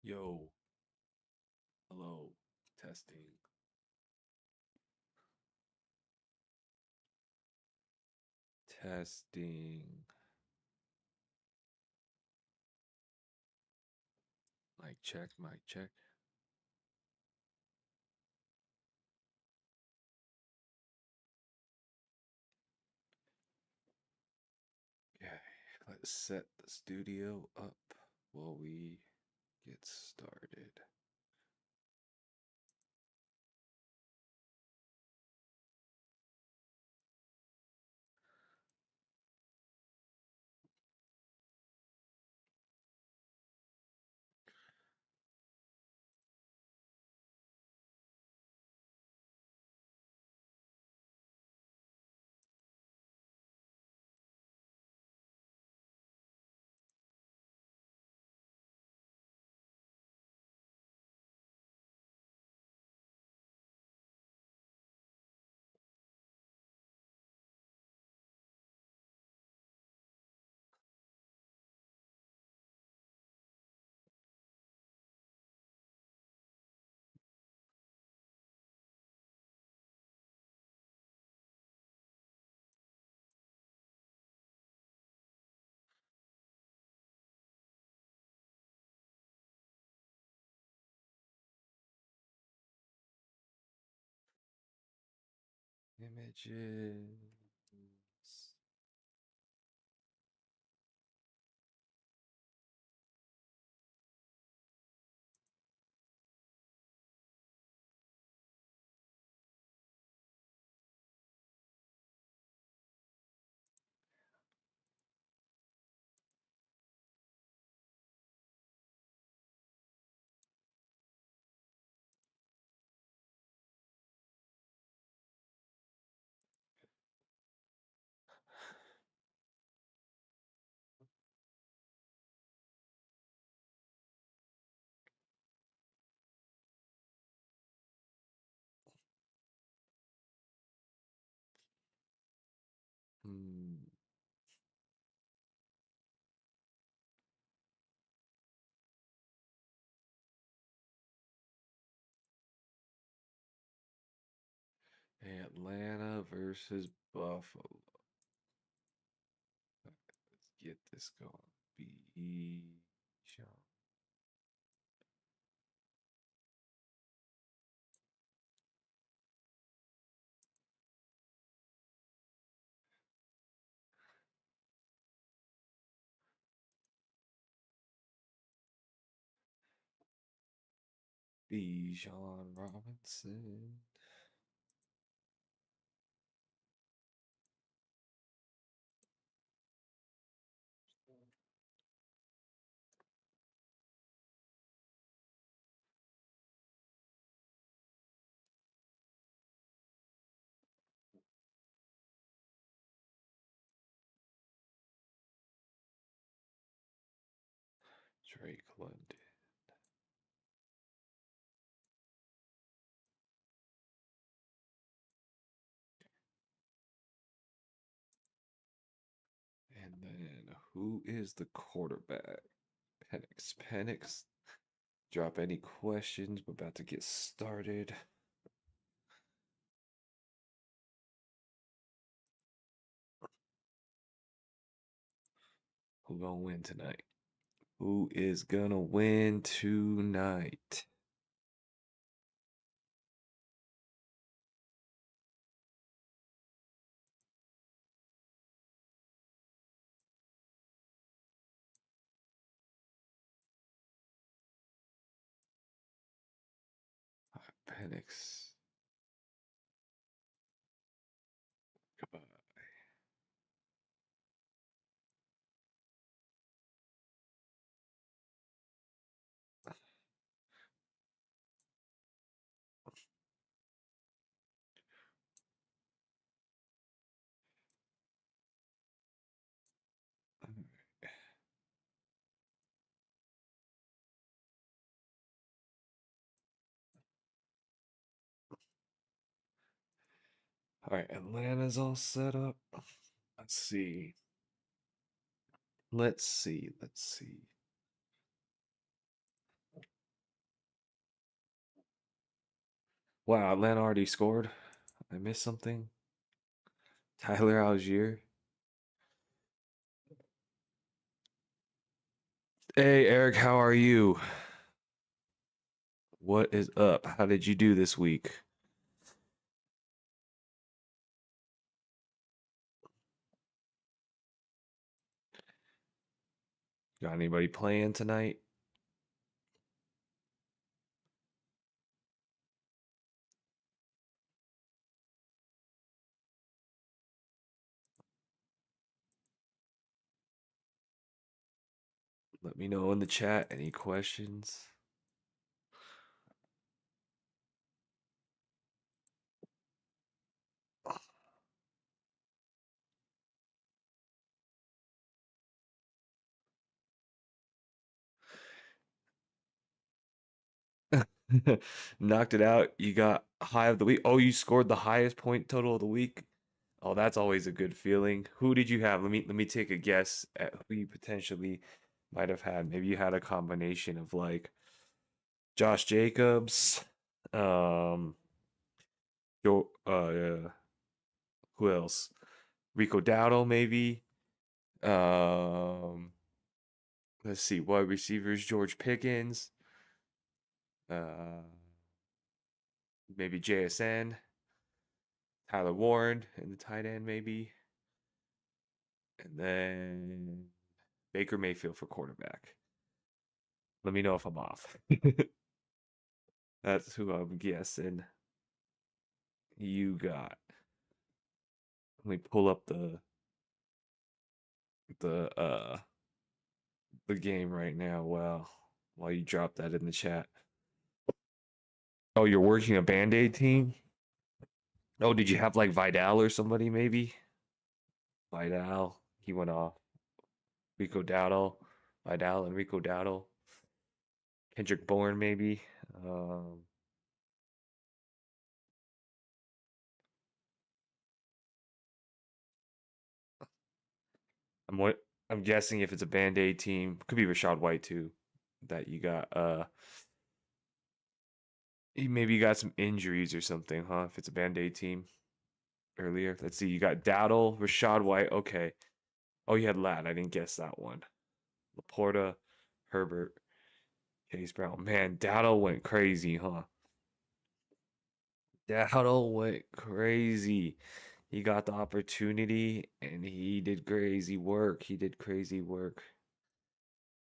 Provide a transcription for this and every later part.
Yo, hello, testing. Testing. Mic check, mic check. Okay, let's set the studio up while we get started. Images. Hmm. Atlanta versus Buffalo. Let's get this going. Bijan. Bijan Robinson. Drake London. And then who is the quarterback? Penix. Penix. Drop any questions. We're about to get started. Who gonna win tonight? Who is gonna win tonight? Penix. Goodbye. All right, Atlanta's all set up. Let's see. Let's see. Wow, Atlanta already scored. I missed something. Tyler Algier. Hey, Eric, how are you? What is up? How did you do this week? Got anybody playing tonight? Let me know in the chat. Any questions? Knocked it out. You got high of the week. Oh, you scored the highest point total of the week. Oh, that's always a good feeling. Who did you have? Let me take a guess at who you potentially might have had. Maybe you had a combination of like Josh Jacobs, um, who else? Rico Dowdle, maybe. Um, let's see, wide receivers, George Pickens, uh, maybe JSN, Tyler Warren, and the tight end, maybe. And then Baker Mayfield for quarterback. Let me know if I'm off. That's who I'm guessing you got. Let me pull up the the game right now. Well, while you drop that in the chat. Oh, you're working a Band-Aid team? Oh, did you have like Vidal or somebody maybe? Vidal, he went off. Rico Dowdle, Vidal and Rico Dowdle. Kendrick Bourne maybe. Um, I'm what I'm guessing if it's a Band-Aid team, could be Rashad White too. That you got maybe you got some injuries or something, huh? If it's a Band-Aid team earlier. Let's see, you got Dowdle, Rashad White. Okay. Oh, you had Ladd. I didn't guess that one. Laporta, Herbert, Chase Brown. Man, Dowdle went crazy, huh? Dowdle went crazy. He got the opportunity and he did crazy work. He did crazy work.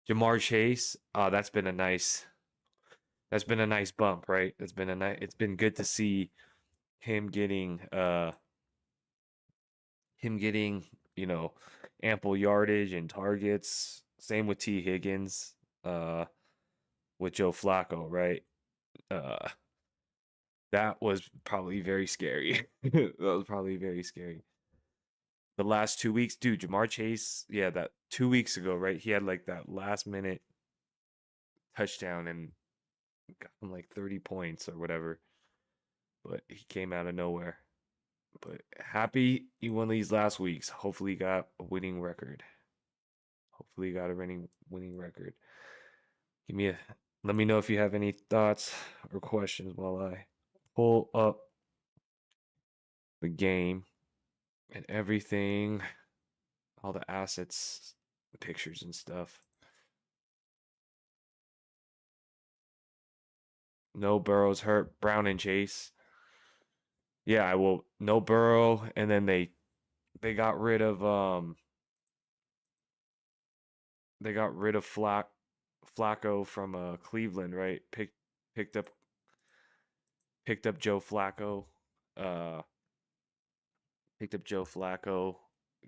Jamar Chase, that's been a nice bump, right? It's been good to see him getting him getting, you know, ample yardage and targets. Same with T. Higgins, uh, with Joe Flacco, right? Uh, that was probably very scary. That was probably very scary. The last 2 weeks, dude, Jamar Chase, yeah, that 2 weeks ago, right? He had like that last minute touchdown and got him like 30 points or whatever. But he came out of nowhere. But happy he won these last weeks. Hopefully, he got a winning record. Hopefully, he got a winning record. Give me a. Let me know if you have any thoughts or questions while I pull up the game and everything, all the assets, the pictures and stuff. No Burrow's hurt. Brown and Chase. Yeah, I will. No Burrow, and then they got rid of they got rid of Flacco from Cleveland, right? Picked up picked up Joe Flacco. Uh, picked up Joe Flacco.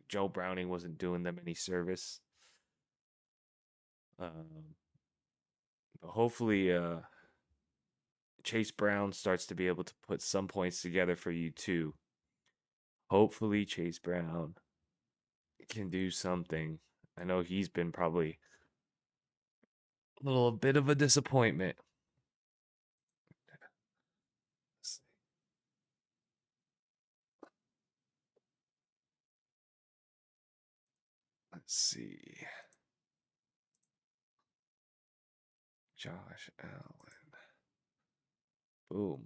Joe Browning wasn't doing them any service. Um, but hopefully, Chase Brown starts to be able to put some points together for you too. Hopefully, Chase Brown can do something. I know he's been probably a little bit of a disappointment. Let's see. Josh Allen. Boom.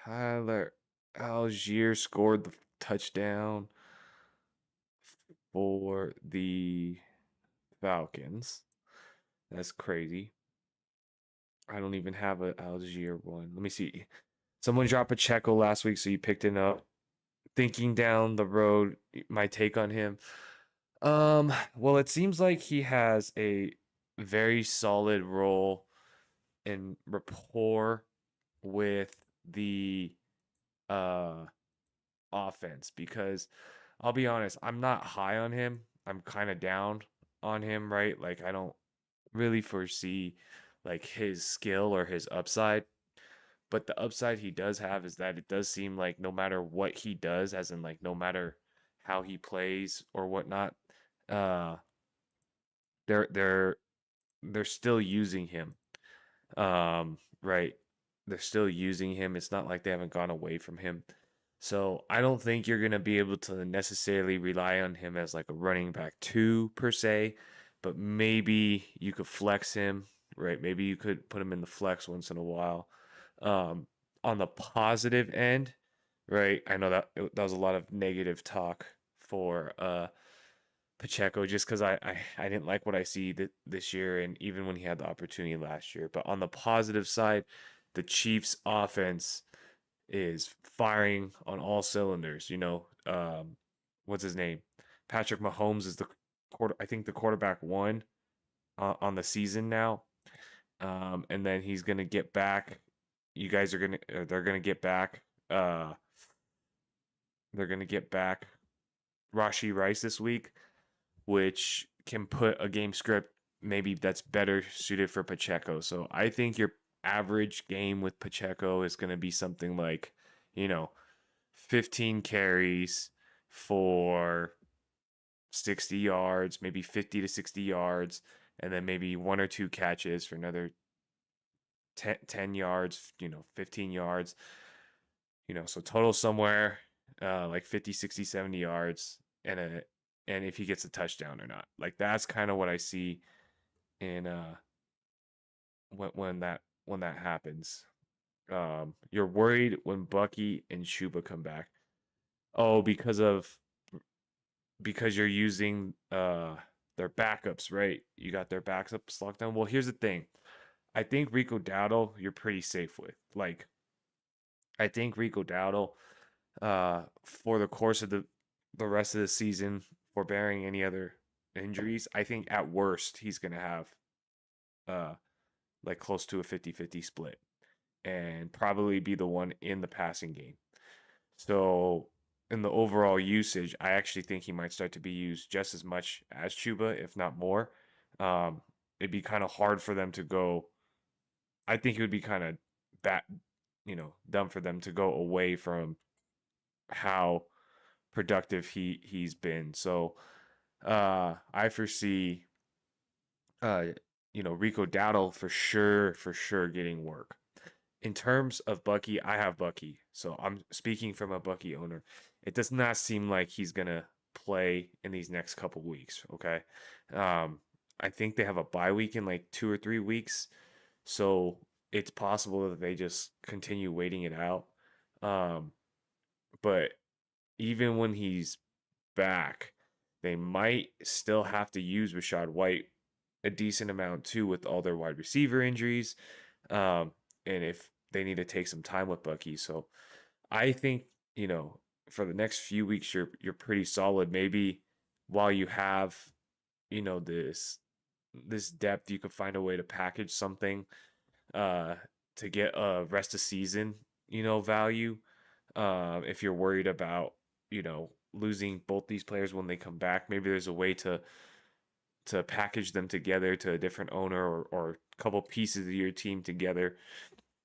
Tyler Algier scored the touchdown for the Falcons. That's crazy. I don't even have an Algier one. Let me see. Someone dropped a Checo last week, so you picked it up. Thinking down the road, my take on him. Well, it seems like he has a very solid role in rapport with the uh offense because I'll be honest, I'm not high on him. I'm kind of down on him, right? Like I don't really foresee like his skill or his upside. But the upside he does have is that it does seem like no matter what he does, as in like no matter how he plays or whatnot, uh they're they're they're still using him. Right. They're still using him. It's not like they haven't gone away from him. So I don't think you're gonna be able to necessarily rely on him as like a running back two per se, but maybe you could flex him, right? Maybe you could put him in the flex once in a while. Um, on the positive end, right? I know that was a lot of negative talk for Pacheco just because I didn't like what I see this year and even when he had the opportunity last year. But on the positive side, the Chiefs offense is firing on all cylinders. What's his name? Patrick Mahomes is the I think the quarterback one on the season now. And then he's gonna get back. You guys are gonna they're gonna get back. They're gonna get back Rashi Rice this week, which can put a game script maybe that's better suited for Pacheco. So I think your average game with Pacheco is going to be something like, you know, 15 carries for 60 yards, maybe 50 to 60 yards, and then maybe one or two catches for another 10 yards, 15 yards, so total somewhere like 50, 60, 70 yards and if he gets a touchdown or not. Like that's kind of what I see in when that happens. You're worried when Bucky and Shuba come back. Oh, because you're using their backups, right? You got their backups locked down. Well, here's the thing. I think Rico Dowdle you're pretty safe with. Like I think Rico Dowdle for the course of the rest of the season, forbearing any other injuries, I think at worst he's going to have uh like close to a 50-50 split and probably be the one in the passing game. So in the overall usage, I actually think he might start to be used just as much as Chuba, if not more. It'd be kind of hard for them to go. I think it would be kind of bad, dumb for them to go away from how productive he's been. So I foresee Rico Dowdle for sure getting work. In terms of Bucky, I have Bucky. So I'm speaking from a Bucky owner. It does not seem like he's gonna play in these next couple weeks, okay? Um I think they have a bye week in like 2 or 3 weeks. So it's possible that they just continue waiting it out. Um, but even when he's back, they might still have to use Rashad White a decent amount too with all their wide receiver injuries. Um, and if they need to take some time with Bucky. So I think, for the next few weeks you're pretty solid. Maybe while you have, this depth, you could find a way to package something uh to get a rest of season, value. If you're worried about, losing both these players when they come back, maybe there's a way to package them together to a different owner or a couple pieces of your team together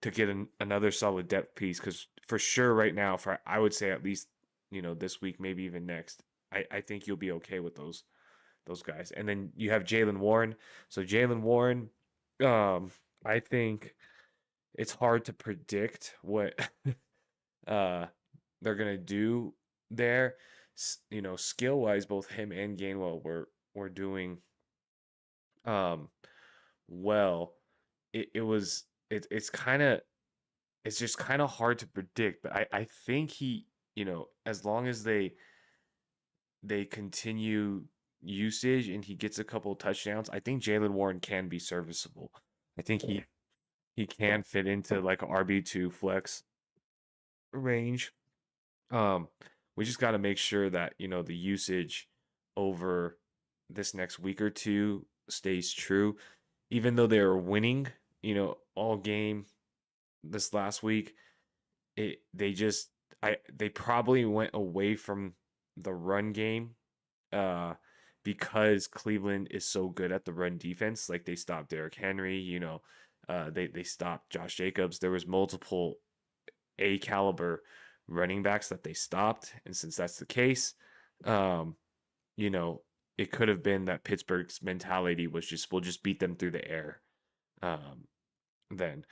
to get another solid depth piece. Because for sure, right now, for I would say at least this week, maybe even next, I think you'll be okay with those guys. And then you have Jaylen Warren. So Jaylen Warren, I think it's hard to predict what uh they're gonna do there. Skill wise, both him and Gainwell were doing um well. It's kind of it's just kind of hard to predict. But I think as long as they continue usage and he gets a couple touchdowns, I think Jalen Warren can be serviceable. I think he can fit into like a RB2 flex range. Um, we just got to make sure that, the usage over this next week or two stays true. Even though they were winning, all game this last week, they just they probably went away from the run game uh because Cleveland is so good at the run defense. Like they stopped Derrick Henry, they stopped Josh Jacobs. There was multiple A caliber running backs that they stopped. And since that's the case, um, you know, it could have been that Pittsburgh's mentality was just we'll just beat them through the air. Um, then,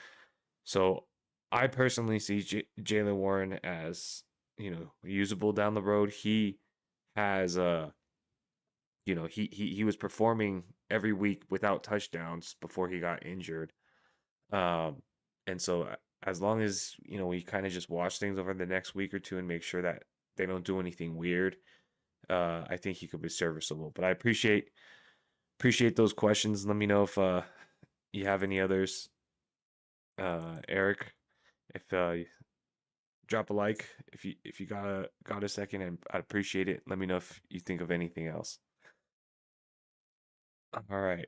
so I personally see Jalen Warren as usable down the road. He has he was performing every week without touchdowns before he got injured. Um, and so as long as, we kind of just watch things over the next week or two and make sure that they don't do anything weird, I think he could be serviceable. But I appreciate those questions. Let me know if you have any others. Eric, if drop a like if you got a second, and I'd appreciate it. Let me know if you think of anything else. All right.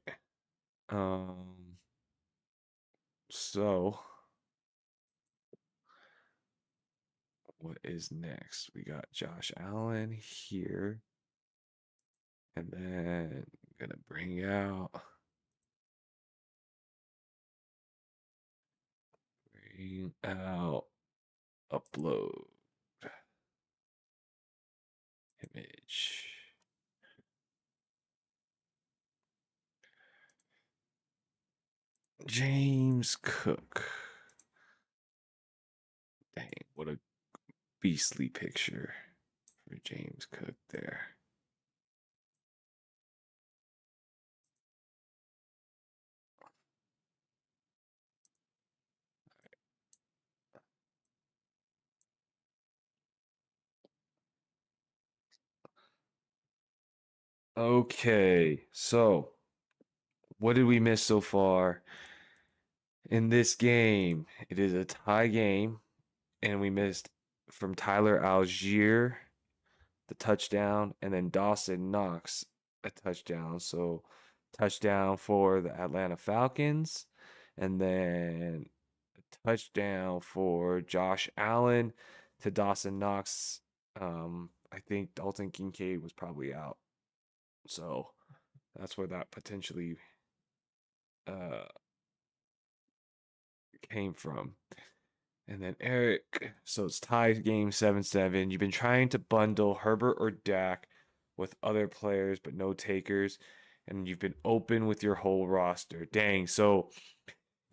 Um, so what is next? We got Josh Allen here. And then I'm gonna bring out upload image. James Cook. Dang, what a beastly picture for James Cook there. Okay, so what did we miss so far in this game? It is a tie game, and we missed from Tyler Algier the touchdown, and then Dawson Knox a touchdown. So touchdown for the Atlanta Falcons, and then a touchdown for Josh Allen to Dawson Knox. I think Dalton Kincaid was probably out, so that's where that potentially uh, came from. And then Eric, so it's tied game 7-7. You've been trying to bundle Herbert or Dak with other players, but no takers. And you've been open with your whole roster. Dang. So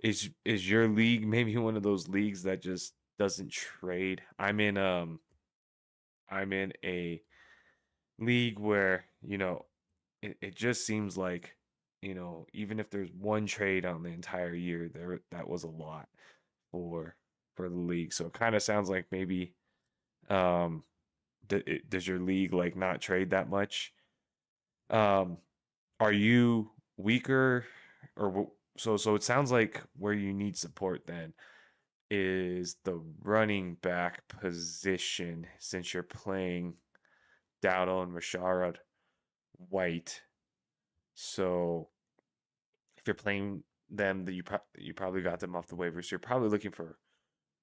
is your league maybe one of those leagues that just doesn't trade? I'm in a league where, it just seems like, even if there's one trade on the entire year, that was a lot for the league. So it kind of sounds like maybe um does your league like not trade that much? Um are you weaker so it sounds like where you need support then is the running back position since you're playing Dowdle and Rashard White. So if you're playing them, that you probably got them off the waivers. So you're probably looking for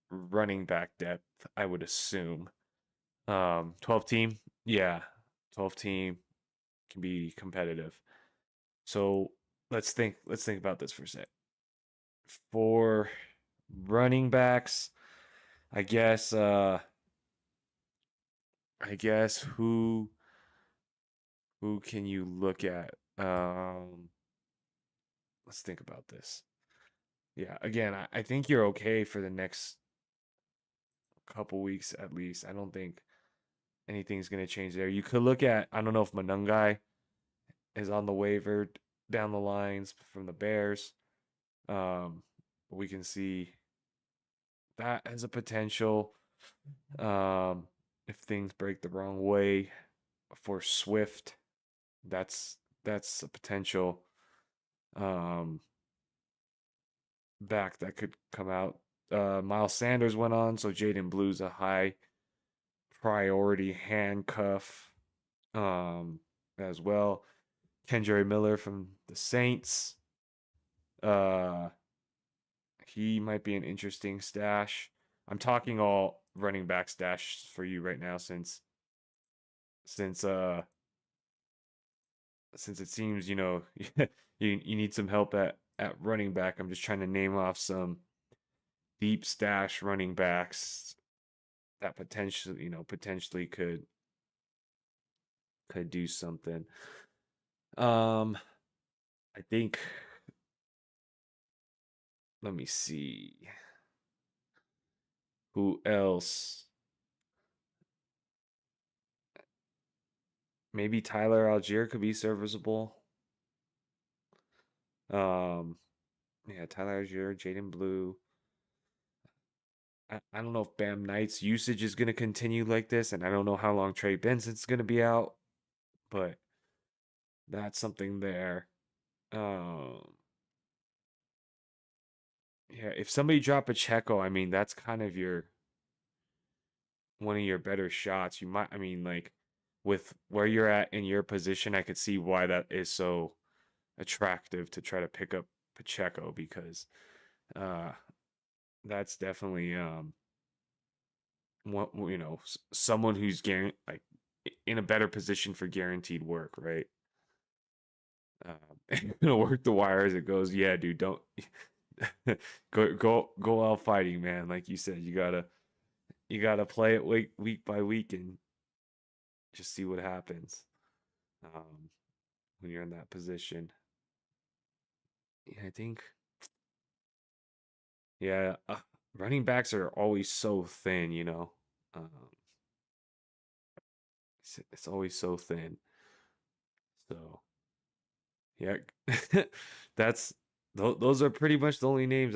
running back depth, I would assume. 12 team, yeah, 12 team can be competitive. So let's think about this for a sec. For running backs, I guess who can you look at? Let's think about this. Yeah, again, I think you're okay for the next couple weeks at least. I don't think anything's gonna change there. You could look at, I don't know if Manungai is on the waiver down the lines from the Bears. We can see that has a potential. If things break the wrong way for Swift, that's a potential back that could come out. Miles Sanders went on, so Jayden Blue's a high priority handcuff as well. Kendry Miller from the Saints. Uh, he might be an interesting stash. I'm talking all running back stash for you right now since uh since it seems you need some help at running back. I'm just trying to name off some deep stash running backs that potentially could do something. I think, let me see who else. Maybe Tyler Algier could be serviceable. Yeah, Tyler Algier, Jayden Blue. I don't know if Bam Knight's usage is going to continue like this, and I don't know how long Trey Benson's going to be out, but that's something there. Yeah, if somebody drop a Checo, I mean, that's kind of one of your better shots. You might, I mean, like with where you're at in your position, I could see why that is so attractive to try to pick up Pacheco because uh that's definitely someone who's like in a better position for guaranteed work, right? Gonna work the wire as it goes. Yeah, dude, don't go out fighting, man. Like you said, you gotta play it week by week and just see what happens um, when you're in that position. Yeah, I think. Yeah, running backs are always so thin, it's always so thin. So yeah, that's those are pretty much the only names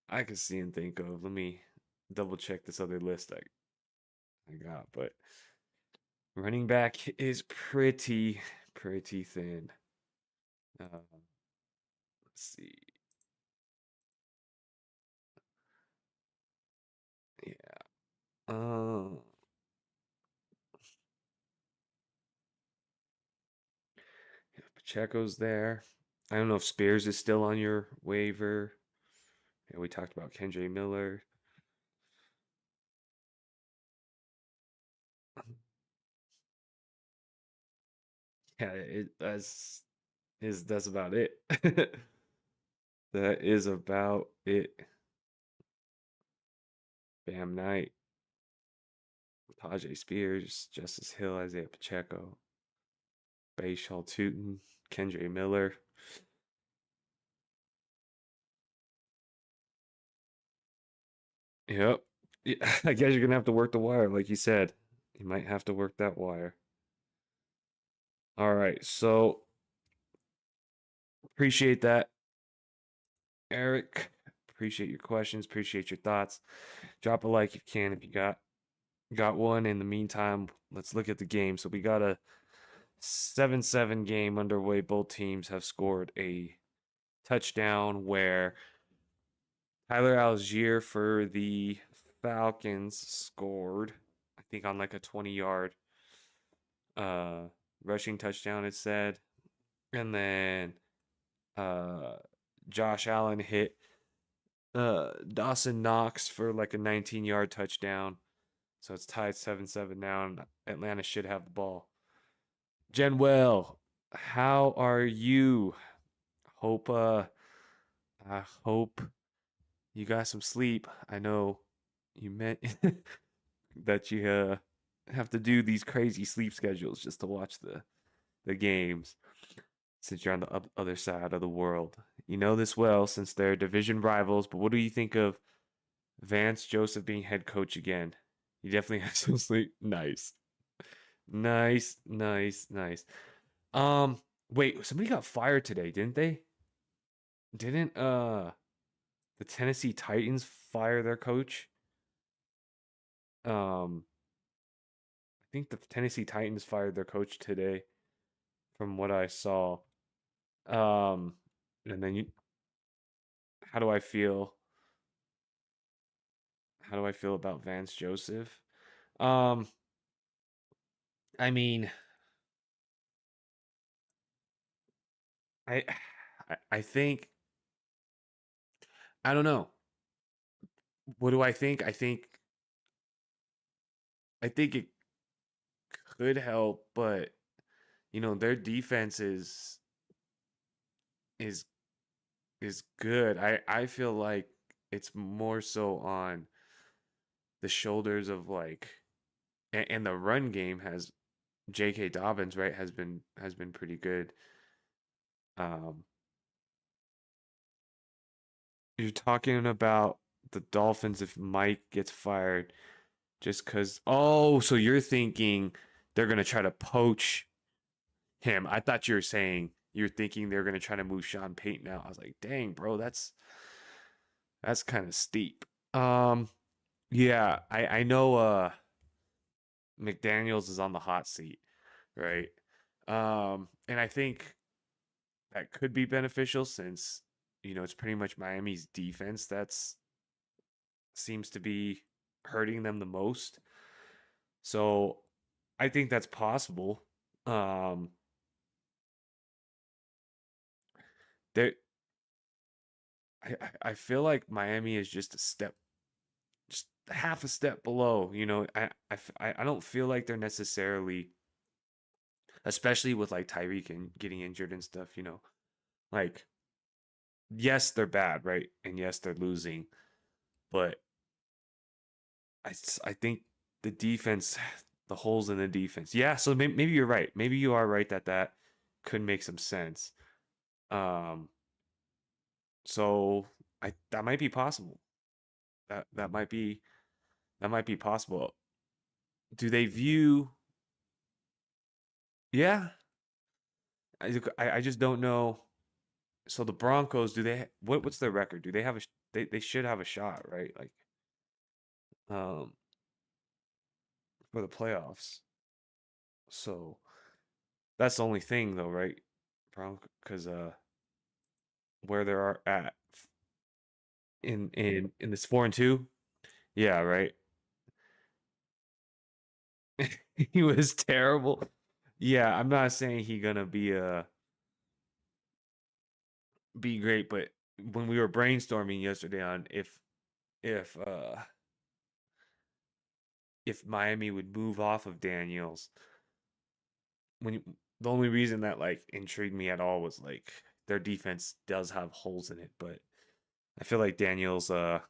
I could see and think of. Let me double check this other list I got, but running back is pretty thin. Let's see. Yeah. Uh, Pacheco's there. I don't know if Spears is still on your waiver. Yeah, we talked about Kendry Miller. Yeah, that's about it. That is about it. Bam Knight, Tajay Spears, Justice Hill, Isaiah Pacheco, Bayshaw Tootin, Kendry Miller. Yep. Yeah, I guess you're gonna have to work the wire, like you said. You might have to work that wire. All right, so appreciate that, Eric. Appreciate your questions. Appreciate your thoughts. Drop a like if you can, if you got one. In the meantime, let's look at the game. So we got a 7-7 game underway. Both teams have scored a touchdown where Tyler Algier for the Falcons scored, I think, on like a 20-yard uh rushing touchdown, it said. And then uh Josh Allen hit Dawson Knox for like a 19-yard touchdown. So it's tied 7-7 now, and Atlanta should have the ball. Jenwell, how are you? Hope I hope you got some sleep. I know you meant that you have to do these crazy sleep schedules just to watch the games since you're on the other side of the world. You know this well since they're division rivals, but what do you think of Vance Joseph being head coach again? You definitely have some sleep. Nice. Nice, nice, nice. Wait, somebody got fired today, didn't they? Didn't the Tennessee Titans fire their coach? I think the Tennessee Titans fired their coach today, from what I saw. Um, and then how do I feel? How do I feel about Vance Joseph? Um, I mean, I, I think I don't know. What do I think? I think it could help, but their defense is is good. I feel like it's more so on the shoulders of like, and the run game has J.K. Dobbins, right, has been pretty good. Um, you're talking about the Dolphins if Mike gets fired just because. Oh, so you're thinking they're gonna try to poach him? I thought you were saying you're thinking they're gonna try to move Sean Payton out. I was like, dang, bro, that's kind of steep. Um, yeah, I know. McDaniels is on the hot seat, right? And I think that could be beneficial since it's pretty much Miami's defense that's seems to be hurting them the most. So I think that's possible. Um, there, I feel like Miami is just a step, just half a step below. I don't feel like they're necessarily, especially with like Tyreek and getting injured and stuff. Like yes, they're bad, right? And yes, they're losing, but I think the defense, the holes in the defense. Yeah, so maybe you're right. Maybe you are right that could make some sense. Um, so I that might be possible. That might be possible. Do they view? Yeah, I just don't know. So the Broncos, do they what's their record? Do they have they should have a shot, right? Like um for the playoffs. So that's the only thing though, right? Because where they are at in this 4-2. Yeah, right. He was terrible. Yeah, I'm not saying he gonna be great, but when we were brainstorming yesterday on if uh if Miami would move off of Daniels, the only reason that like intrigued me at all was like their defense does have holes in it, but I feel like Daniels I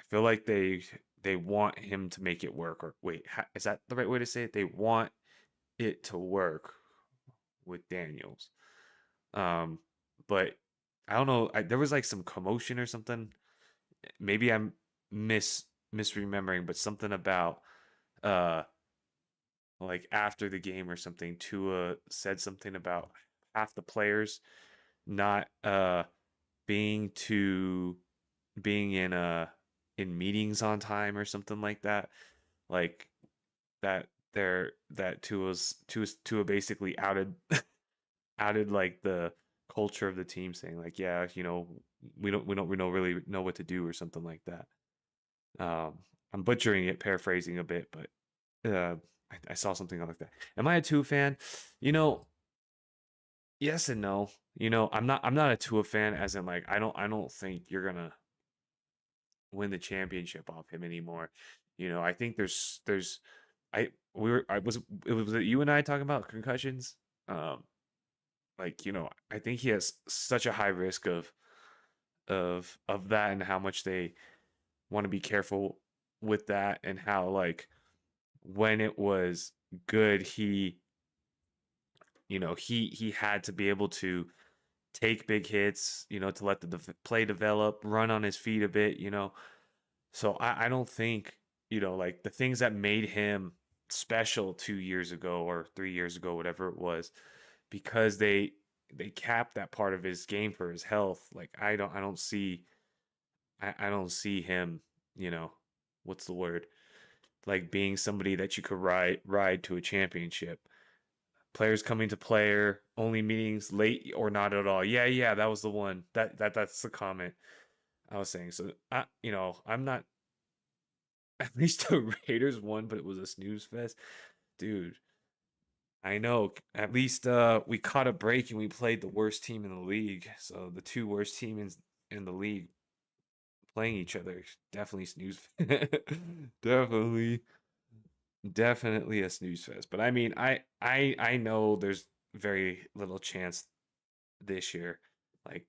feel like they want him to make it work. Or wait, is that the right way to say it? They want it to work with Daniels. Um, but I don't know. There was like some commotion or something. Maybe I'm misremembering, but something about uh like after the game or something. Tua said something about half the players not being to being in meetings on time or something like that. Like that Tua basically outed like the culture of the team, saying like, yeah, we don't really know what to do or something like that. I'm butchering it, paraphrasing a bit, but I saw something like that. Am I a Tua fan? You know, yes and no. I'm not a Tua fan, as in like I don't think you're gonna win the championship off him anymore. I think it was you and I talking about concussions. Um, like I think he has such a high risk of that, and how much they want to be careful with that, and how like when it was good, he had to be able to take big hits, to let the play develop, run on his feet a bit, so I don't think, like the things that made him special 2 years ago or 3 years ago, whatever it was, because they capped that part of his game for his health. Like I don't see him, you know, what's the word? Like being somebody that you could ride to a championship. Players coming to player only meetings late or not at all. Yeah, yeah, that was the one. That's the comment I was saying. So I'm not. At least the Raiders won, but it was a snooze fest, dude. I know. At least we caught a break and we played the worst team in the league. So the two worst teams in the league playing each other, definitely snooze. definitely, definitely a snooze fest. But I mean, I know there's very little chance this year. Like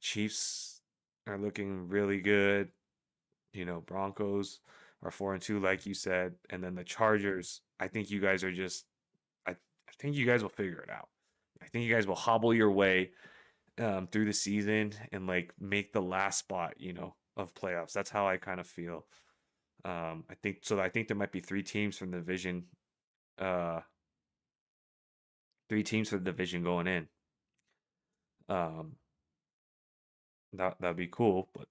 Chiefs are looking really good. Broncos are 4-2, like you said, and then the Chargers. I think you guys are just. I think you guys will figure it out. I think you guys will hobble your way through the season and like make the last spot, of playoffs. That's how I kind of feel. I think so. I think there might be uh, three teams for the division going in. Um, that'd be cool, but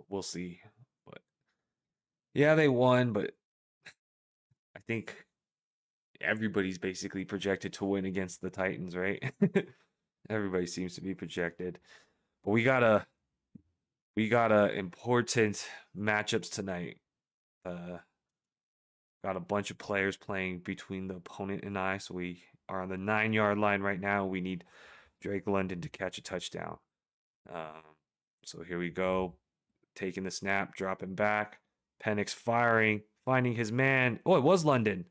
we'll see. But yeah, they won, but I think everybody's basically projected to win against the Titans, right? Everybody seems to be projected. But we got a important matchups tonight. Uh, got a bunch of players playing between the opponent and I, so we are on the 9-yard line right now. We need Drake London to catch a touchdown. Um, so here we go, taking the snap, dropping back. Penix firing, finding his man. Oh, it was London,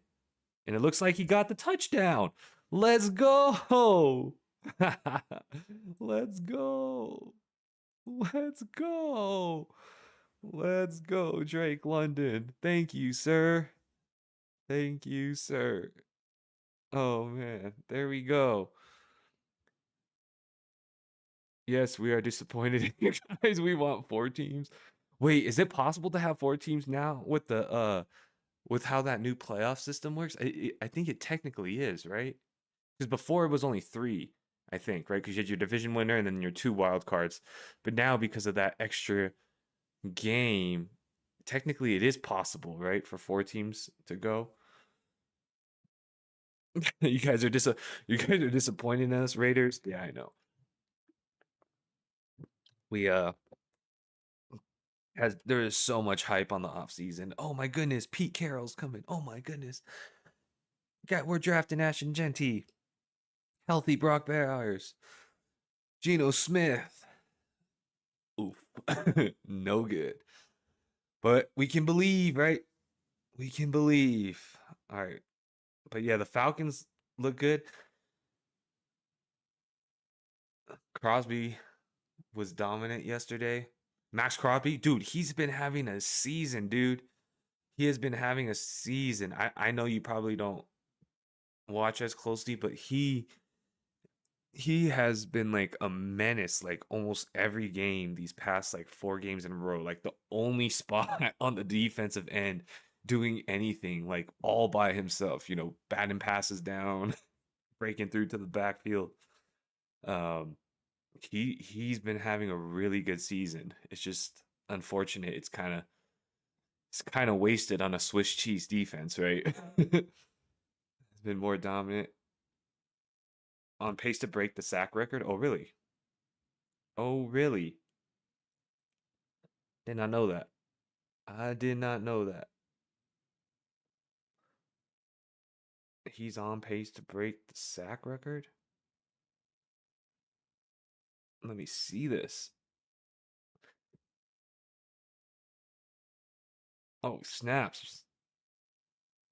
and it looks like he got the touchdown. Let's go! Let's go! Let's go! Let's go, Drake London. Thank you, sir. Thank you, sir. Oh man, there we go. Yes, we are disappointed in you guys. We want 4 teams. Wait, is it possible to have 4 teams now with how that new playoff system works? I think it technically is, right? Because before it was only 3, I think, right? Because you had your division winner and then your 2 wild cards. But now because of that extra game, technically it is possible, right, for 4 teams to go. You guys are disappointing us, Raiders. Yeah, I know. We has there is so much hype on the offseason. Oh my goodness, Pete Carroll's coming. Oh my goodness. We're drafting Ashton Genty. Healthy Brock Bowers. Geno Smith. Oof. No good. But we can believe, right? We can believe. All right. But yeah, the Falcons look good. Crosby was dominant yesterday. Max Crosby, dude, he's been having a season, dude. He has been having a season. I know you probably don't watch as closely, but he has been like a menace like almost every game these past like 4 games in a row. Like the only spot on the defensive end doing anything like all by himself, batting passes down, breaking through to the backfield. Um he's been having a really good season. It's just unfortunate it's kind of wasted on a Swiss cheese defense, right? It's been more dominant. On pace to break the sack record. Oh, really? Oh, really? Did not know that. I did not know that. He's on pace to break the sack record? Let me see this. Oh, snaps.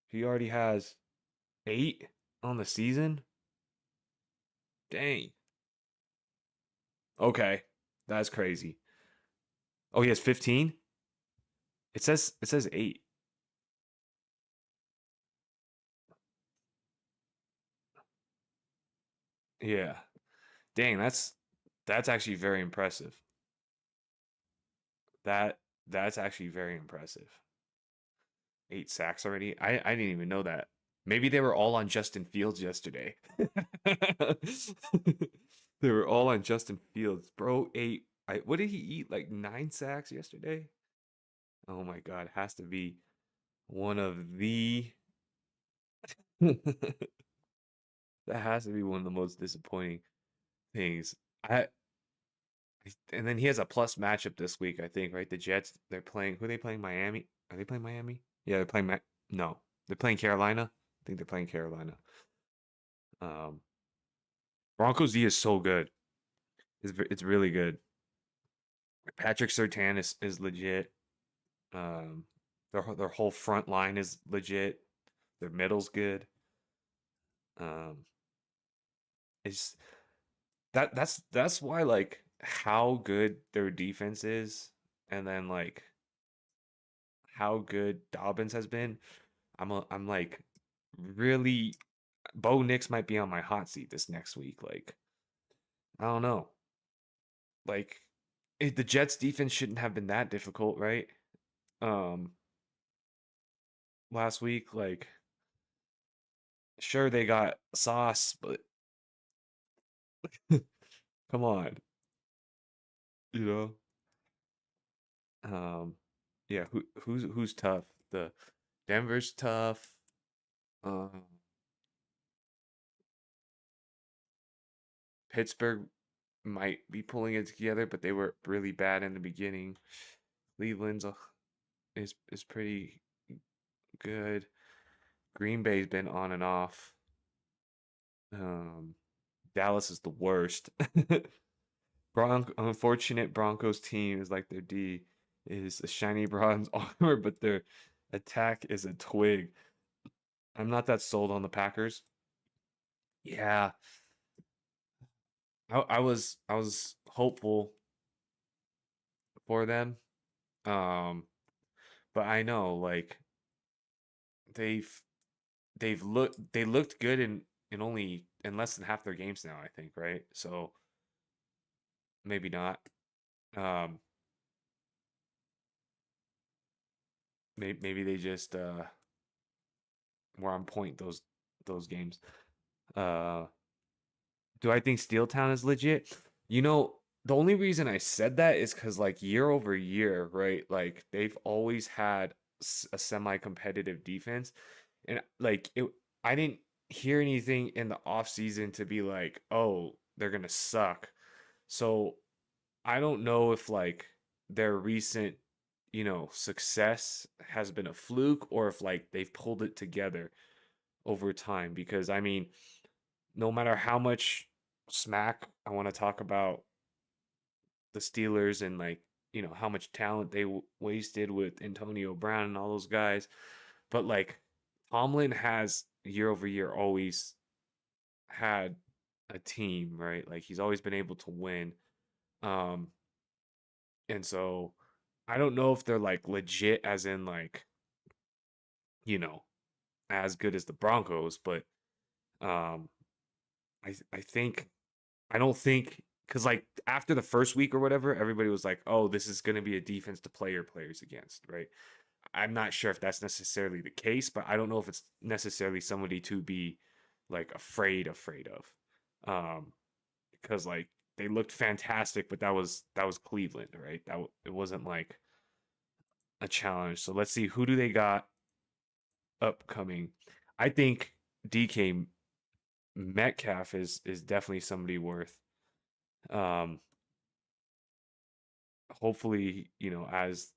He already has 8 on the season? Dang. Okay. That's crazy. Oh, he has 15? It says 8. Yeah. Dang, that's actually very impressive. That's actually very impressive. 8 sacks already. I didn't even know that. Maybe they were all on Justin Fields yesterday. They were all on Justin Fields. Bro, 8. What did he eat? Like 9 sacks yesterday? Oh my God, has to be one of the that has to be one of the most disappointing things. I and then he has a plus matchup this week, I think, right? The Jets, they're playing who are they playing? Miami? Are they playing Miami? Yeah, they're playing no. They're playing Carolina. I think they're playing Carolina. Um Broncos D is so good. It's really good. Patrick Surtain is legit. Um their whole front line is legit. Their middle's good. Um it's that's why like how good their defense is and then like how good Dobbins has been. I'm like really Bo Nix might be on my hot seat this next week. Like I don't know. Like the Jets defense shouldn't have been that difficult, right? Um last week like sure they got sauce, but come on, you know. Um yeah, who's tough? The Denver's tough. Um Pittsburgh might be pulling it together, but they were really bad in the beginning. Cleveland's is pretty good. Green Bay's been on and off. Um, Dallas is the worst. Unfortunate Broncos team is like their D is a shiny bronze armor, but their attack is a twig. I'm not that sold on the Packers. Yeah, I was hopeful for them. Um, but I know like they've they looked good in only in less than half their games now, I think, right? So maybe not. Um, maybe they just were on point those games. Uh, do I think Steel Town is legit? You know, the only reason I said that is because like year over year, right? Like they've always had a semi-competitive defense, and like I didn't hear anything in the off season to be like, oh, they're gonna suck. So I don't know if like their recent, success has been a fluke or if like they've pulled it together over time because I mean, no matter how much smack I want to talk about the Steelers and like, how much talent they wasted with Antonio Brown and all those guys, but like Tomlin has year over year always had a team, right? Like he's always been able to win. Um and so I don't know if they're like legit as in like, you know, as good as the Broncos, but um I think I don't think because like after the first week or whatever, everybody was like, "Oh, this is going to be a defense to play your players against," right? I'm not sure if that's necessarily the case, but I don't know if it's necessarily somebody to be like afraid of, because like they looked fantastic, but that was Cleveland, right? It wasn't like a challenge. So let's see who do they got upcoming. I think DK Metcalf is definitely somebody worth. Um, hopefully, as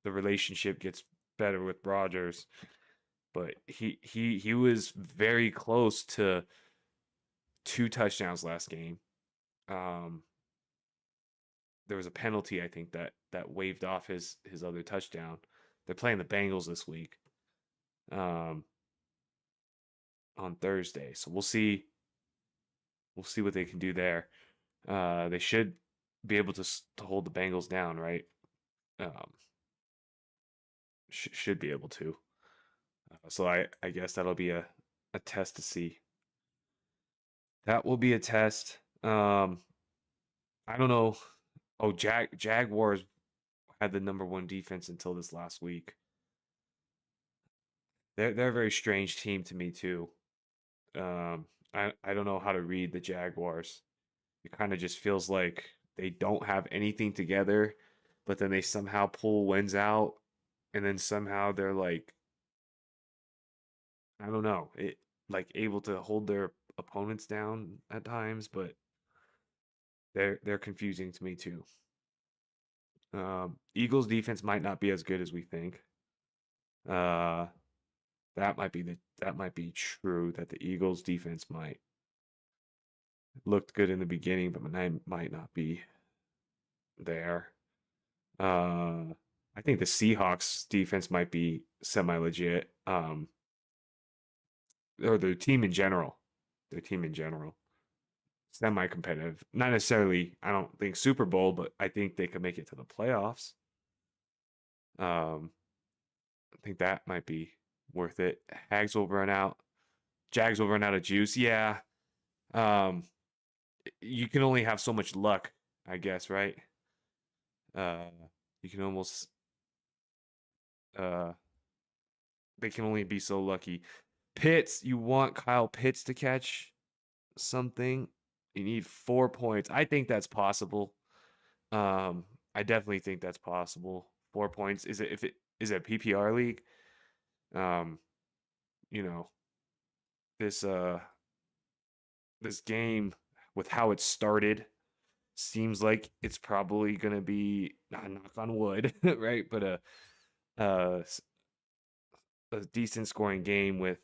the relationship gets better with Rogers, but he was very close to 2 touchdowns last game. Um, there was a penalty I think that waved off his other touchdown. They're playing the Bengals this week. Um, on Thursday. So we'll see what they can do there. They should be able to hold the Bengals down, right? Um, should be able to. So I guess that'll be a test to see. That will be a test. I don't know. Oh, Jaguars had the number one defense until this last week. They're a very strange team to me too. I don't know how to read the Jaguars. It kind of just feels like they don't have anything together. but then they somehow pull wins out, and then somehow they're like, I don't know, it like able to hold their opponents down at times, but they're confusing to me too. Eagles defense might not be as good as we think. Uh, that might be true that the Eagles defense might looked good in the beginning, but might not be there. I think the Seahawks defense might be semi legit. Or their team in general. Their team in general. Semi competitive. Not necessarily, I don't think Super Bowl, but I think they could make it to the playoffs. Um, I think that might be worth it. Hags will run out. Jags will run out of juice. Yeah. Um, you can only have so much luck, I guess, right? You can almost they can only be so lucky. Pitts, you want Kyle Pitts to catch something. You need 4 points. I think that's possible. I definitely think that's possible. 4 points. Is it a PPR league? Um, you know, this this game with how it started seems like it's probably gonna be knock on wood, right? But uh a decent scoring game with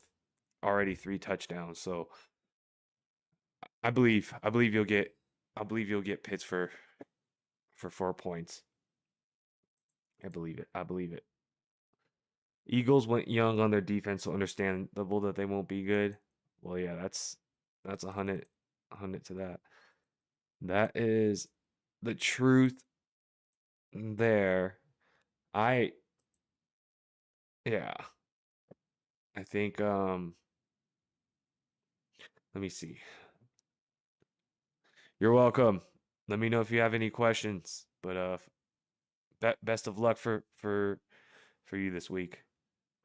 already 3 touchdowns. So I believe you'll get Pitts for 4 points. I believe it. I believe it. Eagles went young on their defense, so understandable that they won't be good. Well, yeah, that's a hundred to that. That is the truth there. I yeah, I think let me see. You're welcome. Let me know if you have any questions. But best of luck for you this week.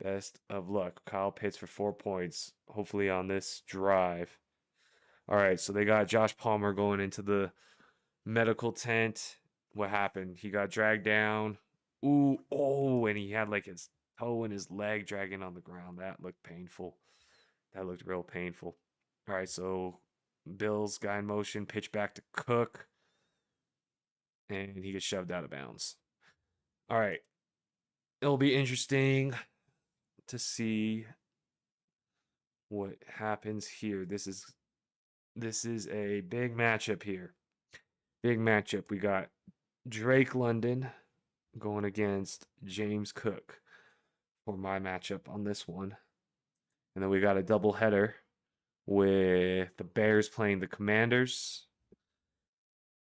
Best of luck. Kyle Pitts for 4 points, hopefully on this drive. All right, so they got Josh Palmer going into the medical tent. What happened? He got dragged down. Ooh, oh, and he had like his toe and his leg dragging on the ground. That looked painful. That looked real painful. All right, so Bills guy in motion, pitch back to Cook, and he gets shoved out of bounds. All right, it'll be interesting to see what happens here. This is a big matchup here. Big matchup. We got Drake London going against James Cook for my matchup on this one. And then we got a doubleheader with the Bears playing the Commanders.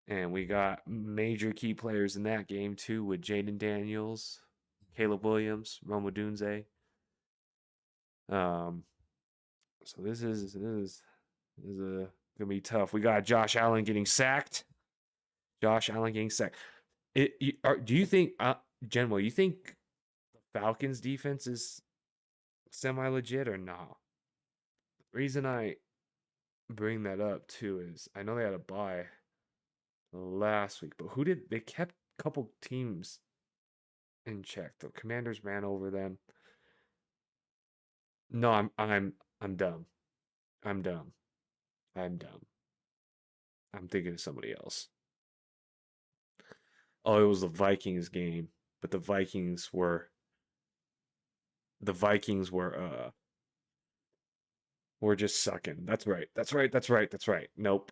And we got major key players in that game too, with Jayden Daniels, Caleb Williams, Odunze. So this is gonna be tough. We got Josh Allen getting sacked. Josh Allen getting sacked. Do you think, General? You think the Falcons defense is semi legit or not? Reason I bring that up too is I know they had a bye last week, but who did they kept a couple teams in check. The Commanders ran over them. No, I'm dumb. I'm dumb. I'm dumb. I'm thinking of somebody else. Oh, it was the Vikings game, but the Vikings were just sucking. That's right. That's right. That's right. That's right. Nope.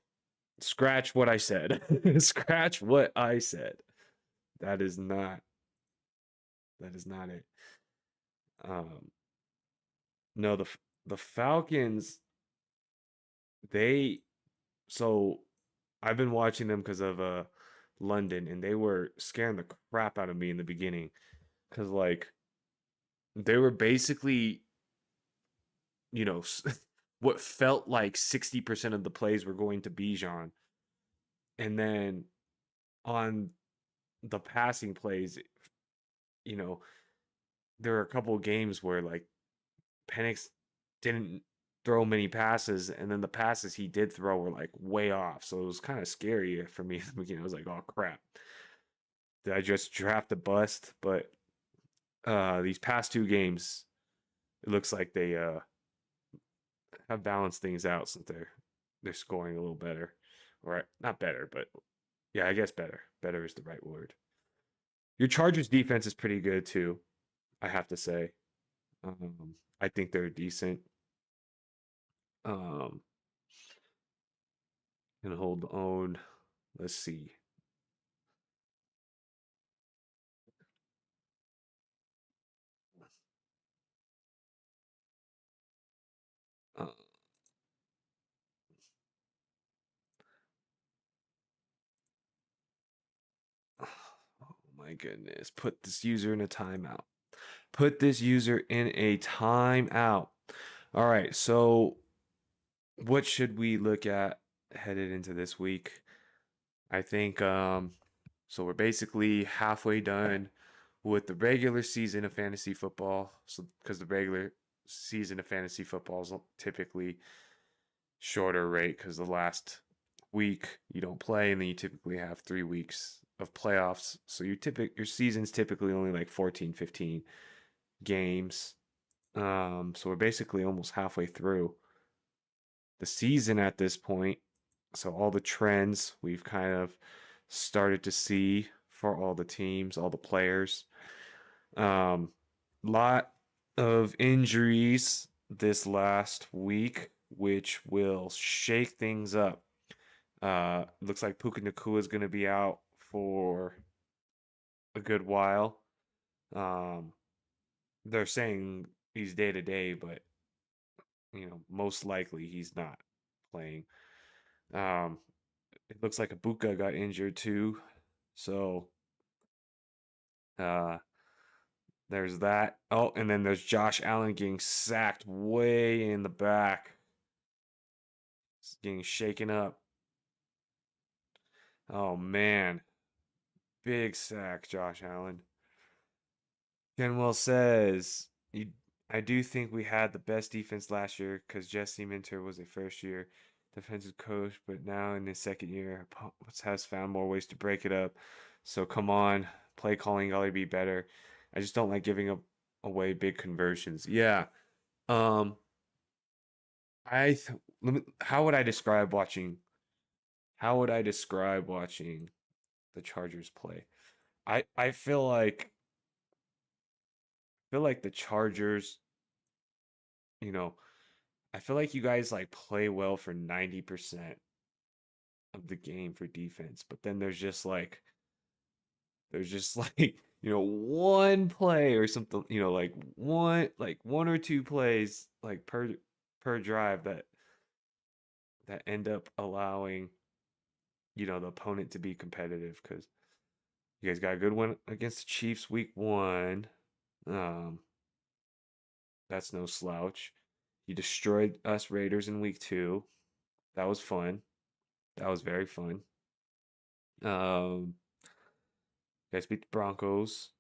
Scratch what I said. Scratch what I said. That is not it. Um no, the Falcons, they so I've been watching them because of London, and they were scaring the crap out of me in the beginning because like they were basically, you know, what felt like 60% of the plays were going to Bijan, and then on the passing plays, you know, there were a couple of games where like Penix didn't throw many passes, and then the passes he did throw were like way off. So it was kind of scary for me at the beginning. I was like, oh crap. did I just draft a bust? But these past two games, it looks like they have balanced things out since they're scoring a little better, or not better, but yeah, I guess better. Better is the right word. Your Chargers defense is pretty good too, I have to say. I think they're decent. Um, and hold on. Let's see. Uh, oh my goodness. Put this user in a timeout. Put this user in a timeout. All right. So, what should we look at headed into this week? I think so we're basically halfway done with the regular season of fantasy football. So because the regular season of fantasy football is typically shorter rate because the last week you don't play and then you typically have 3 weeks of playoffs. So your season's typically only like 14, 15 games. So we're basically almost halfway through the season at this point. So all the trends we've kind of started to see for all the teams, all the players. Lot of injuries this last week, which will shake things up. Looks like Puka Nakua is going to be out for a good while. Um, they're saying he's day to day, but most likely he's not playing. Um, it looks like Ibuka got injured too, so uh, there's that. Oh, and then there's Josh Allen getting sacked way in the back, getting shaken up. Oh man, big sack, Josh Allen. Kenwell says, I do think we had the best defense last year because Jesse Minter was a first year defensive coach, but now in his second year, has found more ways to break it up. So come on, play calling gotta be better. I just don't like giving up away big conversions. Yeah. Um, how would I describe watching? How would I describe watching the Chargers play? I feel like the Chargers, you know, I feel like you guys like play well for 90% of the game for defense, but then there's just like, one play or something, like one or two plays like per drive that end up allowing, the opponent to be competitive because you guys got a good one against the Chiefs week 1. Um that's no slouch. You destroyed us Raiders in week 2. That was fun. That was very fun. You guys beat the Broncos.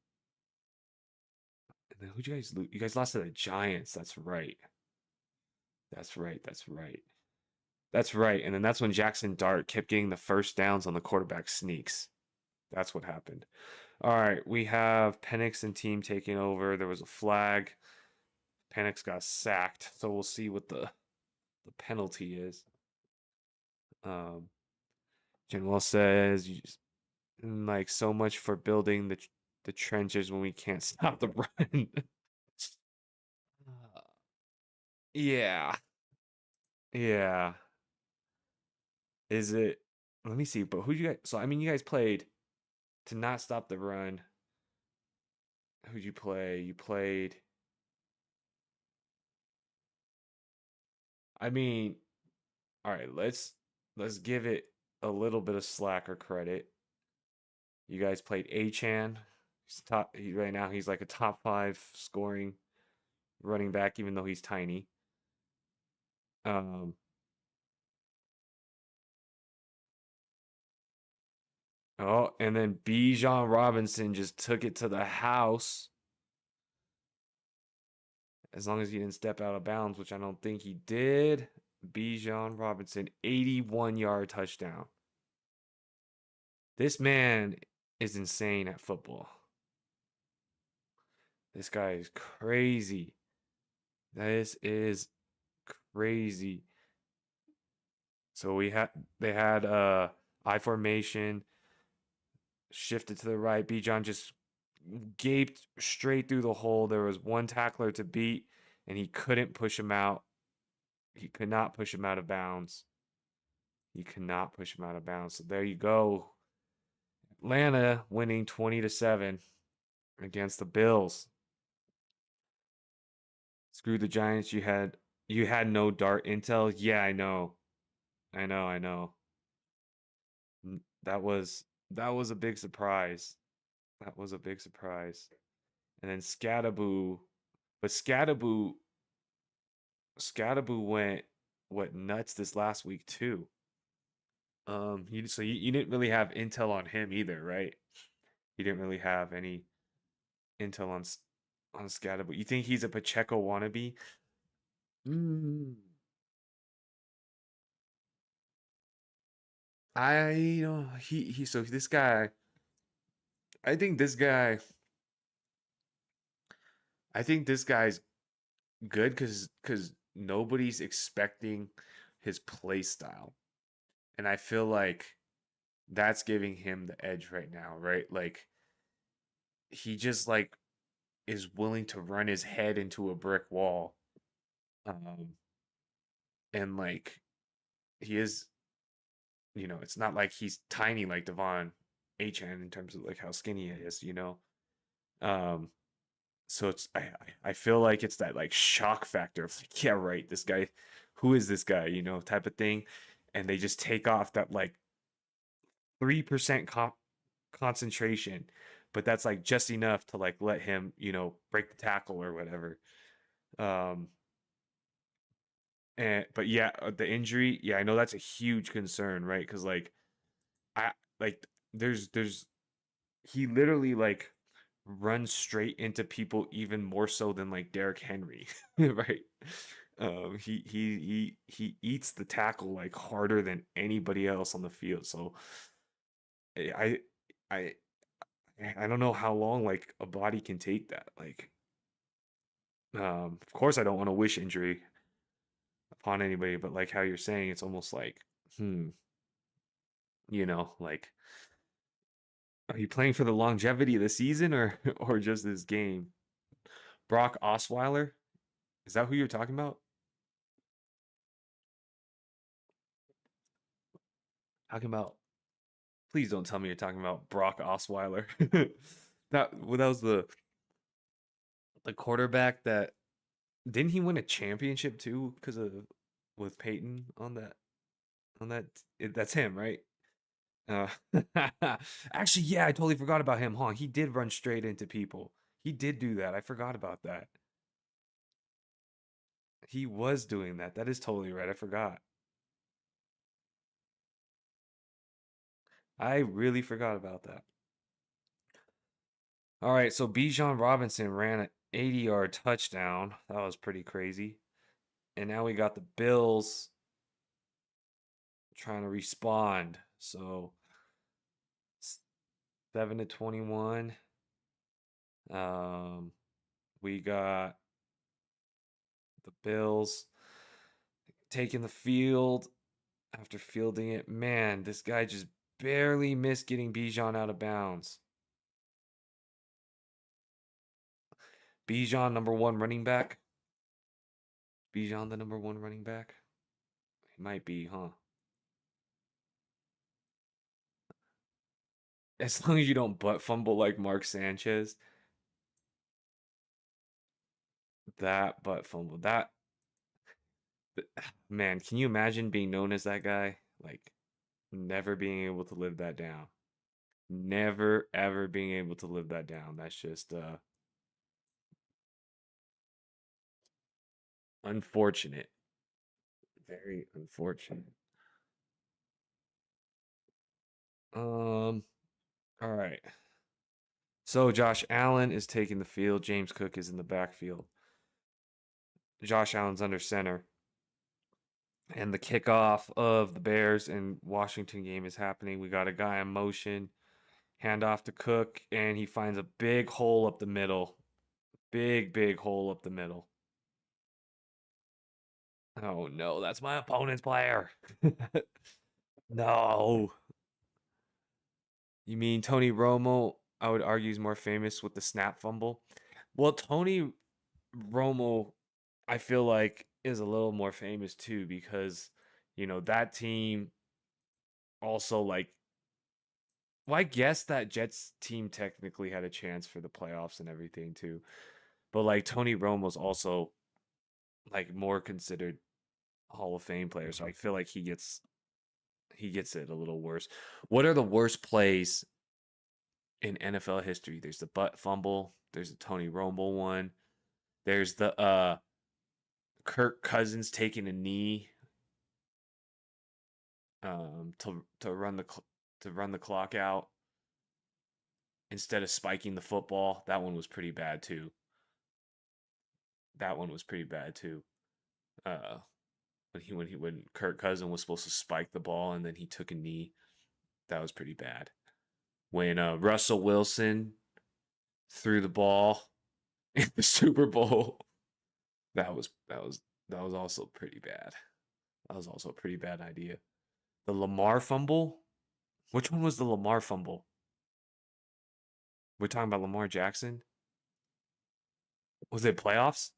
And then who'd you guys lose? You guys lost to the Giants. That's right. That's right. That's right. That's right. And then that's when Jackson Dart kept getting the first downs on the quarterback sneaks. That's what happened. All right. We have Penix and team taking over. There was a flag. Penix got sacked. So we'll see what the penalty is. Um, General says, like, so much for building the trenches when we can't stop the run. Yeah. Yeah. Is it? Let me see. But who you guys? So I mean, you guys played to not stop the run. Who'd you play? You played. I mean, all right. Let's give it a little bit of slack or credit. You guys played Achan. Right now. He's like a top 5 scoring running back, even though he's tiny. Um. Oh, and then Bijan Robinson just took it to the house. As long as he didn't step out of bounds, which I don't think he did. Bijan Robinson, 81-yard touchdown. This man is insane at football. This guy is crazy. This is crazy. So they had I formation, shifted to the right. Bijan just gaped straight through the hole. There was one tackler to beat, and he couldn't push him out. He could not push him out of bounds. He could not push him out of bounds. So there you go. Atlanta winning 20-7 against the Bills. Screw the Giants. You had no dart intel. Yeah, I know. I know. That was a big surprise. That was a big surprise. And then but Scattaboo went nuts this last week too. You didn't really have intel on him either, right? You didn't really have any intel on Scattaboo. You think he's a Pacheco wannabe? Mm, I don't. He. So this guy. I think this guy. I think this guy's good because nobody's expecting his play style, and I feel like that's giving him the edge right now, right? Like he just like is willing to run his head into a brick wall, um, and like he is, it's not like he's tiny like Devon Achan in terms of like how skinny he is. Um, so I feel like it's that like shock factor of like, yeah, right, this guy, who is this guy, type of thing, and they just take off that like 3% concentration, but that's like just enough to like let him, break the tackle or whatever. Um, but yeah, the injury, yeah, I know that's a huge concern, right? Because like I like there's he literally like runs straight into people even more so than like Derrick Henry, right? He eats the tackle like harder than anybody else on the field. So I I I don't know how long like a body can take that. Like, of course I don't want to wish injury upon anybody, but like how you're saying, it's almost like, like, are you playing for the longevity of the season or or just this game? Brock Osweiler, is that who you're talking about? Talking about? Please don't tell me you're talking about Brock Osweiler. That was the quarterback that didn't he win a championship too because of with Peyton on that that's him, right? Uh, actually, yeah, I totally forgot about him, huh? He did run straight into people. He did do that. I forgot about that. He was doing that. That is totally right. I forgot. I really forgot about that. All right, so Bijan Robinson ran an 80-yard touchdown. That was pretty crazy. And now we got the Bills trying to respond. So 7-21. Um, we got the Bills taking the field after fielding it. Man, this guy just barely missed getting Bijan out of bounds. Bijan, number one running back. Bijan, the number one running back. He might be, huh? As long as you don't butt fumble like Mark Sanchez. That butt fumble. Man, can you imagine being known as that guy? Like, never being able to live that down. Never, ever being able to live that down. That's just unfortunate. Very unfortunate. Um, all right. So Josh Allen is taking the field. James Cook is in the backfield. Josh Allen's under center. And the kickoff of the Bears and Washington game is happening. We got a guy in motion. Hand off to Cook, and he finds a big hole up the middle. Big hole up the middle. Oh no, that's my opponent's player. No. You mean Tony Romo, I would argue, is more famous with the snap fumble? Well, Tony Romo, I feel like, is a little more famous too because, that team also, like, well, I guess that Jets team technically had a chance for the playoffs and everything too. But like Tony Romo's also like more considered Hall of Fame player, so I feel like he gets it a little worse. What are the worst plays in NFL history? There's the butt fumble, there's the Tony Romo one, there's the Kirk Cousins taking a knee to run the clock out instead of spiking the football. That one was pretty bad too. That one was pretty bad too. Uh when Kirk Cousins was supposed to spike the ball and then he took a knee, that was pretty bad. When Russell Wilson threw the ball in the Super Bowl, that was also pretty bad. That was also a pretty bad idea. The Lamar fumble? Which one was the Lamar fumble? We're talking about Lamar Jackson? Was it playoffs?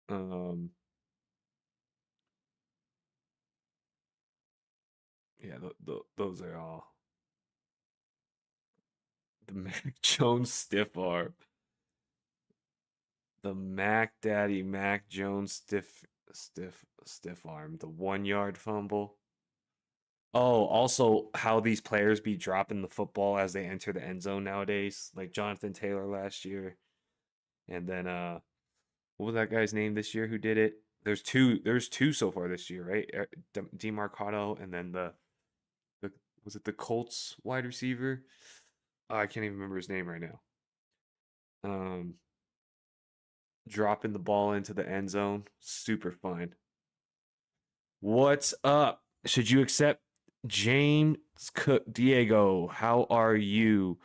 Um, yeah, those are all the Mac Jones stiff arm, the Mac Daddy Mac Jones stiff arm, the 1 yard fumble. Oh, also how these players be dropping the football as they enter the end zone nowadays, like Jonathan Taylor last year, and then what was that guy's name this year who did it? There's two so far this year, right? DeMarcado, and then the was it the Colts wide receiver? Oh, I can't even remember his name right now. Um, Dropping the ball into the end zone, super fun. What's up? Should you accept James Cook? Diego, how are you?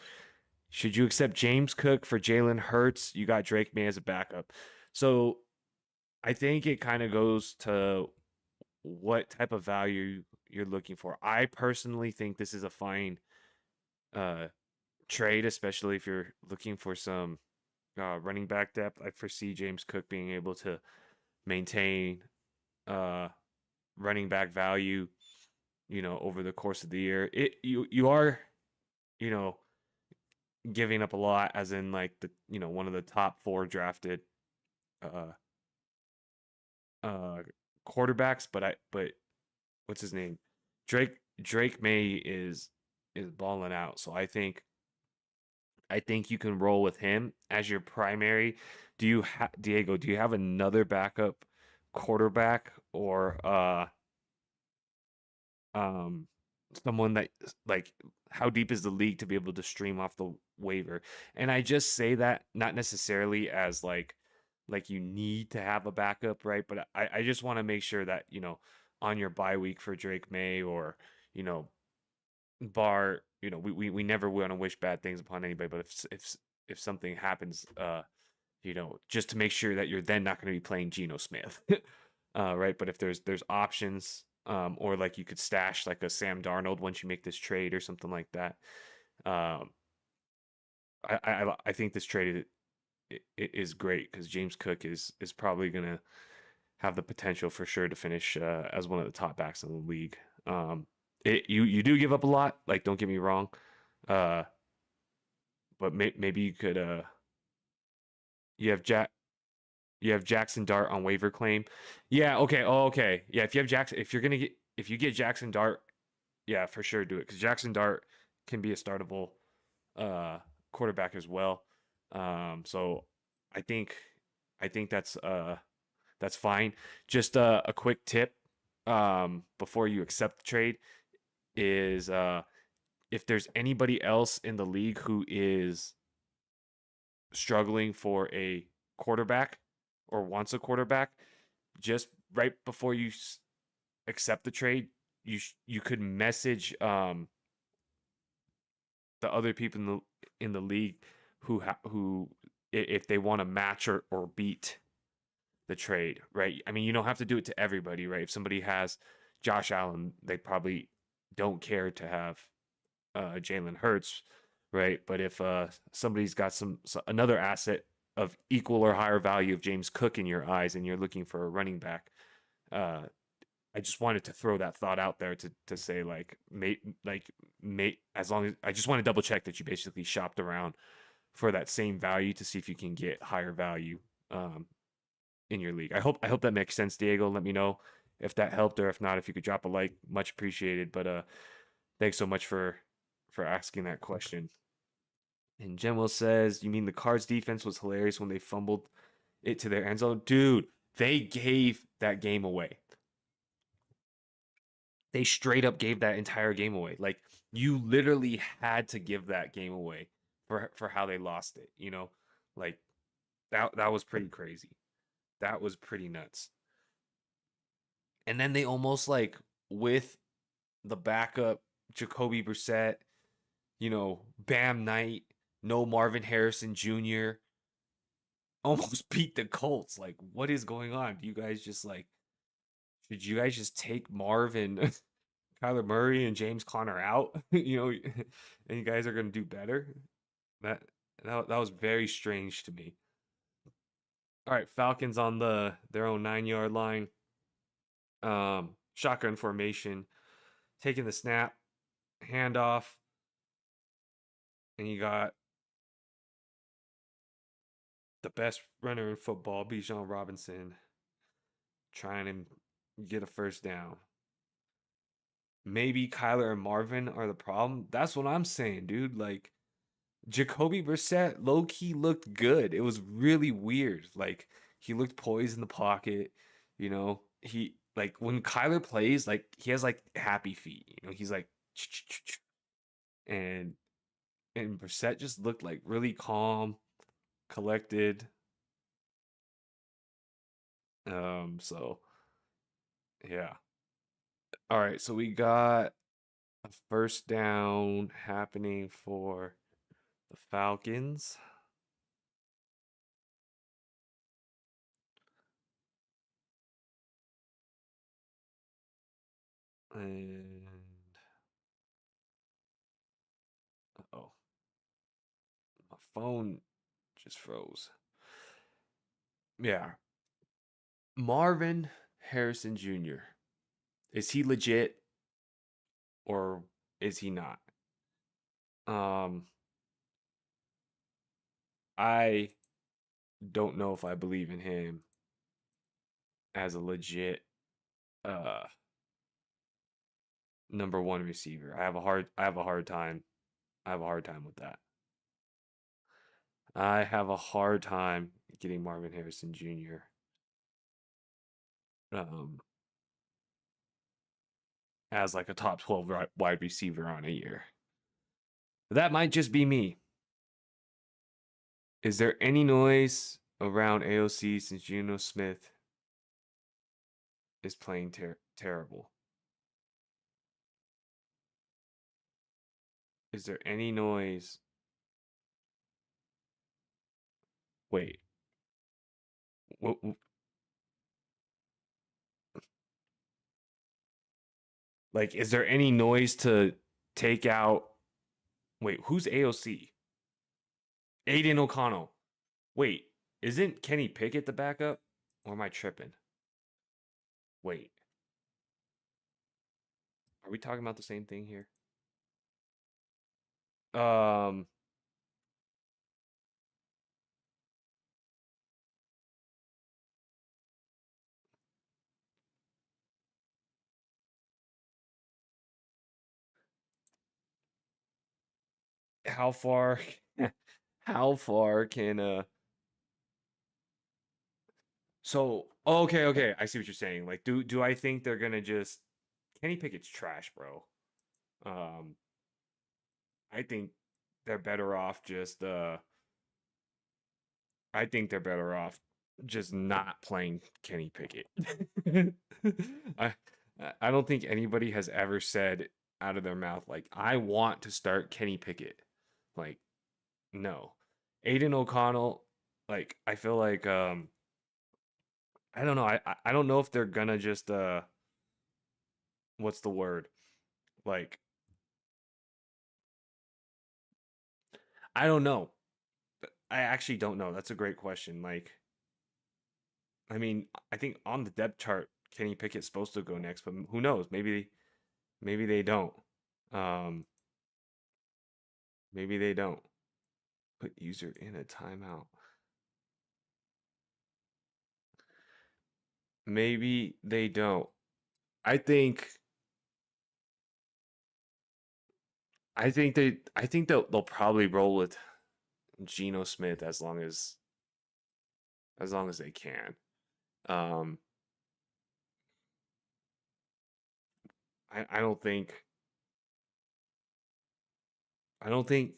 Should you accept James Cook for Jalen Hurts? You got Drake May as a backup. So I think it kind of goes to what type of value you're looking for. I personally think this is a fine uh, trade, especially if you're looking for some running back depth. I foresee James Cook being able to maintain uh, running back value, over the course of the year. You are, you know, giving up a lot, as in like one of the top four drafted uh uh quarterbacks, but what's his name? Drake May is balling out. So I think you can roll with him as your primary. Diego, do you have another backup quarterback or um someone that like how deep is the league to be able to stream off the waiver? And I just say that not necessarily as like you need to have a backup, right? But I just want to make sure that, on your bye week for Drake May or, you know, bar, we never want to wish bad things upon anybody, but if something happens, just to make sure that you're then not going to be playing Geno Smith. Right? But if there's options, or like you could stash like a Sam Darnold once you make this trade or something like that. Um, I think this trade is great because James Cook is probably gonna have the potential for sure to finish as one of the top backs in the league. You do give up a lot, like don't get me wrong, uh, but maybe you could you have Jack you have Jackson Dart on waiver claim. Yeah, okay. Oh, okay. Yeah, if you get Jackson Dart, yeah, for sure do it because Jackson Dart can be a startable uh quarterback as well. So I think I think that's fine. Just a quick tip before you accept the trade is if there's anybody else in the league who is struggling for a quarterback or wants a quarterback, just right before you accept the trade, you could message the other people in the league who if they want to match or beat the trade, right? I mean, you don't have to do it to everybody, right? If somebody has Josh Allen, they probably don't care to have Jalen Hurts, right? But if somebody's got another asset of equal or higher value of James Cook in your eyes, and you're looking for a running back, uh, I just wanted to throw that thought out there to say as long as I just want to double check that you basically shopped around for that same value to see if you can get higher value in your league. I hope that makes sense, Diego. Let me know if that helped, or if not, if you could drop a like, much appreciated. But thanks so much for asking that question. And Genwell says, "You mean the Cards defense was hilarious when they fumbled it to their end zone, dude? They gave that game away. They straight up gave that entire game away. Like, you literally had to give that game away for how they lost it. You know, like that was pretty crazy. That was pretty nuts. And then they almost like with the backup Jacoby Brissett, you know, Bam Knight, no Marvin Harrison Jr. almost beat the Colts. Like, what is going on? Do you guys just like should you guys just take Marvin Kyler Murray and James Conner out, you know, and you guys are going to do better. That that was very strange to me. All right, Falcons on their own 9-yard line. Shotgun formation, taking the snap, handoff, and you got the best runner in football, Bijan Robinson, trying to get a first down. Maybe Kyler and Marvin are the problem. That's what I'm saying, dude. Like, Jacoby Brissett low key looked good. It was really weird. Like, he looked poised in the pocket. You know, he like when Kyler plays, like he has like happy feet. You know, he's like, and Brissett just looked like really calm, collected. So yeah. All right, so we got a first down happening for the Falcons. And oh, my phone just froze. Yeah. Marvin Harrison Jr. Is he legit or is he not? Um, I don't know if I believe in him as a legit uh number one receiver. I have a hard time. I have a hard time with that. I have a hard time getting Marvin Harrison Jr. um as like a top 12 wide receiver on a year. That might just be me. Is there any noise around AOC since Geno Smith is playing terrible? Is there any noise? Wait. Like, is there any noise to take out? Wait, who's AOC? Aiden O'Connell. Wait, isn't Kenny Pickett the backup? Or am I tripping? Wait, are we talking about the same thing here? Um, how far? How far can So okay, I see what you're saying. Like, do I think they're gonna just Kenny Pickett's trash, bro? Um, I think they're better off just I think they're better off just not playing Kenny Pickett. I I don't think anybody has ever said out of their mouth like, "I want to start Kenny Pickett." Like, no. Aiden O'Connell, like I feel like I don't know. I don't know if they're gonna just what's the word? Like I don't know. I actually don't know. That's a great question. Like I mean, I think on the depth chart, Kenny Pickett's supposed to go next, but who knows? Maybe they don't. Um, maybe they don't. Put user in a timeout. Maybe they don't. I think I think they'll probably roll with Geno Smith as long as they can. Um, I don't think I don't think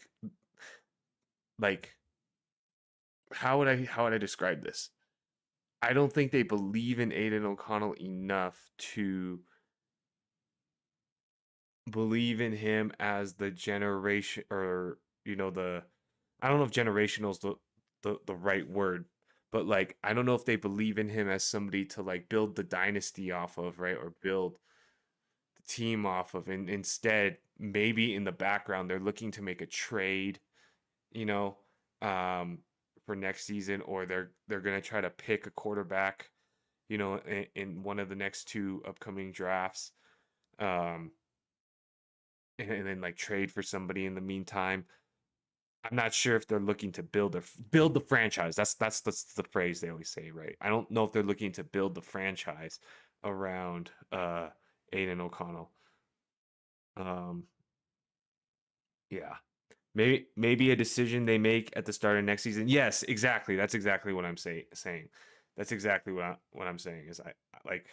like how would I describe this? I don't think they believe in Aiden O'Connell enough to believe in him as the generation or the I don't know if generational is the right word, but like I don't know if they believe in him as somebody to like build the dynasty off of, right? Or build the team off of. And instead, maybe in the background they're looking to make a trade, you know, um for next season, or they're gonna try to pick a quarterback, in one of the next two upcoming drafts. Um and then like trade for somebody in the meantime. I'm not sure if they're looking to build the franchise. That's the phrase they always say, right? I don't know if they're looking to build the franchise around Aiden O'Connell. Um, yeah. Maybe a decision they make at the start of next season. Yes, exactly. That's exactly what I'm saying. That's exactly what I'm saying is like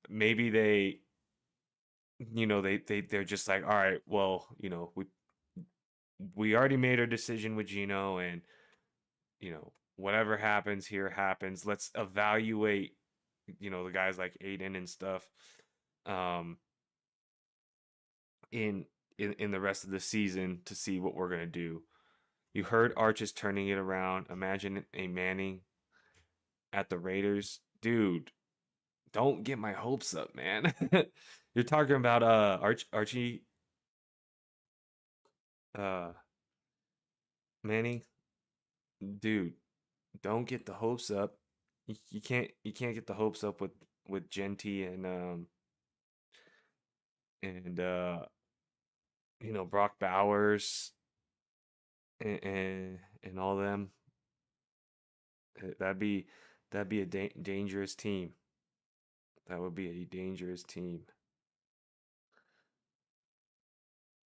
maybe they're just like, all right, well, we already made our decision with Gino, and whatever happens here happens. Let's evaluate, the guys like Aiden and stuff, um, in in the rest of the season to see what we're gonna do. You heard Arch is turning it around. Imagine a Manning at the Raiders, dude. Don't get my hopes up, man. You're talking about Archie uh Manning, dude. Don't get the hopes up. You can't get the hopes up with Genty and Brock Bowers and all them. That'd be a dangerous team. That would be a dangerous team.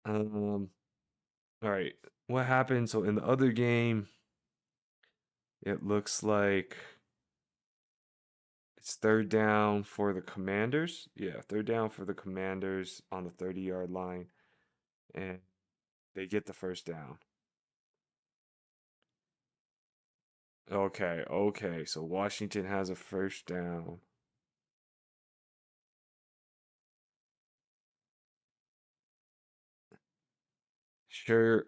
Um. All right. What happened? So in the other game, it looks like it's third down for the Commanders. Yeah, third down for the Commanders on the 30-yard line, and they get the first down. Okay, okay. So Washington has a first down. Sure,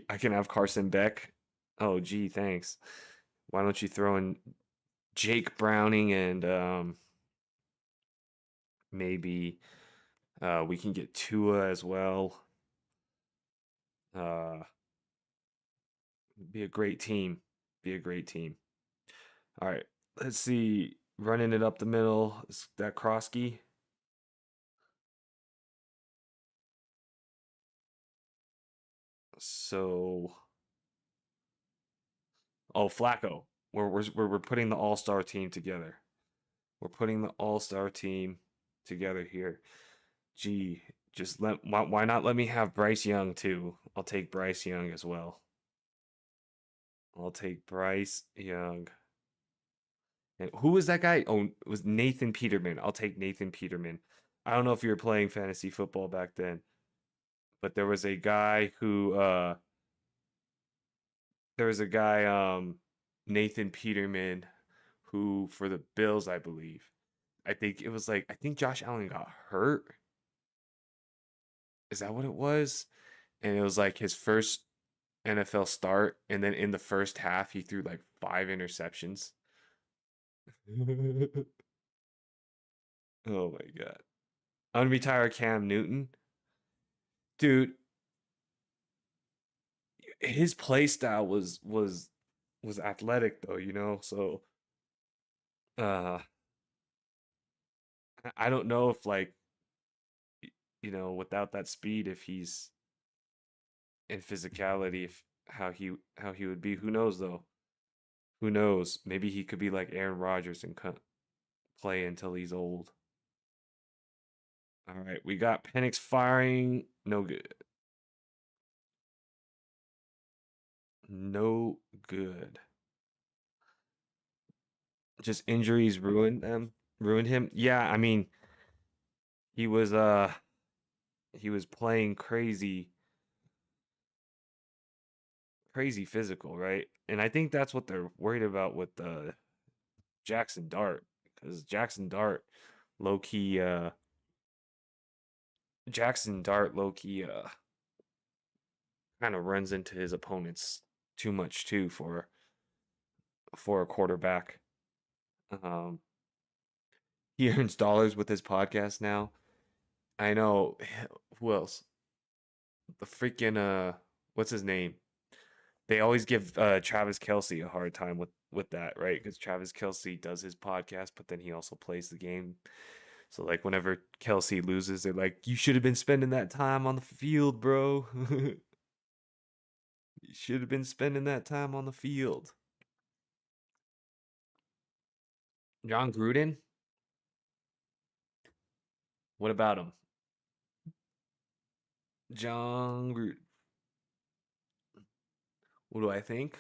I can have Carson Beck. Oh, gee, thanks. Why don't you throw in Jake Browning and maybe we can get Tua as well. Uh, be a great team. Be a great team. All right, let's see. Running it up the middle. Is that Croskey? So, oh, Flacco. We're putting the all-star team together. We're putting the all-star team together here. Gee, just why not let me have Bryce Young too? I'll take Bryce Young as well. I'll take Bryce Young. And who was that guy? Oh, it was Nathan Peterman. I'll take Nathan Peterman. I don't know if you were playing fantasy football back then, but there was a guy Nathan Peterman who for the Bills, I believe. I think it was like I think Josh Allen got hurt. Is that what it was? And it was like his first NFL start, and then in the first half he threw like 5 interceptions. Oh my god. Unretire Cam Newton. Dude, his play style was athletic though, you know? So uh I don't know if like without that speed if he's in physicality if how he would be. Who knows though? Who knows? Maybe he could be like Aaron Rodgers and play until he's old. All right, we got Penix firing. No good. No good. Just injuries ruined him. Yeah, I mean, he was uh he was playing crazy physical, right? And I think that's what they're worried about with Jackson Dart because low key Jackson Dart low key kind of runs into his opponents too much too for a quarterback. Um, he earns dollars with his podcast now. I know who else? The freaking what's his name? They always give Travis Kelsey a hard time with that, right? Because Travis Kelsey does his podcast, but then he also plays the game. So like whenever Kelsey loses, they're like, "You should have been spending that time on the field, bro. You should have been spending that time on the field." John Gruden, what about him? John Gruden. What do I think?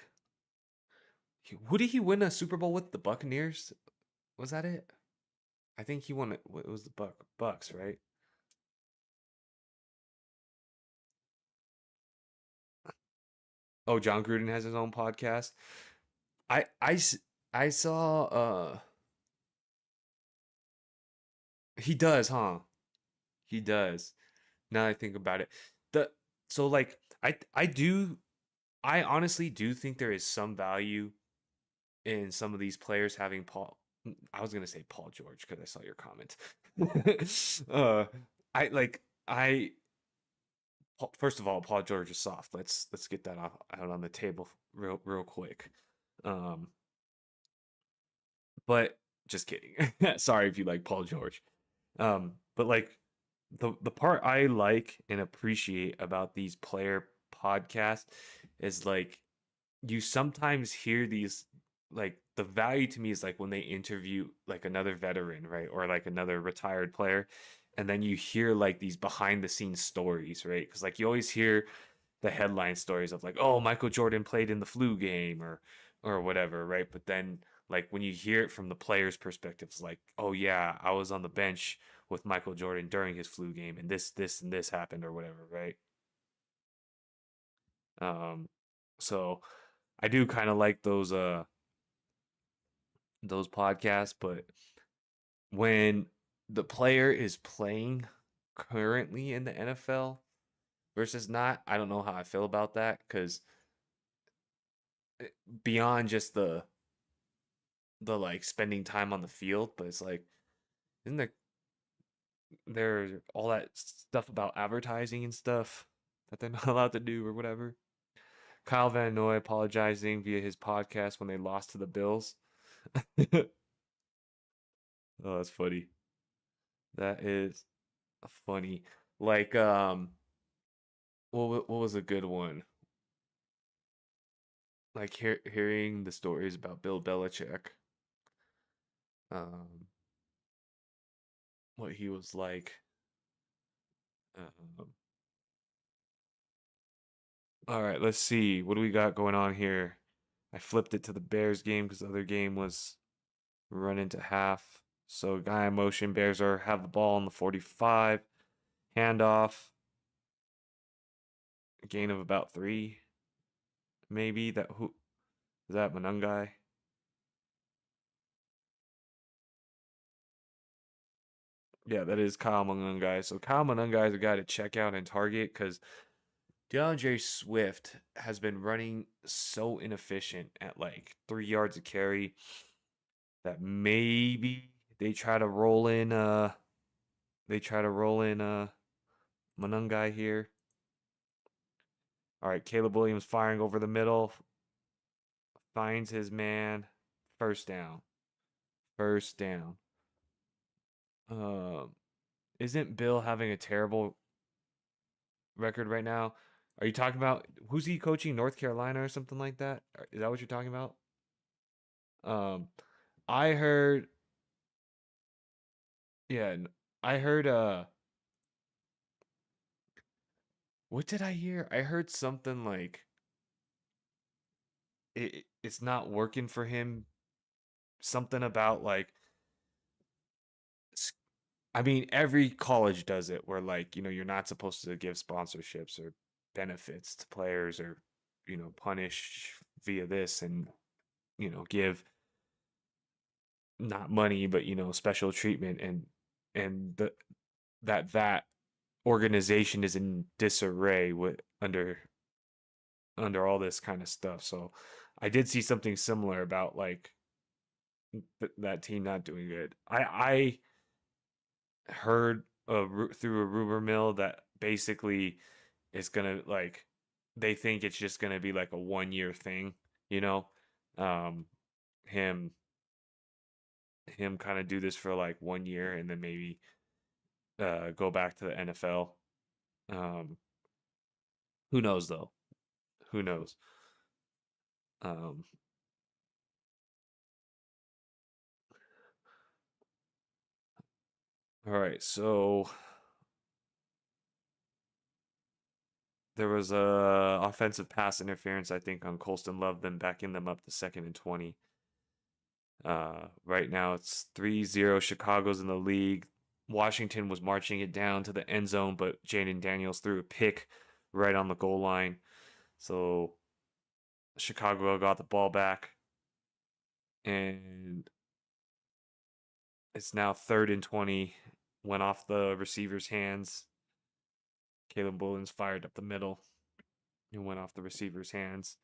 Who did he win a Super Bowl with? The Buccaneers? Was that it? I think he won it. It was the Bucks, right? Oh, John Gruden has his own podcast. I I s- I saw he does, huh? He does. Now that I think about it. The so like I honestly do think there is some value in some of these players having I was gonna say Paul George because I saw your comment. uh I like I First of all, Paul George is soft. Let's get that out on the table real quick. Um but just kidding. Sorry if you like Paul George. But like the part I like and appreciate about these player podcasts is like you sometimes hear these like the value to me is like when they interview like another veteran, right? Or like another retired player, and then you hear like these behind the scenes stories, right? Because like you always hear the headline stories of like, oh, Michael Jordan played in the flu game or whatever, right? But then like when you hear it from the player's perspective, it's like, oh yeah, I was on the bench with Michael Jordan during his flu game and and this happened or whatever, right? Um so I do kind of like those podcasts, but when the player is playing currently in the NFL versus not, I don't know how I feel about that because beyond just the like spending time on the field, but it's like, isn't there all that stuff about advertising and stuff that they're not allowed to do or whatever? Kyle Van Noy apologizing via his podcast when they lost to the Bills. Oh, that's funny. That is funny. Like, what was a good one? Like hearing the stories about Bill Belichick, um, what he was like. Um, all right, let's see. What do we got going on here? I flipped it to the Bears game because the other game was run into half. So guy in motion, Bears have the ball on the 45, handoff, gain of about 3, maybe. That who is that Manungai? Yeah, that is Kyle Monungai. So Kyle Monungai is a guy to check out and target because DeAndre Swift has been running so inefficient at like 3 yards a carry that maybe they try to roll in Monungai here. All right, Caleb Williams firing over the middle, finds his man, first down. First down. Um, isn't Bill having a terrible record right now? Are you talking about who's he coaching? North Carolina or something like that? Is that what you're talking about? Um, I heard, yeah, I heard. What did I hear? I heard something like it's not working for him. Something about like, s- I mean, every college does it where like you're not supposed to give sponsorships or benefits to players or punish via this and give not money but special treatment and that organization is in disarray with under all this kind of stuff. So I did see something similar about like that team not doing good. I heard through a rumor mill that basically it's gonna like they think it's just gonna be like a 1 year thing, you know, um, him him kind of do this for like 1 year and then maybe go back to the NFL. Um, who knows though? Who knows? Um, all right, so there was a offensive pass interference, I think, on Colston Love, then backing them up to 2nd and 20. Right now it's 3-0. Chicago's in the lead. Washington was marching it down to the end zone, but Jayden Daniels threw a pick right on the goal line. So Chicago got the ball back, and it's now 3rd and 20. Went off the receiver's hands. Caleb Williams fired up the middle. It went off the receiver's hands.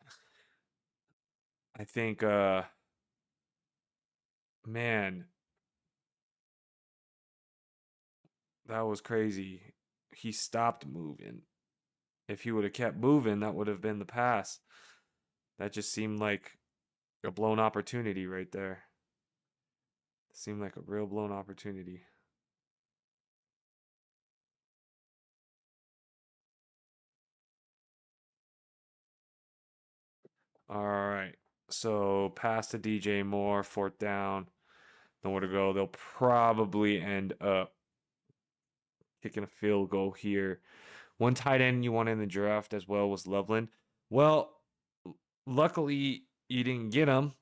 I think, man, that was crazy. He stopped moving. If he would have kept moving, that would have been the pass. That just seemed like a blown opportunity right there. Seemed like a real blown opportunity. All right. So pass to DJ Moore, 4th down. Nowhere to go. They'll probably end up kicking a field goal here. One tight end you wanted in the draft as well was Loveland. Well, luckily you didn't get him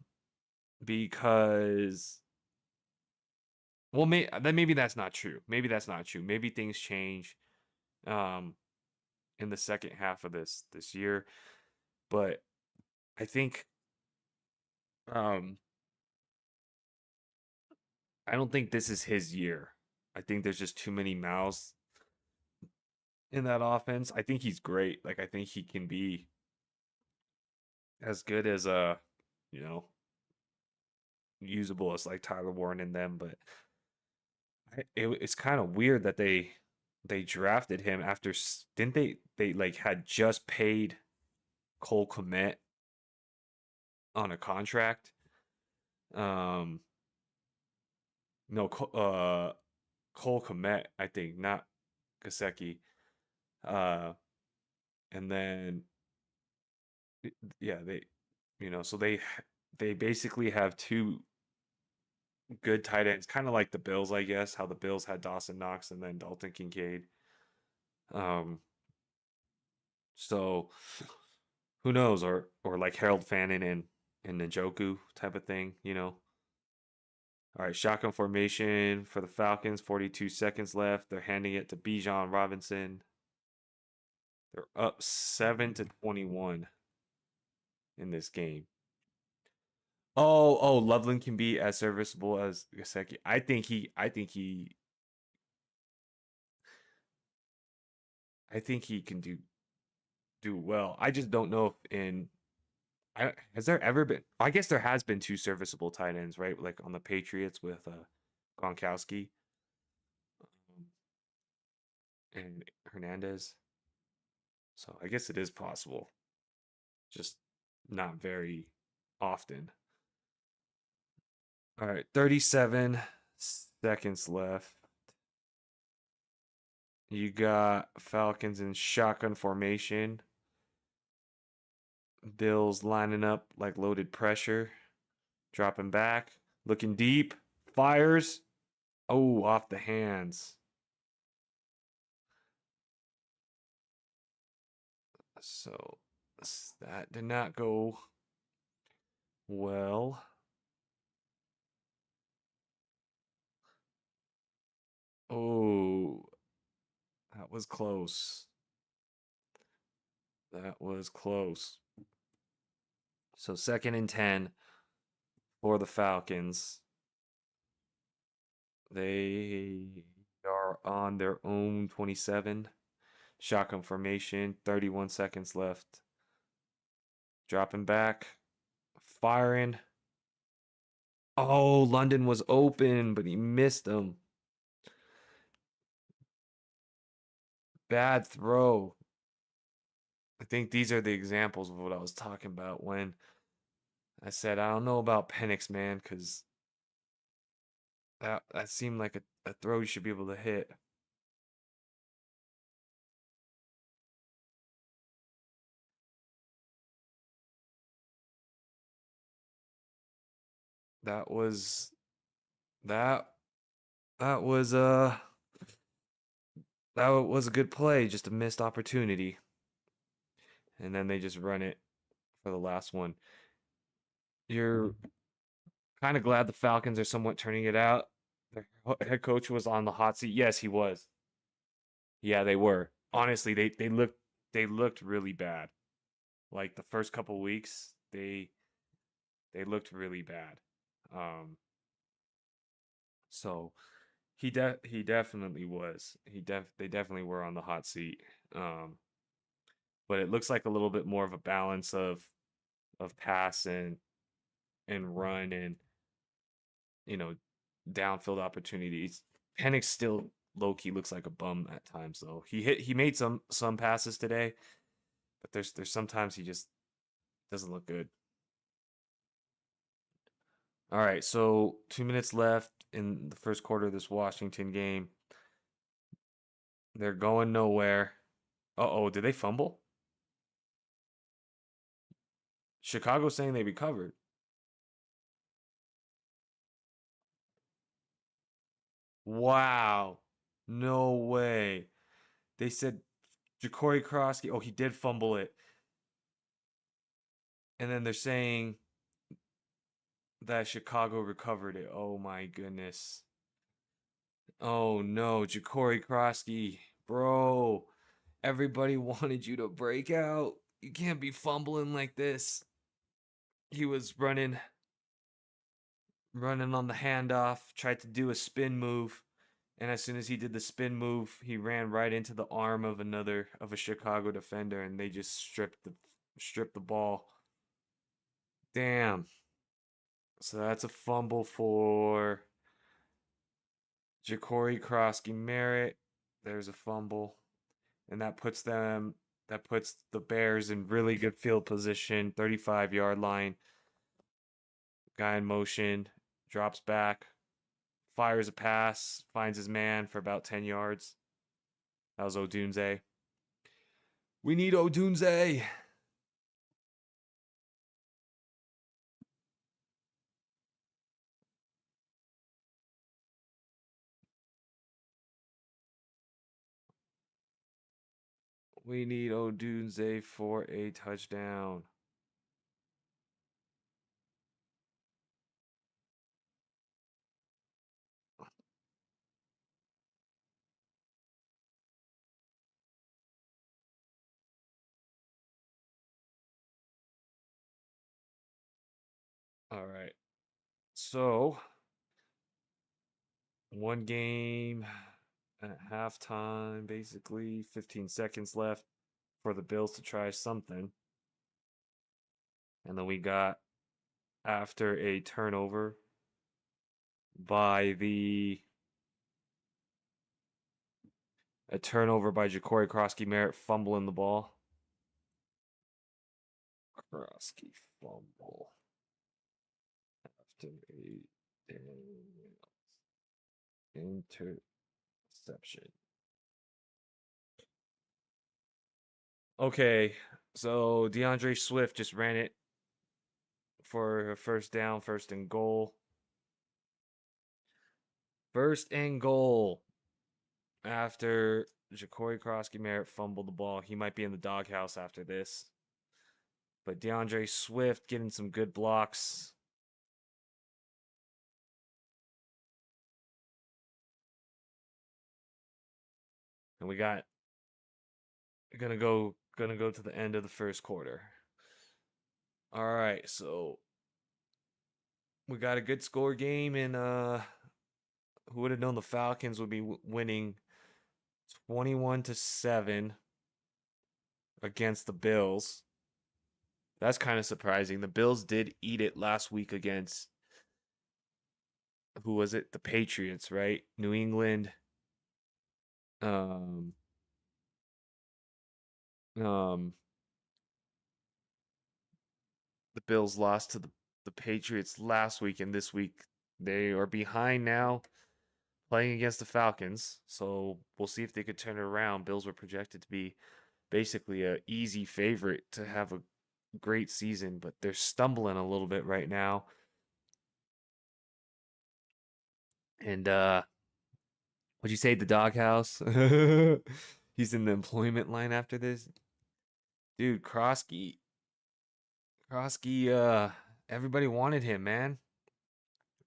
because then maybe that's not true. Maybe that's not true. Maybe things change um in the second half of this year. But I think um I don't think this is his year. I think there's just too many mouths in that offense. I think he's great. Like I think he can be as good as you know, usable as like Tyler Warren and them, but it's kind of weird that they drafted him after didn't they like had just paid Cole Kmet on a contract. Um no Cole Kmet, I think, not Gasecki. Uh and then yeah, so they basically have two good tight ends, kind of like the Bills, I guess, how the Bills had Dawson Knox and then Dalton Kincaid. Um so who knows, or like Harold Fannin and Njoku type of thing. All right, shotgun formation for the Falcons, 42 seconds left. They're handing it to Bijan Robinson. They're up 7-21 in this game. Oh, Loveland can be as serviceable as Gasecki. I think he I think he can do well. I just don't know if has there ever been? I guess there has been two serviceable tight ends, right? Like on the Patriots with Gronkowski um, and Hernandez. So I guess it is possible, just not very often. All right, 37 seconds left. You got Falcons in shotgun formation. Bills lining up like loaded pressure. Dropping back. Looking deep. Fires. Oh, off the hands. So that did not go well. Oh, that was close. That was close. So 2nd and 10 for the Falcons. They are on their own 27. Shotgun formation, 31 seconds left. Dropping back, firing. Oh, London was open, but he missed him. Bad throw. I think these are the examples of what I was talking about when I said I don't know about Penix, man, because that seemed like a throw you should be able to hit. That was that that was that was a good play, just a missed opportunity. And then they just run it for the last one. You're kind of glad the Falcons are somewhat turning it out. Their head coach was on the hot seat. Yes, he was. Yeah, they were. Honestly, they looked really bad. Like the first couple weeks, they looked really bad. Um, so he definitely was. They definitely were on the hot seat. Um, but it looks like a little bit more of a balance of pass and run and you know downfield opportunities. Penix still low key looks like a bum at times though. He made some passes today, but there's sometimes he just doesn't look good. All right, so 2 minutes left in the first quarter of this Washington game. They're going nowhere. Uh-oh, did they fumble? Chicago saying they recovered. Wow. No way. They said Jacory Croskey. Oh, he did fumble it. And then they're saying that Chicago recovered it. Oh my goodness. Oh no, Jacory Croskey. Bro, everybody wanted you to break out. You can't be fumbling like this. He was running on the handoff, tried to do a spin move, and as soon as he did the spin move, he ran right into the arm of a Chicago defender, and they just stripped the ball. Damn. So that's a fumble for Jacory Croskey-Merritt. There's a fumble, and that puts the Bears in really good field position, 35-yard line. Guy in motion, drops back, fires a pass, finds his man for about 10 yards. That was Odunze. We need Odunze. We need Odunze for a touchdown. All right. So, one game. at halftime, basically 15 seconds left for the Bills to try something. And then we got, after a turnover by Jacory Croskey-Merritt fumbling the ball. Croskey fumble after a interception. Okay, so DeAndre Swift just ran it for a first down, first and goal. First and goal after Jacory Croskey-Merritt fumbled the ball. He might be in the doghouse after this. But DeAndre Swift getting some good blocks. And we got gonna go to the end of the first quarter. All right, so we got a good score game, and who would have known the Falcons would be winning 21-7 against the Bills. That's kind of surprising. The Bills did eat it last week against, who was it? The Patriots, right? New England. Um, the Bills lost to the Patriots last week, and this week they are behind now, playing against the Falcons. So we'll see if they could turn it around. Bills were projected to be basically a easy favorite to have a great season, but they're stumbling a little bit right now. And what'd you say, the doghouse? He's in the employment line after this. Dude, Croskey, everybody wanted him, man.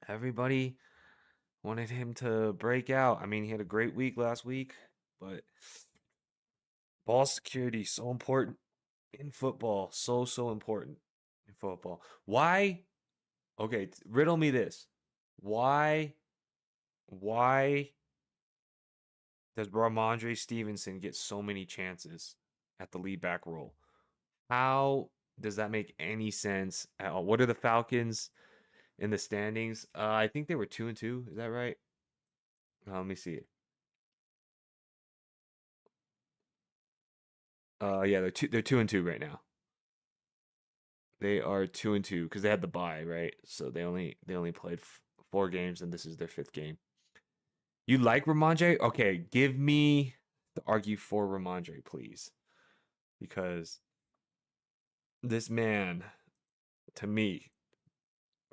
Everybody wanted him to break out. I mean, he had a great week last week, but ball security so important in football. So important in football. Why? Okay, riddle me this. Why does Ramondre Stevenson get so many chances at the lead back role? How does that make any sense at all? What are the Falcons in the standings? I think they were 2-2. Is that right? Let me see it. Yeah, they're 2-2 right now. They are 2-2 because they had the bye, right? So they only played 4 games, and this is their 5th game. You like Ramondre? Okay, give me the argue for Ramondre, please, because this man, to me,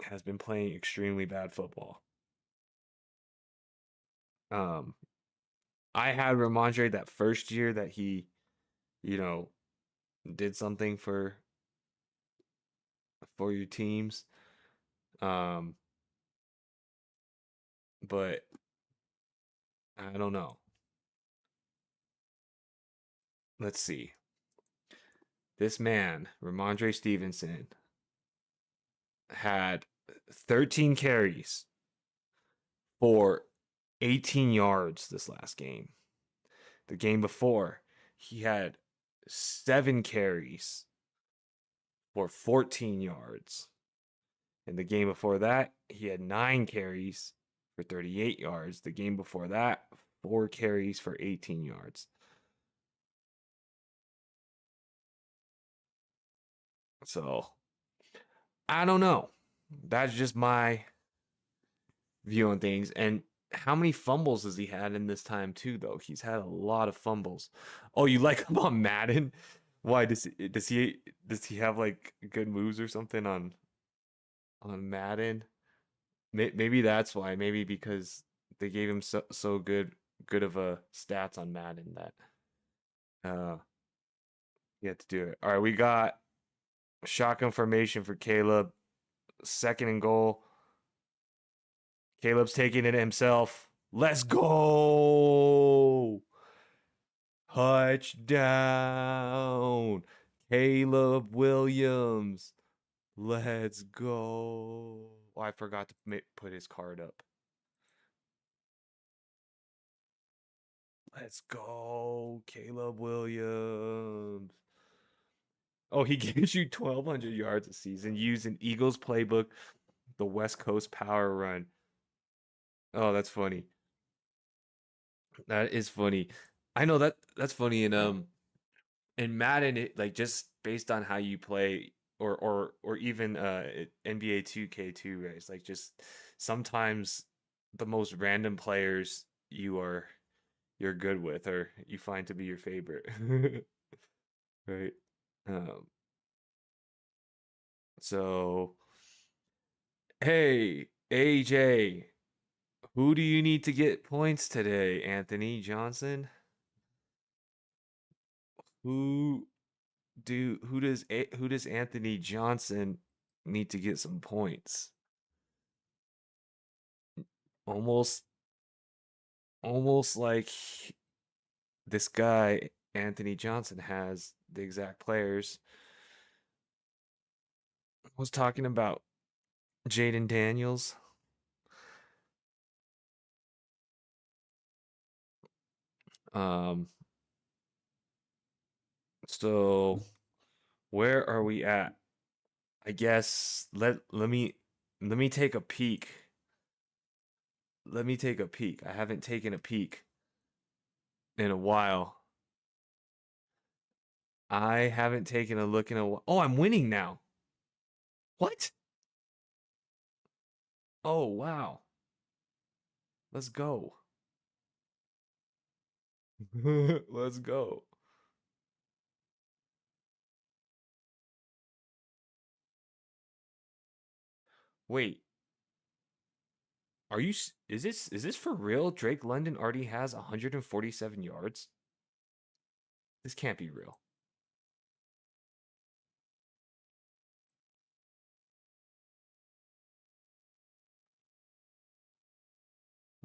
has been playing extremely bad football. I had Ramondre that first year that he, you know, did something for your teams. Um, but I don't know. Let's see. This man, Ramondre Stevenson, had 13 carries for 18 yards this last game. The game before, he had 7 carries for 14 yards. In the game before that, he had 9 carries for 38 yards. The game before that, 4 carries for 18 yards. So, I don't know. That's just my view on things. And how many fumbles has he had in this time too, though? He's had a lot of fumbles. Oh, you like him on Madden? Why does he have like good moves or something on Madden? Maybe that's why. Maybe because they gave him so good of a stats on Madden that he had to do it. All right, we got shotgun formation for Caleb. 2nd and goal. Caleb's taking it himself. Let's go. Touchdown. Caleb Williams. Let's go. Oh, I forgot to put his card up. Let's go, Caleb Williams. Oh, he gives you 1,200 yards a season using Eagles playbook, the West Coast power run. Oh, that's funny. That is funny. I know that's funny. And Madden, it like just based on how you play, or even NBA 2K2, right? It's like just sometimes the most random players you're good with or you find to be your favorite. Right? Um, so hey, AJ, who do you need to get points today, Anthony Johnson? Who who does Anthony Johnson need to get some points? Almost almost like this guy Anthony Johnson has the exact players. I was talking about Jayden Daniels. Um so where are we at? I guess let me take a peek. Let me take a peek. I haven't taken a peek in a while. I haven't taken a look in a while. Oh, I'm winning now. What? Oh, wow. Let's go. Let's go. Wait, is this for real? Drake London already has 147 yards? This can't be real.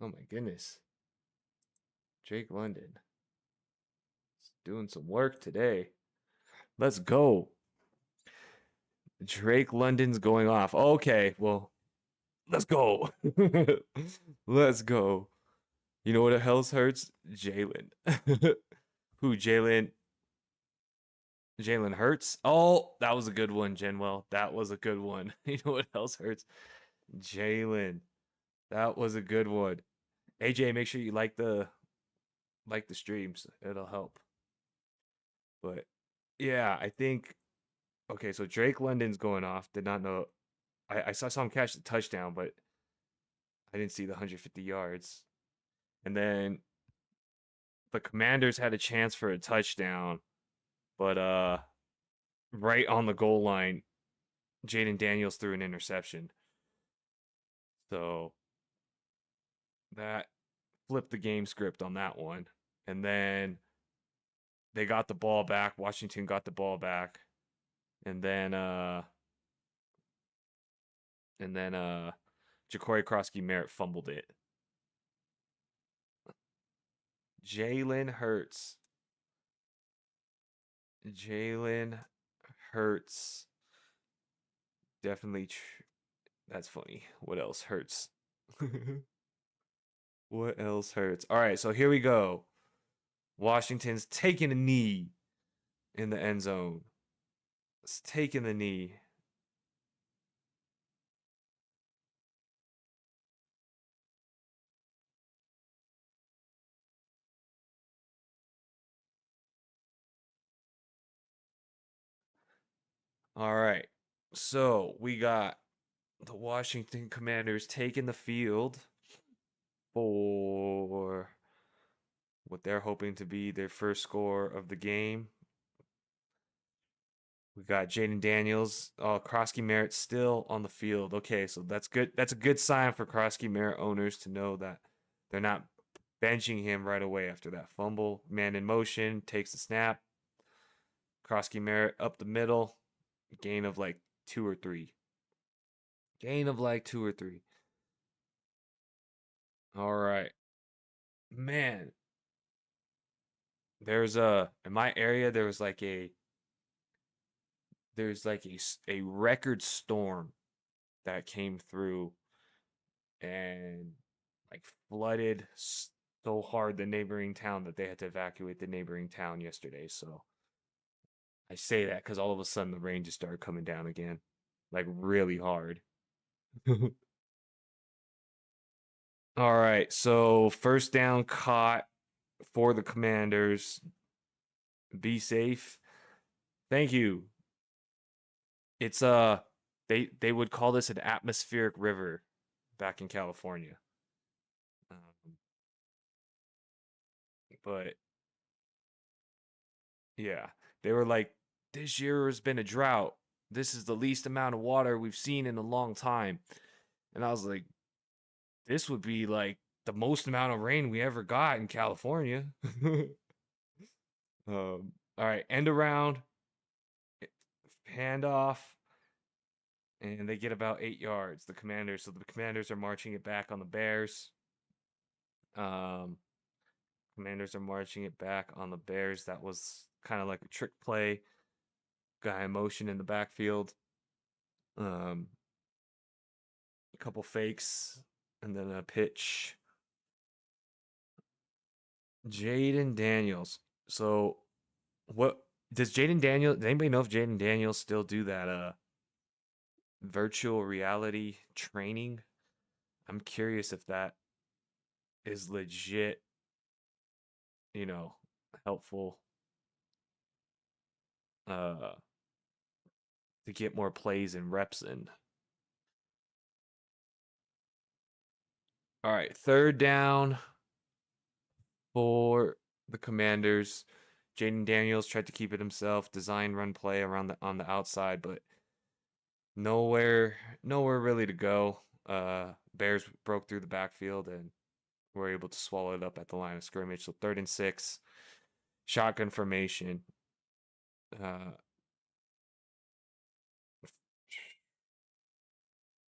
Oh my goodness. Drake London is doing some work today. Let's go. Drake London's going off. Okay, well, let's go. Let's go. You know what else hurts? Jalen. Who, Jalen? Jalen Hurts? Oh, that was a good one, Genwell. That was a good one. You know what else hurts? Jalen. That was a good one. AJ, make sure you like the streams. It'll help. But yeah, I think okay, so Drake London's going off. Did not know. I saw him catch the touchdown, but I didn't see the 150 yards. And then the Commanders had a chance for a touchdown, but right on the goal line, Jayden Daniels threw an interception. So that flipped the game script on that one. And then they got the ball back. Washington got the ball back. And then Jacory Croskey-Merritt fumbled it. Jalen Hurts. Jalen Hurts. Definitely. That's funny. What else hurts? What else hurts? All right, so here we go. Washington's taking a knee in the end zone. It's taking the knee. All right. So we got the Washington Commanders taking the field for what they're hoping to be their first score of the game. We got Jayden Daniels, Croskey-Merritt still on the field. Okay, so that's good. That's a good sign for Croskey-Merritt owners to know that they're not benching him right away after that fumble. Man in motion, takes the snap. Croskey-Merritt up the middle, gain of like 2 or 3. Gain of like 2 or 3. All right. Man, there's a in my area there's like a record storm that came through and like flooded so hard the neighboring town that they had to evacuate the neighboring town yesterday. So I say that because all of a sudden the rain just started coming down again, like really hard. All right, so first down caught for the Commanders. Be safe. Thank you. It's they would call this an atmospheric river back in California. Um, but yeah, they were like, this year has been a drought. This is the least amount of water we've seen in a long time. And I was like, this would be like the most amount of rain we ever got in California. All right, end around, hand off, and they get about 8 yards. The Commanders, so the Commanders are marching it back on the Bears. Um, Commanders are marching it back on the Bears. That was kind of like a trick play. Guy in motion in the backfield. A couple fakes, and then a pitch. Jayden Daniels. So, what does Jayden Daniels? Does anybody know if Jayden Daniels still do that virtual reality training? I'm curious if that is legit, you know, helpful uh to get more plays and reps in. All right, third down for the Commanders. Jayden Daniels tried to keep it himself, design run play around on the outside, but nowhere really to go. Bears broke through the backfield and were able to swallow it up at the line of scrimmage. So 3rd and 6, shotgun formation. Uh,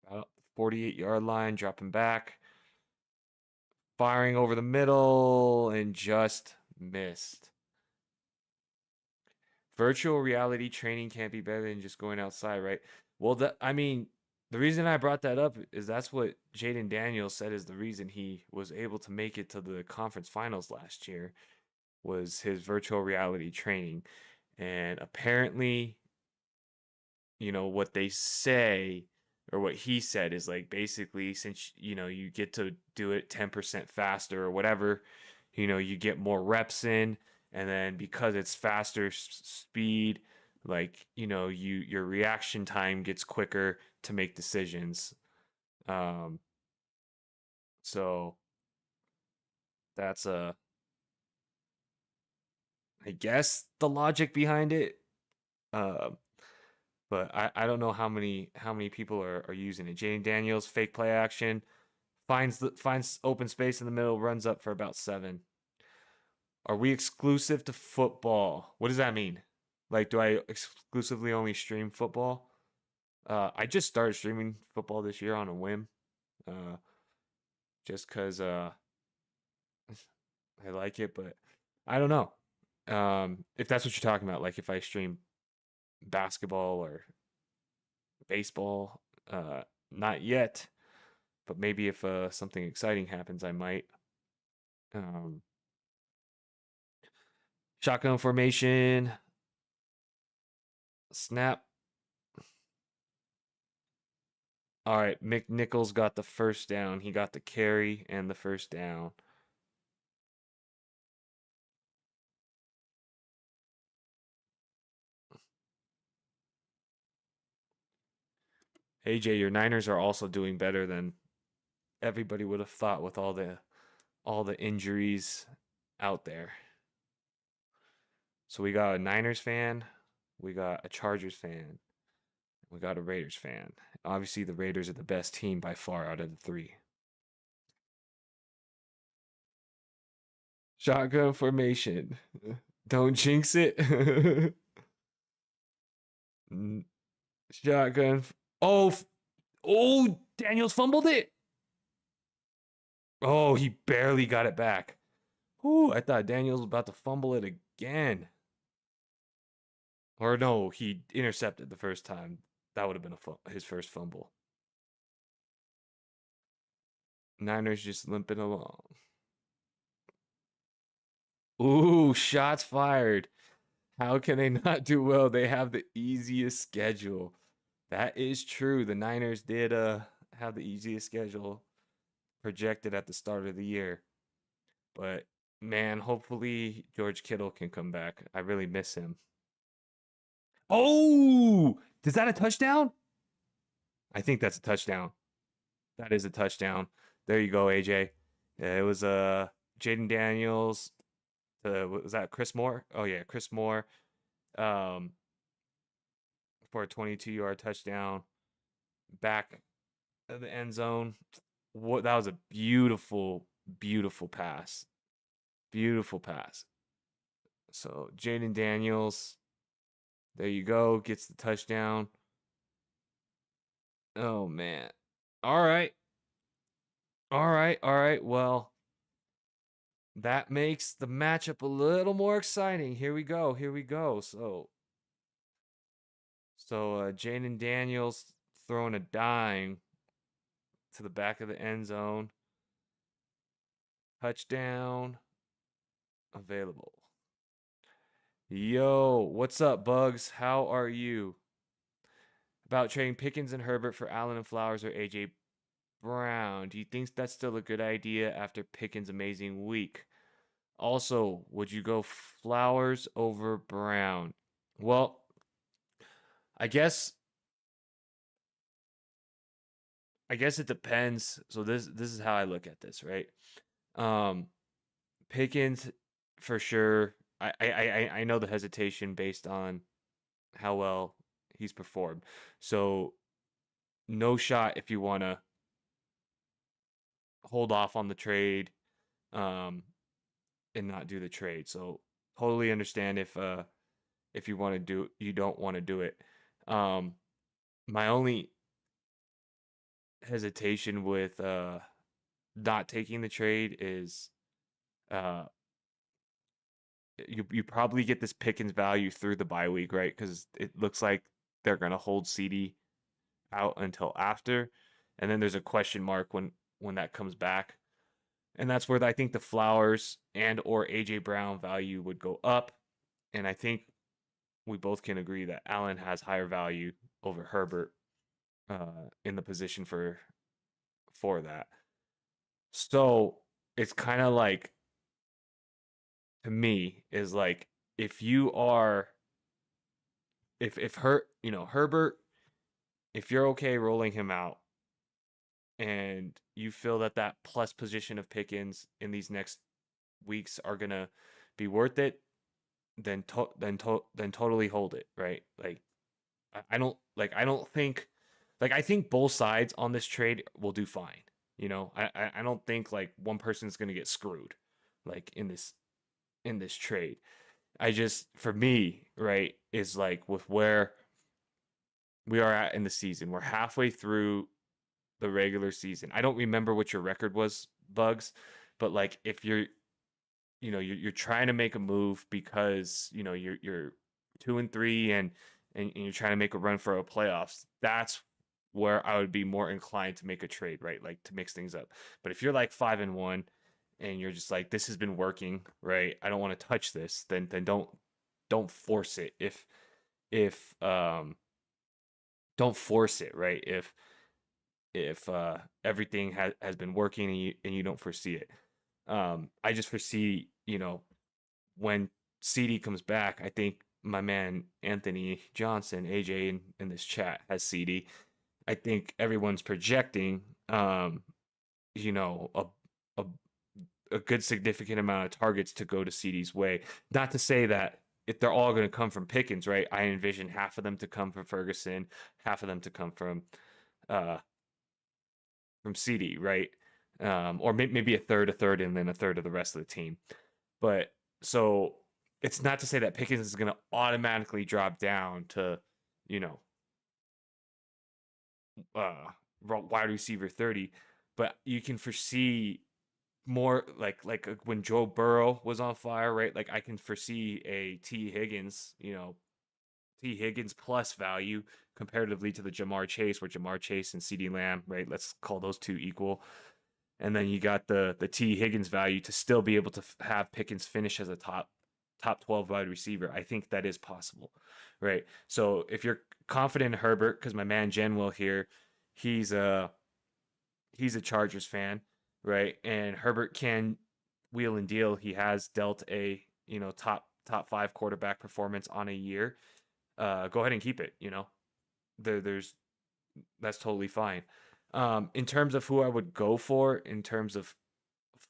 about 48-yard line, dropping back, firing over the middle, and just missed. Virtual reality training can't be better than just going outside, right? Well, the reason I brought that up is that's what Jayden Daniels said is the reason he was able to make it to the conference finals last year was his virtual reality training. And apparently, what they say or what he said is like basically since you get to do it 10% faster or whatever, you get more reps in, and then because it's faster speed, like your reaction time gets quicker to make decisions. um so that's I guess the logic behind it. uh but I don't know how many people are using it. Jayden Daniels fake play action, finds open space in the middle, runs up for about 7. Are we exclusive to football? What does that mean? Like, do I exclusively only stream football? I just started streaming football this year on a whim, uh, just because I like it, but I don't know if that's what you're talking about. Like, if I stream basketball or baseball, not yet, but maybe if something exciting happens, I might. Um, Shotgun formation, snap. All right, McNichols got the first down. He got the carry and the first down. AJ, your Niners are also doing better than everybody would have thought with all the injuries out there. So we got a Niners fan, we got a Chargers fan, we got a Raiders fan. Obviously, the Raiders are the best team by far out of the three. Shotgun formation. Don't jinx it. Shotgun. Oh, oh, Daniels fumbled it. Oh, he barely got it back. Ooh, I thought Daniels was about to fumble it again. Or no, he intercepted the first time. That would have been his first fumble. Niners just limping along. Ooh, shots fired. How can they not do well? They have the easiest schedule. That is true. The Niners did have the easiest schedule projected at the start of the year. But man, hopefully George Kittle can come back. I really miss him. Oh, is that a touchdown? I think that's a touchdown. That is a touchdown. There you go, AJ. It was Jayden Daniels. Was that Chris Moore? Oh yeah, Chris Moore. Um, for a 22-yard touchdown back of the end zone. What that was a beautiful, beautiful pass. Beautiful pass. So Jayden Daniels, there you go, gets the touchdown. Oh man. All right. All right. All right. Well, that makes the matchup a little more exciting. Here we go. Here we go. So Jayden Daniels throwing a dime to the back of the end zone. Touchdown available. Yo, what's up, Bugs? How are you? About trading Pickens and Herbert for Allen and Flowers or AJ Brown. Do you think that's still a good idea after Pickens' amazing week? Also, would you go Flowers over Brown? Well, I guess it depends. So this is how I look at this, right? Um, Pickens for sure. I know the hesitation based on how well he's performed. So no shot if you want to hold off on the trade um and not do the trade. So totally understand if you want to do you don't want to do it. My only hesitation with not taking the trade is uh you probably get this Pickens value through the bye week, right? Because it looks like they're gonna hold CD out until after, and then there's a question mark when that comes back, and that's where I think the Flowers and or AJ Brown value would go up, and I think we both can agree that Allen has higher value over Herbert in the position for that. So it's kind of like to me is like if you are if Herbert, if you're okay rolling him out and you feel that plus position of Pickens in these next weeks are gonna be worth it, then totally hold it, right? Like I don't think I think both sides on this trade will do fine. I don't think like one person's gonna get screwed like in this trade. I just for me, right, is like with where we are at in the season. We're halfway through the regular season. I don't remember what your record was, Bugs, but like if you're trying to make a move because you're 2-3 and you're trying to make a run for a playoffs. That's where I would be more inclined to make a trade, right? Like to mix things up. But if you're like 5-1 and you're just like this has been working, right? I don't want to touch this. Then don't force it. If don't force it, right? If everything has been working and you don't foresee it. I just foresee, when CD comes back, I think my man Anthony Johnson, AJ in this chat has CD. I think everyone's projecting, you know, a a good significant amount of targets to go to CD's way. Not to say that if they're all going to come from Pickens, right? I envision half of them to come from Ferguson, half of them to come uh from CD, right? Or maybe a third, and then a third of the rest of the team. But so it's not to say that Pickens is going to automatically drop down to, you know, wide receiver 30, but you can foresee more like when Joe Burrow was on fire, right? Like I can foresee a T Higgins, T Higgins plus value comparatively to the Jamar Chase, where Jamar Chase and CeeDee Lamb, right? Let's call those two equal. and then you got the T Higgins value to still be able to have Pickens finish as a top 12 wide receiver. I think that is possible, right? So if you're confident in Herbert, because my man Genwell here, he's a Chargers fan, right? And Herbert can wheel and deal. He has dealt a top 5 quarterback performance on a year. Go ahead and keep it. There's that's totally fine. In terms of who I would go for, in terms of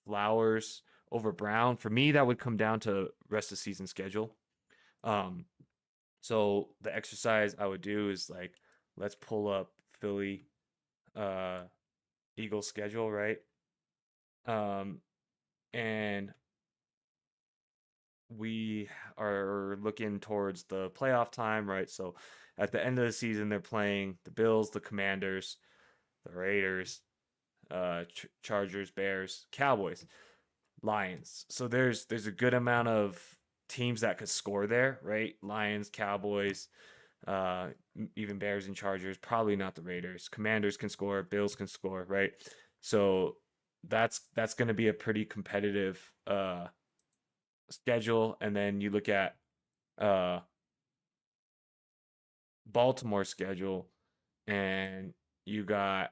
Flowers over Brown, for me that would come down to rest of season schedule. So the exercise I would do is like, let's pull up Philly, Eagles schedule, right? And we are looking towards the playoff time, right? So at the end of the season, they're playing the Bills, the Commanders, the Raiders, Chargers, Bears, Cowboys, Lions. So there's a good amount of teams that could score there, right? Lions, Cowboys, even Bears and Chargers. Probably not the Raiders. Commanders can score, Bills can score, right? So that's going to be a pretty competitive schedule. And then you look at Baltimore schedule, and you got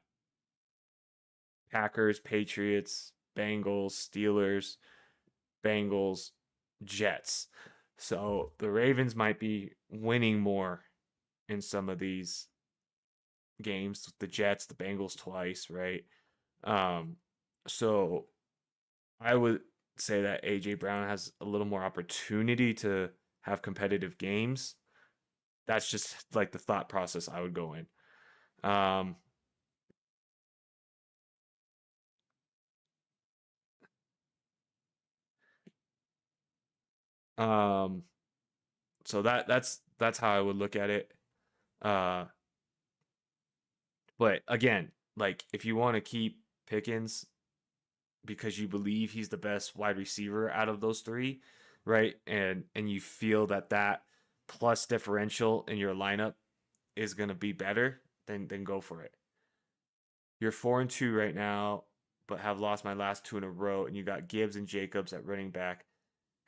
Packers, Patriots, Bengals, Steelers, Bengals, Jets. So the Ravens might be winning more in some of these games. The Jets, the Bengals twice, right? So I would say that AJ Brown has a little more opportunity to have competitive games. That's just like the thought process I would go in. Um, so that's how I would look at it. Uh, but again, like if you want to keep Pickens because you believe he's the best wide receiver out of those three, right? And you feel that plus differential in your lineup is going to be better, then go for it. You're 4-2 right now, but have lost my last 2 in a row, and you got Gibbs and Jacobs at running back,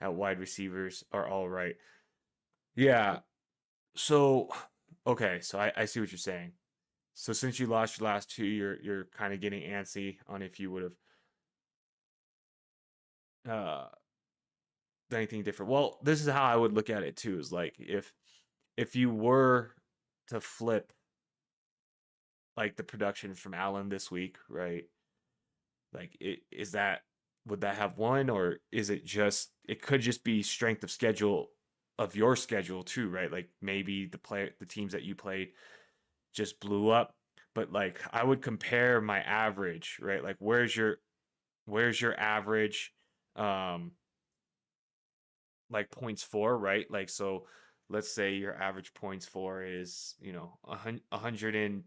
at wide receivers are all right. Yeah. So okay, so I see what you're saying. So since you lost your last 2, you're kind of getting antsy on if you would have uh done anything different. Well, this is how I would look at it too. Is like if you were to flip like the production from Allen this week, right? Like is that, would that have won, or is it just, it could just be strength of schedule of your schedule too, right? Like maybe the teams that you played just blew up, but like I would compare my average, right? Like where's your average like points for, right? Like so let's say your average points for is, 110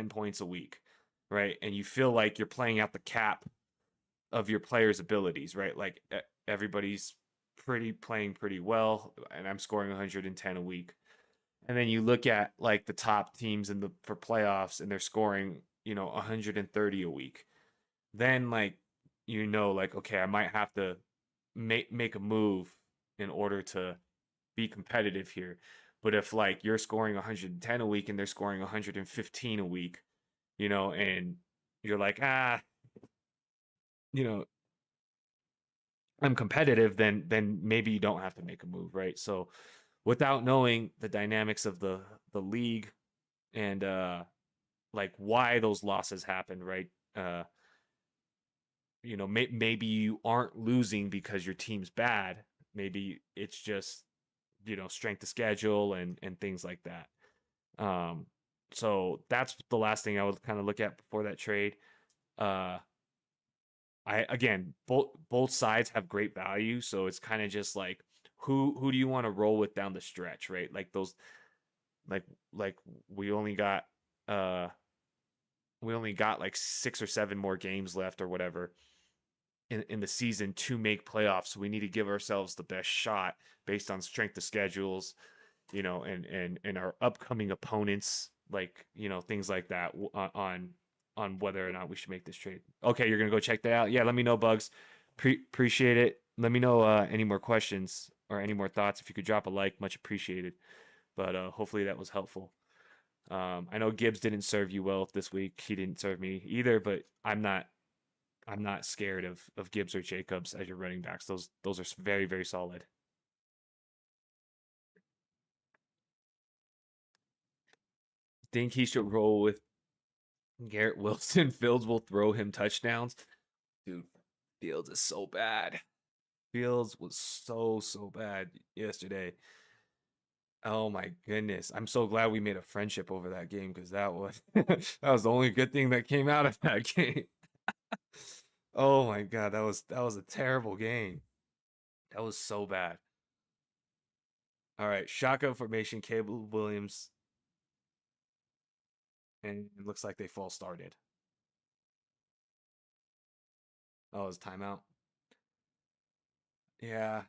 points a week, right? And you feel like you're playing out the cap of your players' abilities, right? Like everybody's playing pretty well, and I'm scoring 110 a week. And then you look at like the top teams for playoffs, and they're scoring, 130 a week. Then like like okay, I might have to make a move in order to be competitive here. But if like you're scoring 110 a week and they're scoring 115 a week, and you're like, you know, I'm competitive, then maybe you don't have to make a move, right? So without knowing the dynamics of the league and like why those losses happen, right? Maybe you aren't losing because your team's bad. Maybe it's just, strength of schedule and things like that. Um, so that's the last thing I would kind of look at before that trade. Uh, I again, both sides have great value, so it's kind of just like who do you want to roll with down the stretch, right? Like those, like like we only got uh like 6 or 7 more games left or whatever in the season to make playoffs. So we need to give ourselves the best shot based on strength of schedules, and our upcoming opponents, like things like that on on whether or not we should make this trade. Okay, you're gonna go check that out. Yeah, let me know, Bugs. Appreciate it. Let me know any more questions or any more thoughts. If you could drop a like, much appreciated. But hopefully that was helpful. I know Gibbs didn't serve you well this week. He didn't serve me either, but I'm not scared of Gibbs or Jacobs as your running backs. Those are very, very solid. Think he should roll with Garrett Wilson. Fields will throw him touchdowns. Dude, Fields is so bad. Fields was so bad yesterday. Oh my goodness. I'm so glad we made a friendship over that game because that was that was the only good thing that came out of that game. Oh my god, that was a terrible game. That was so bad. All right, shotgun formation, Caleb Williams, and it looks like they false started. Oh, it's timeout. Yeah,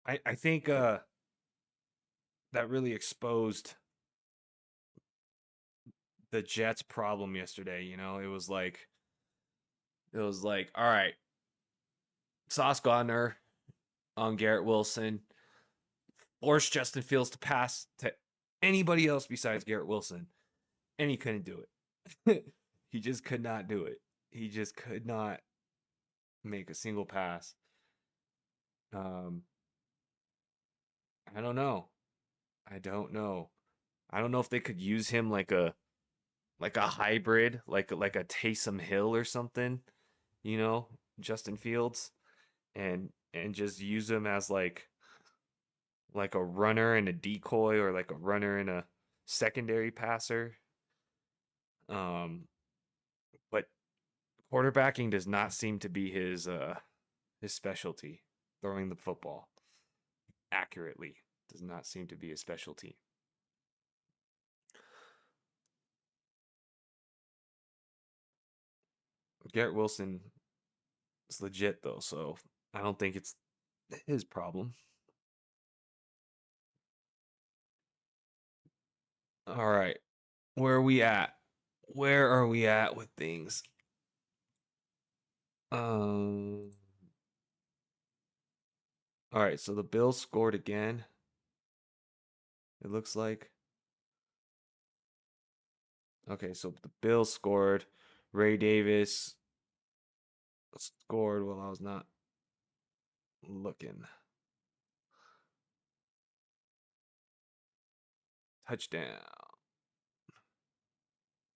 I think that really exposed the Jets' problem yesterday. It was like, all right, Sauce Gardner on Garrett Wilson, force Justin Fields to pass to anybody else besides Garrett Wilson, and he couldn't do it. He just could not do it. He just could not make a single pass. Um, I don't know. I don't know. I don't know if they could use him like a hybrid, like a Taysom Hill or something, you know, Justin Fields, and just use him as like a runner and a decoy or like a runner and a secondary passer. Um, but quarterbacking does not seem to be his specialty. Throwing the football accurately does not seem to be his specialty. Garrett Wilson is legit though, so I don't think it's his problem. All right. Where are we at? Where are we at with things? Um all right, so the Bills scored again. It looks like. Okay, so the Bills scored. Ray Davis scored while I was not looking. Touchdown.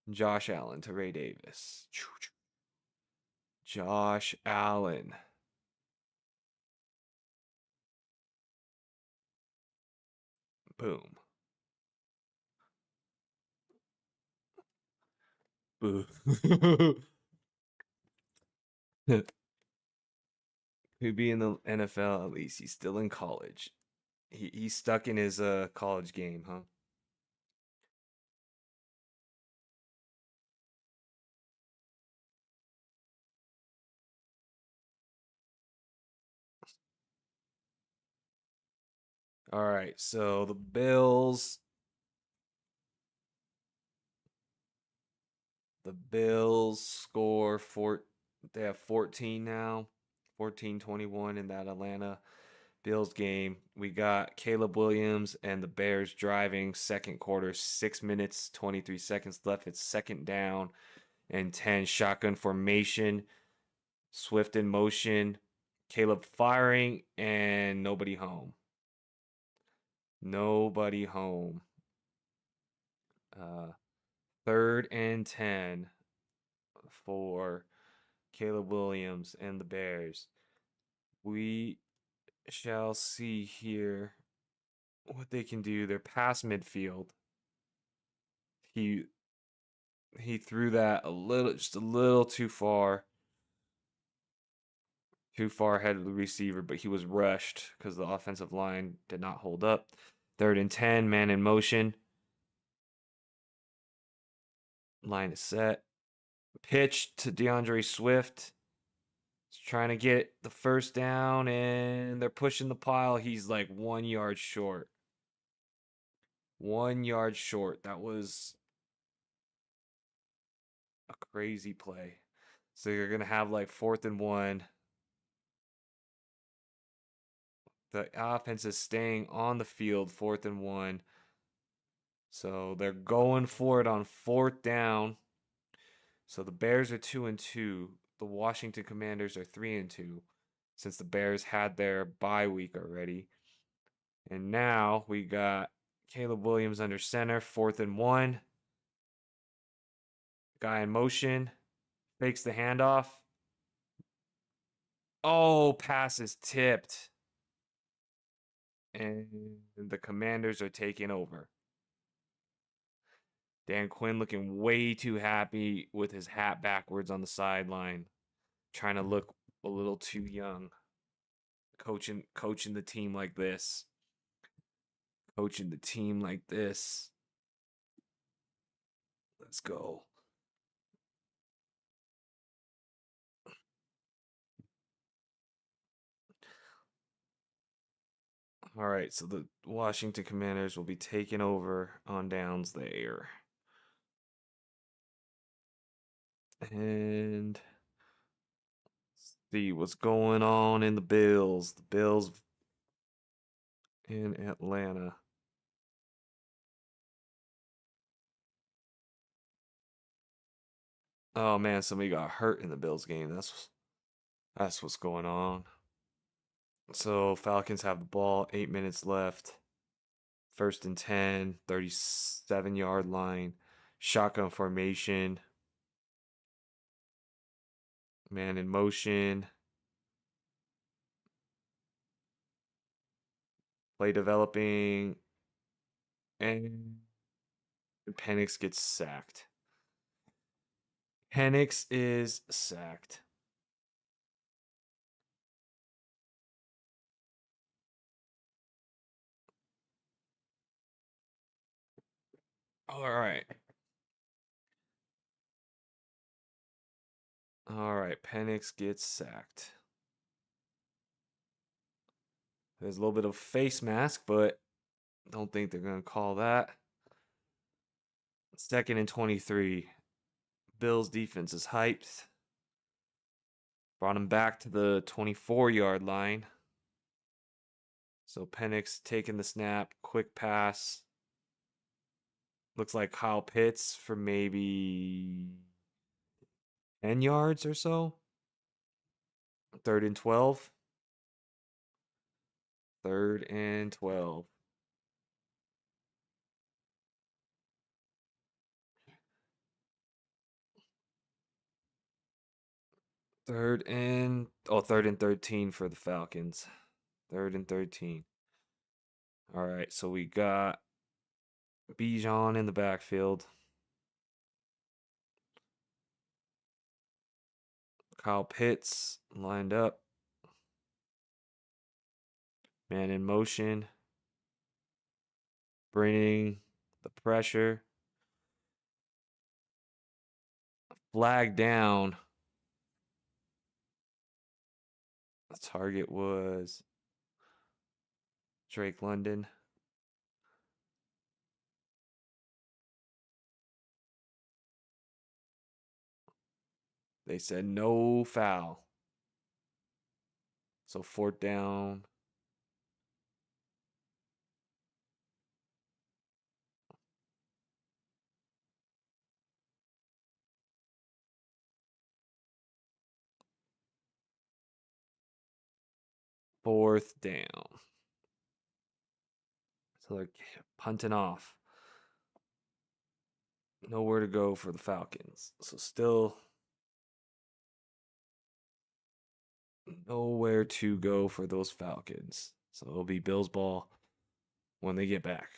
Josh Allen to Ray Davis. Josh Allen. Boom. Boo. He'd be in the NFL at least. He's still in college. He's stuck in his college game, huh? All right, so the Bills score they have 14 now. 14-21 in that Atlanta Bills game. We got Caleb Williams and the Bears driving second quarter, 6 minutes, 23 seconds left. It's second down and 10. Shotgun formation, Swift in motion, Caleb firing, and nobody home. Nobody home. Uh, third and 10 for Caleb Williams and the Bears. We shall see here what they can do. They're past midfield. He he threw that just a little too far ahead of the receiver, but he was rushed because the offensive line did not hold up. Third and 10, man in motion. Line is set. Pitch to DeAndre Swift. He's trying to get the first down, and they're pushing the pile. He's like 1 yard short. 1 yard short. That was a Crazy play. So you're gonna have like 4th and 1. The offense is staying on the field, 4th and 1. So they're going for it on 4th down. So the Bears are 2-2. The Washington Commanders are 3-2, since the Bears had their bye week already. And now we got Caleb Williams under center, 4th and 1. Guy in motion, fakes the handoff. Oh, pass is tipped. And the Commanders are taking over. Dan Quinn looking way too happy with his hat backwards on the sideline, trying to look a little too young. Coaching the team like this. Coaching the team like this. Let's go. All right, so the Washington Commanders will be taking over on downs there. And see what's going on in the Bills. The Bills in Atlanta. Oh man, somebody got hurt in the Bills game. That's what's going on. So Falcons have the ball, 8 minutes left. 1st and 10, 37-yard line. Shotgun formation. Man in motion. Play developing. And Penix gets sacked. Penix is sacked. All right. All right. Penix gets sacked. There's a little bit of face mask, but don't think they're going to call that. 2nd and 23. Bills defense is hyped. Brought him back to the 24-yard line. So Penix taking the snap, quick pass. Looks like Kyle Pitts for maybe 10 yards or so. 3rd and 12. 3rd and 12. Third and 13 for the Falcons. 3rd and 13. All right, so we got Bijan in the backfield. Kyle Pitts lined up. Man in motion. Bringing the pressure. Flag down. The target was Drake London. They said no foul. So 4th down. Fourth down. So they're punting off. Nowhere to go for the Falcons. So still nowhere to go for those Falcons. So it'll be Bills ball when they get back.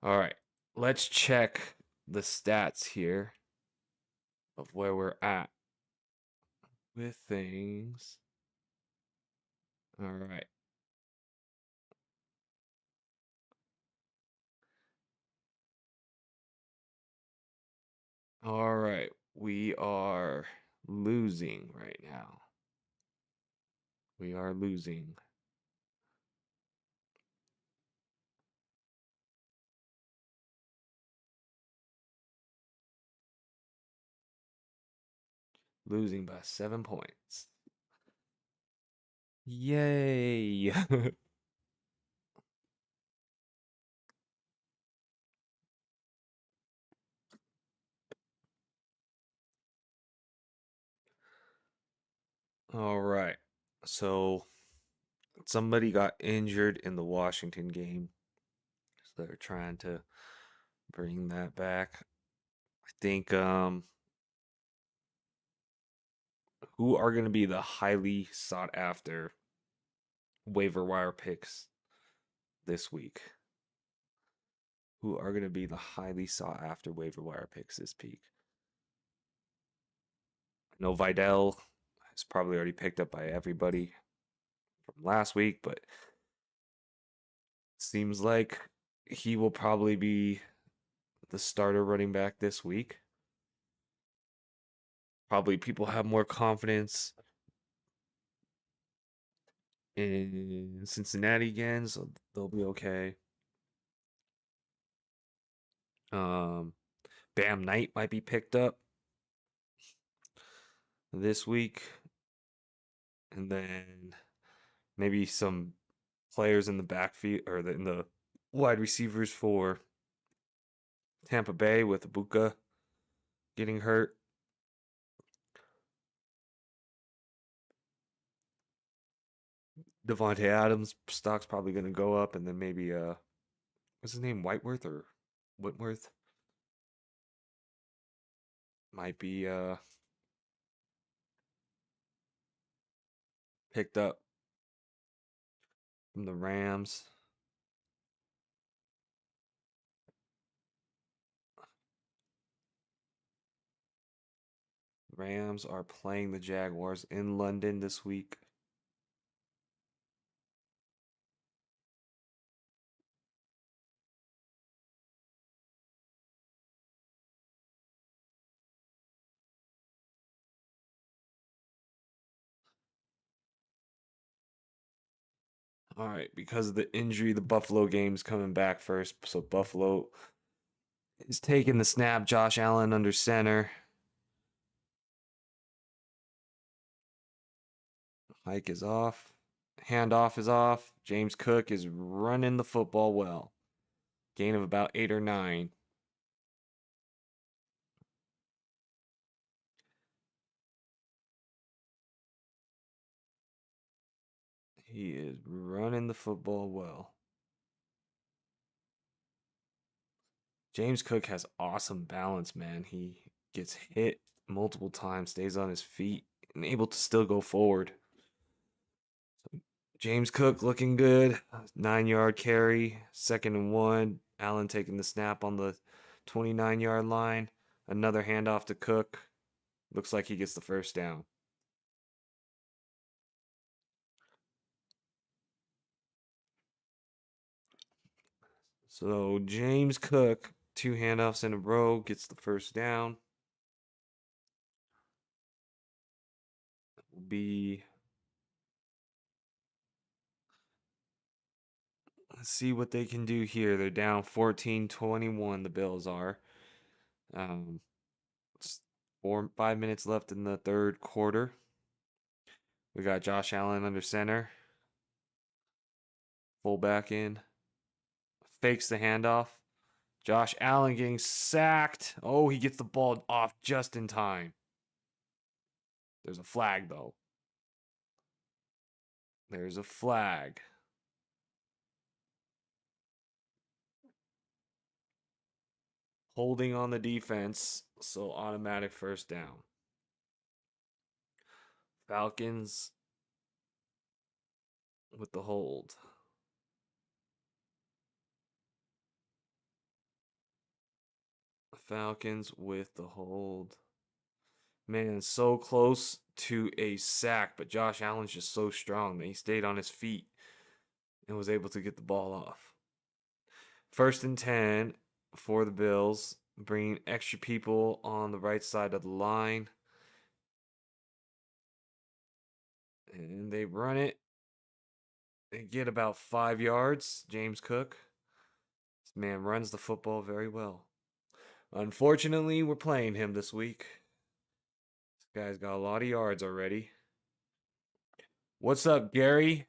All right. Let's check the stats here of where we're at with things. All right. All right. We are losing right now. We are losing. Losing by 7 points. Yay! All right. So somebody got injured in the Washington game. So they're trying to bring that back. I think who are going to be the highly sought after waiver wire picks this week? Who are going to be the highly sought after waiver wire picks this week? I know Vidal is probably already picked up by everybody from last week, but seems like he will probably be the starter running back this week. Probably people have more confidence in Cincinnati again, so they'll be okay. Bam Knight might be picked up this week. And then maybe some players in the backfield or in the wide receivers for Tampa Bay with Ibuka getting hurt. Devontae Adams stock's probably going to go up, and then maybe what's his name, Whiteworth or Whitworth might be picked up from the Rams. Rams are playing the Jaguars in London this week. All right, because of the injury, the Buffalo game's coming back first. So Buffalo is taking the snap. Josh Allen under center. Hike is off. Handoff is off. James Cook is running the football well. Gain of about 8 or 9. He is running the football well. James Cook has awesome balance, man. He gets hit multiple times, stays on his feet, and able to still go forward. So James Cook looking good. 9-yard carry, 2nd and 1. Allen taking the snap on the 29-yard line. Another handoff to Cook. Looks like he gets the first down. So James Cook, 2 handoffs in a row, gets the first down. Will be, let's see what they can do here. They're down 14-21, the Bills are. Um, 5 minutes left in the third quarter. We got Josh Allen under center. Fullback in. Fakes the handoff. Josh Allen getting sacked. Oh, he gets the ball off just in time. There's a flag, though. There's a flag. Holding on the defense, so automatic first down. Falcons with the hold. Falcons with the hold. Man, so close to a sack, but Josh Allen's just so strong that he stayed on his feet and was able to get the ball off. 1st and 10 for the Bills, bringing extra people on the right side of the line. And they run it. They get about 5 yards. James Cook. This man runs the football very well. Unfortunately, we're playing him this week. Guy's got a lot of yards already. What's up, Gary?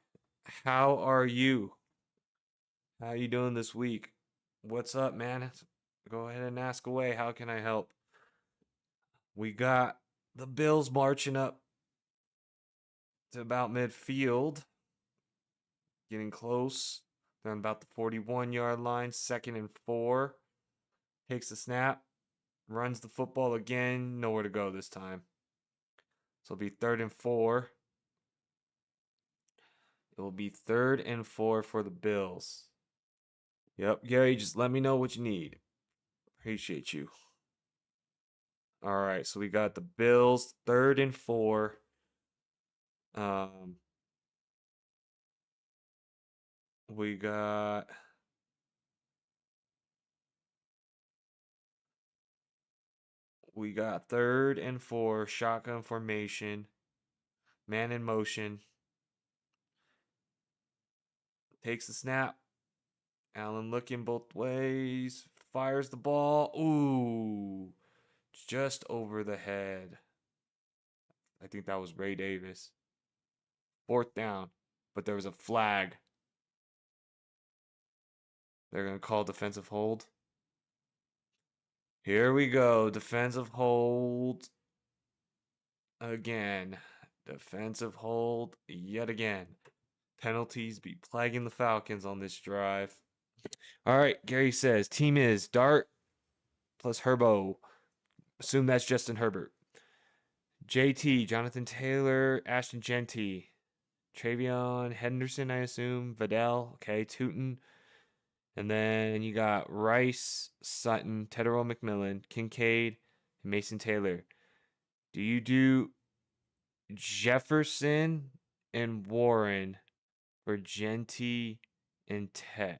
How are you? How you doing this week? What's up, man? Go ahead and ask away. How can I help? We got the Bills marching up to about midfield, getting close. They're on about the 41-yard line, 2nd and 4. Takes the snap, runs the football again, nowhere to go this time. So it'll be 3rd and 4. It will be 3rd and 4 for the Bills. Yep, Gary, just let me know what you need. Appreciate you. All right, so we got the Bills, 3rd and 4. We got we got 3rd and 4, shotgun formation, man in motion. Takes the snap. Allen looking both ways, fires the ball. Ooh, just over the head. I think that was Ray Davis. 4th down, but there was a flag. They're going to call defensive hold. Here we go. Defensive hold again. Defensive hold yet again. Penalties be plaguing the Falcons on this drive. All right, Gary says team is Dart plus Herbo. Assume that's Justin Herbert. JT, Jonathan Taylor, Ashton Genty, Travion Henderson, I assume. Vidal, okay, Tootin. And then you got Rice, Sutton, Tedero McMillan, Kincaid, and Mason Taylor. Do you do Jefferson and Warren for Genty and Tet?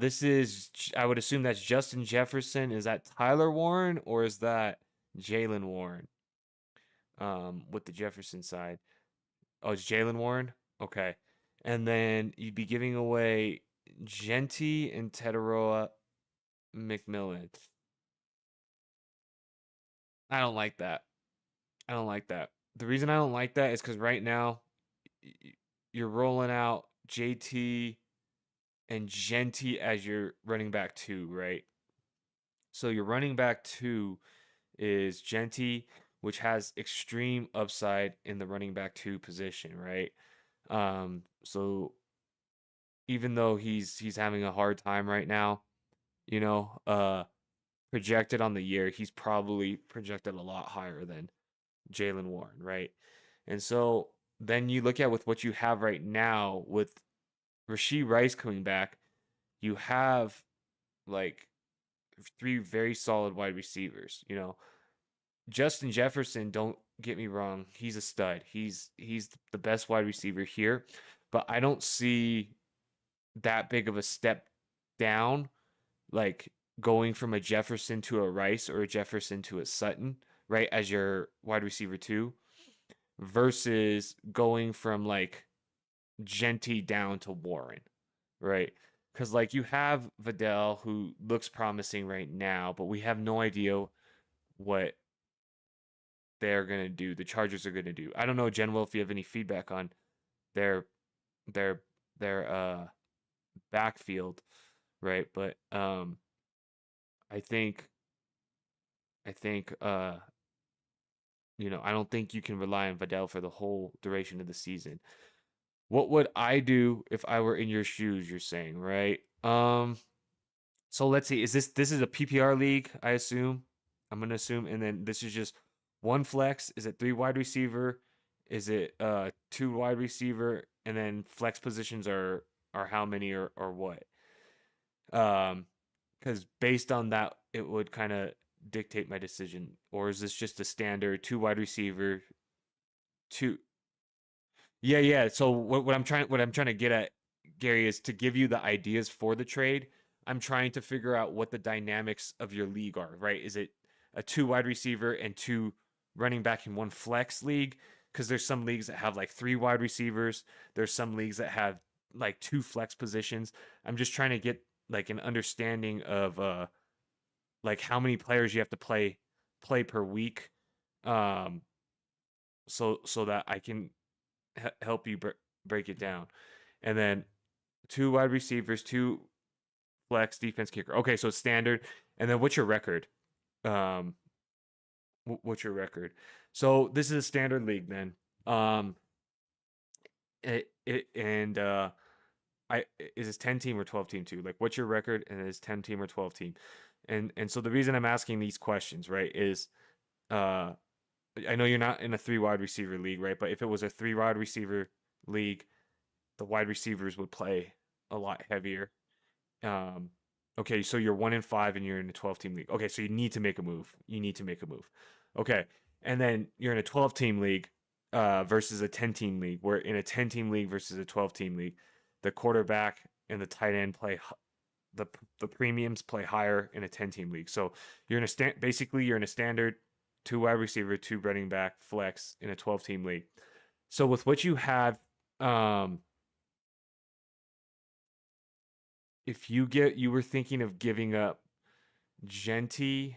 This is, I would assume that's Justin Jefferson. Is that Tyler Warren or is that Jaylen Warren? With the Jefferson side. Oh, it's Jaylen Warren? Okay. And then you'd be giving away Genty and Tedero McMillan. I don't like that. I don't like that. The reason I don't like that is because right now you're rolling out JT and Genty as your running back 2, right? So your running back 2 is Genty, which has extreme upside in the running back 2 position, right? So even though he's having a hard time right now, you know, projected on the year, he's probably projected a lot higher than Jaylen Warren, right? And so then you look at with what you have right now with Rashee Rice coming back, you have like 3 very solid wide receivers. You know, Justin Jefferson, don't get me wrong, he's a stud. He's the best wide receiver here, but I don't see that big of a step down, like going from a Jefferson to a Rice or a Jefferson to a Sutton, right, as your wide receiver 2, versus going from like Genty down to Warren, right? Because like you have Vidal who looks promising right now, but we have no idea what they're gonna do. The Chargers are gonna do. I don't know, Genwell, if you have any feedback on their their their backfield, right? But I think I think you know, I don't think you can rely on Vidal for the whole duration of the season. What would I do if I were in your shoes, you're saying, right? So let's see. Is this is a PPR league, I assume? I'm gonna assume, and then this is just one flex. Is it 3 wide receiver? Is it 2 wide receiver? And then flex positions are how many or what? Because based on that, it would kind of dictate my decision. Or is this just a standard 2 wide receiver, 2? Yeah, yeah. So what I'm trying to get at, Gary, is to give you the ideas for the trade. I'm trying to figure out what the dynamics of your league are, right? Is it a 2 wide receiver and 2 running back in 1 flex league? Because there's some leagues that have like 3 wide receivers. There's some leagues that have like 2 flex positions. I'm just trying to get like an understanding of like how many players you have to play play per week, um, so that I can help you break it down. And then 2 wide receivers, 2 flex, defense, kicker. Okay, so it's standard. And then what's your record? Um, what's your record? So this is a standard league then. Um, and I is this 10 team or 12 team too? Like what's your record and is 10 team or 12 team? And so the reason I'm asking these questions, right, is uh I know you're not in a 3 wide receiver league, right? But if it was a 3 wide receiver league, the wide receivers would play a lot heavier. Um, okay, so you're 1-5 and you're in a 12 team league. Okay, so you need to make a move. You need to make a move. Okay, and then you're in a 12 team league versus a 10 team league. Where in a 10 team league versus a 12 team league, the quarterback and the tight end play the premiums play higher in a 10 team league. So you're in a basically you're in a standard 2 wide receiver, 2 running back flex in a 12 team league. So with what you have, if you were thinking of giving up Genty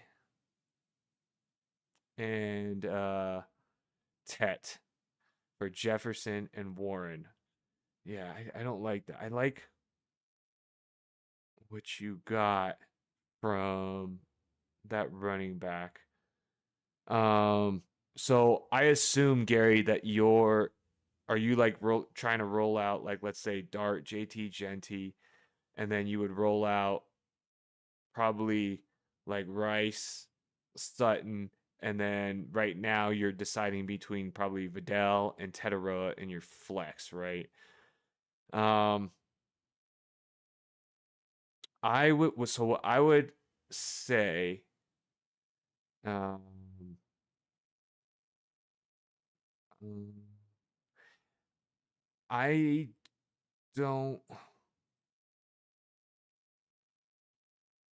and Tet for Jefferson and Warren. Yeah, I don't like that. I like what you got from that running back. So I assume, Gary, that are you like trying to roll out, like, let's say Dart, JT, Genty, and then you would roll out probably like Rice, Sutton, and then right now you're deciding between probably Vidal and Tetaroa in your flex, right? Um, so what I would say, um, um, I don't.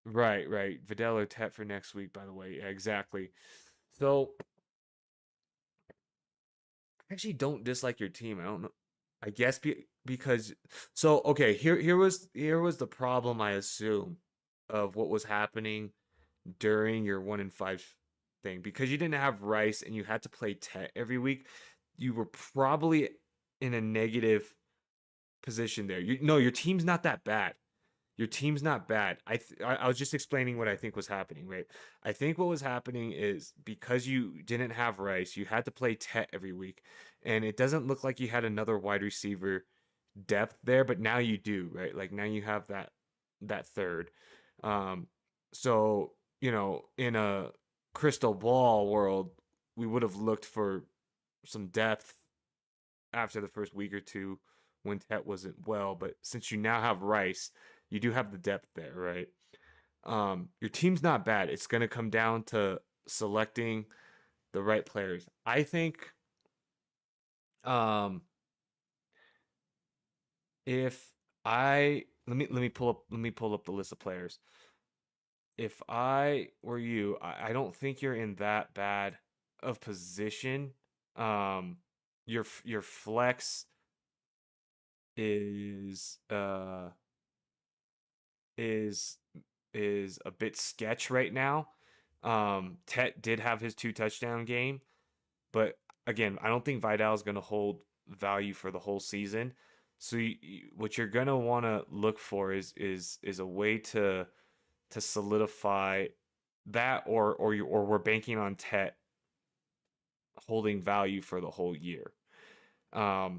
Right. Vidal or Tet for next week, by the way. Yeah, exactly. So I actually don't dislike your team. I don't know. I guess because so okay, here was the problem, I assume, of what was happening during your 1-5 thing. Because you didn't have Rice and you had to play Tet every week, you were probably in a negative position there. No, your team's not that bad. Your team's not bad. I was just explaining what I think was happening, right? I think what was happening is because you didn't have Rice, you had to play Tet every week, and it doesn't look like you had another wide receiver depth there, but now you do, right? Like now you have that third. Um, so in a crystal ball world, we would have looked for some depth after the first week or two when Tet wasn't well, but since you now have Rice, you do have the depth there, right? Your team's not bad. It's going to come down to selecting the right players. I think um if I let me pull up the list of players. If I were you, I don't think you're in that bad of position. Um your flex is is is a bit sketch right now. Tet did have his 2 touchdown game, but again, I don't think Vidal is going to hold value for the whole season. So what you're going to want to look for is a way to solidify that, or we're banking on Tet holding value for the whole year. I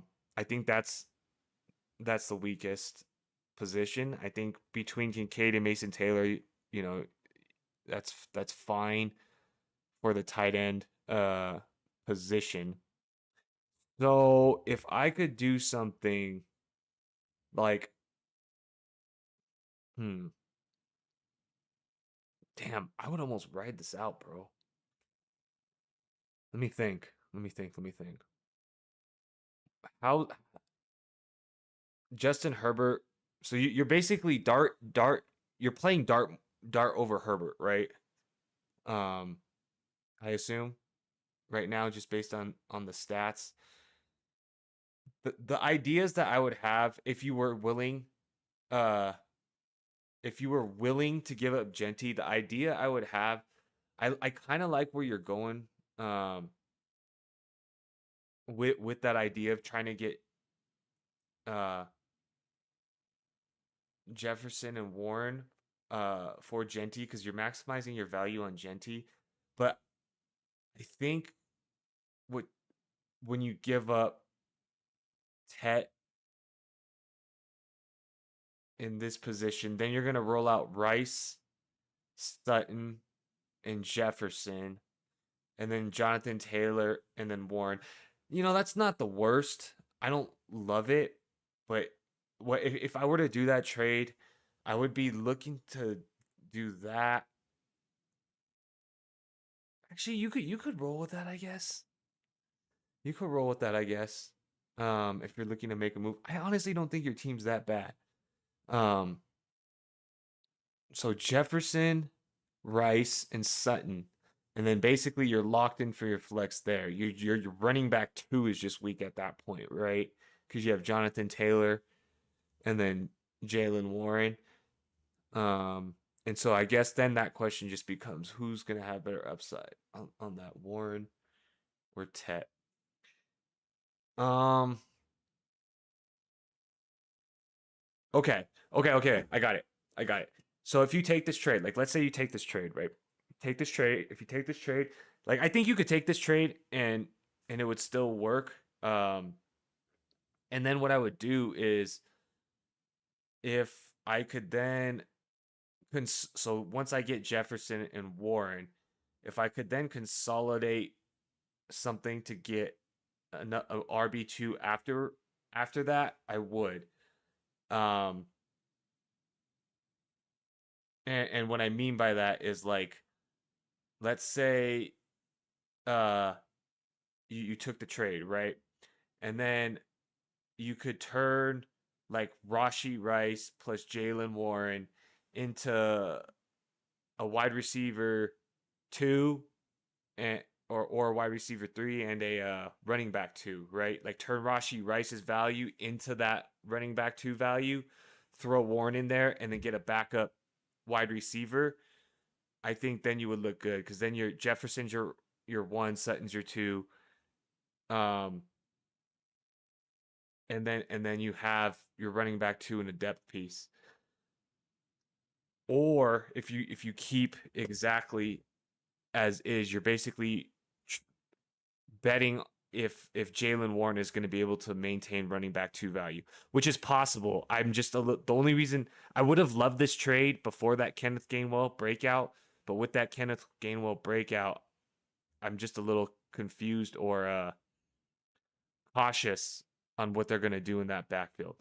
think that's the weakest position. I think between Kincaid and Mason Taylor, you know, that's fine for the tight end position. So if I could do something like, hmm, damn, I would almost ride this out, bro. Let me think. Let me think. How Justin Herbert? So you're basically dart. You're playing dart over Herbert, right? Um, I assume right now, just based on the stats. The ideas that I would have uh if you were willing to give up Genty, the idea I would have, I kind of like where you're going with that idea of trying to get uh Jefferson and Warren for Genty because you're maximizing your value on Genty. But I think what when you give up Tet in this position, then you're gonna roll out Rice, Sutton, and Jefferson, and then Jonathan Taylor, and then Warren. That's not the worst. I don't love it, but what if I were to do that trade, I would be looking to do that. Actually, you could roll with that, I guess. You could roll with that, I guess. If you're looking to make a move. I honestly don't think your team's that bad. Um, so Jefferson, Rice, and Sutton. And then basically you're locked in for your flex there. Your running back 2 is just weak at that point, right? Because you have Jonathan Taylor and then Jaylen Warren. And so I guess then that question just becomes who's gonna have better upside on that, Warren or Tet? Um okay. I got it. I got it. So if you take this trade, like let's say you take this trade, right? Take this trade. If you take this trade, like I think you could take this trade and it would still work. And then what I would do is if I could then so once I get Jefferson and Warren, if I could then consolidate something to get a RB2 after that, I would. Um and what I mean by that is like let's say uh you took the trade, right? And then you could turn like Rashi Rice plus Jaylen Warren into a wide receiver 2 and or a wide receiver 3 and a running back 2, right? Like turn Rashi Rice's value into that running back 2 value, throw Warren in there, and then get a backup wide receiver. I think then you would look good because then your Jefferson's your 1, Sutton's your 2, um, and then you have your running back 2 in a depth piece. Or if you keep exactly as is, you're basically betting if Jaylen Warren is going to be able to maintain running back 2 value, which is possible. I'm just the only reason I would have loved this trade before that Kenneth Gainwell breakout, but with that Kenneth Gainwell breakout, I'm just a little confused or cautious on what they're going to do in that backfield.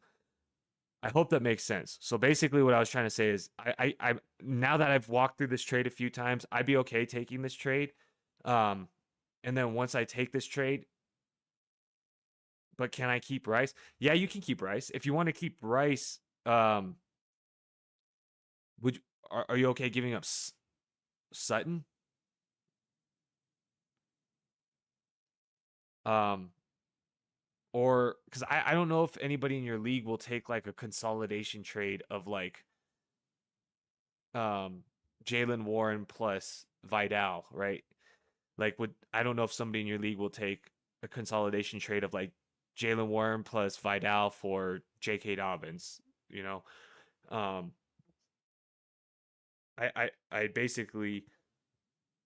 I hope that makes sense. So basically, what I was trying to say is, I now that I've walked through this trade a few times, I'd be okay taking this trade. Um, and then once I take this trade, but can I keep Rice? Yeah, you can keep Rice if you want to keep Rice. Would are you okay giving up Sutton? Um, or because I don't know if anybody in your league will take like a consolidation trade of like Jaylen Warren plus Vidal, right? Like would I don't know if somebody in your league will take a consolidation trade of like Jaylen Warren plus Vidal for J.K. Dobbins, you know. Um I basically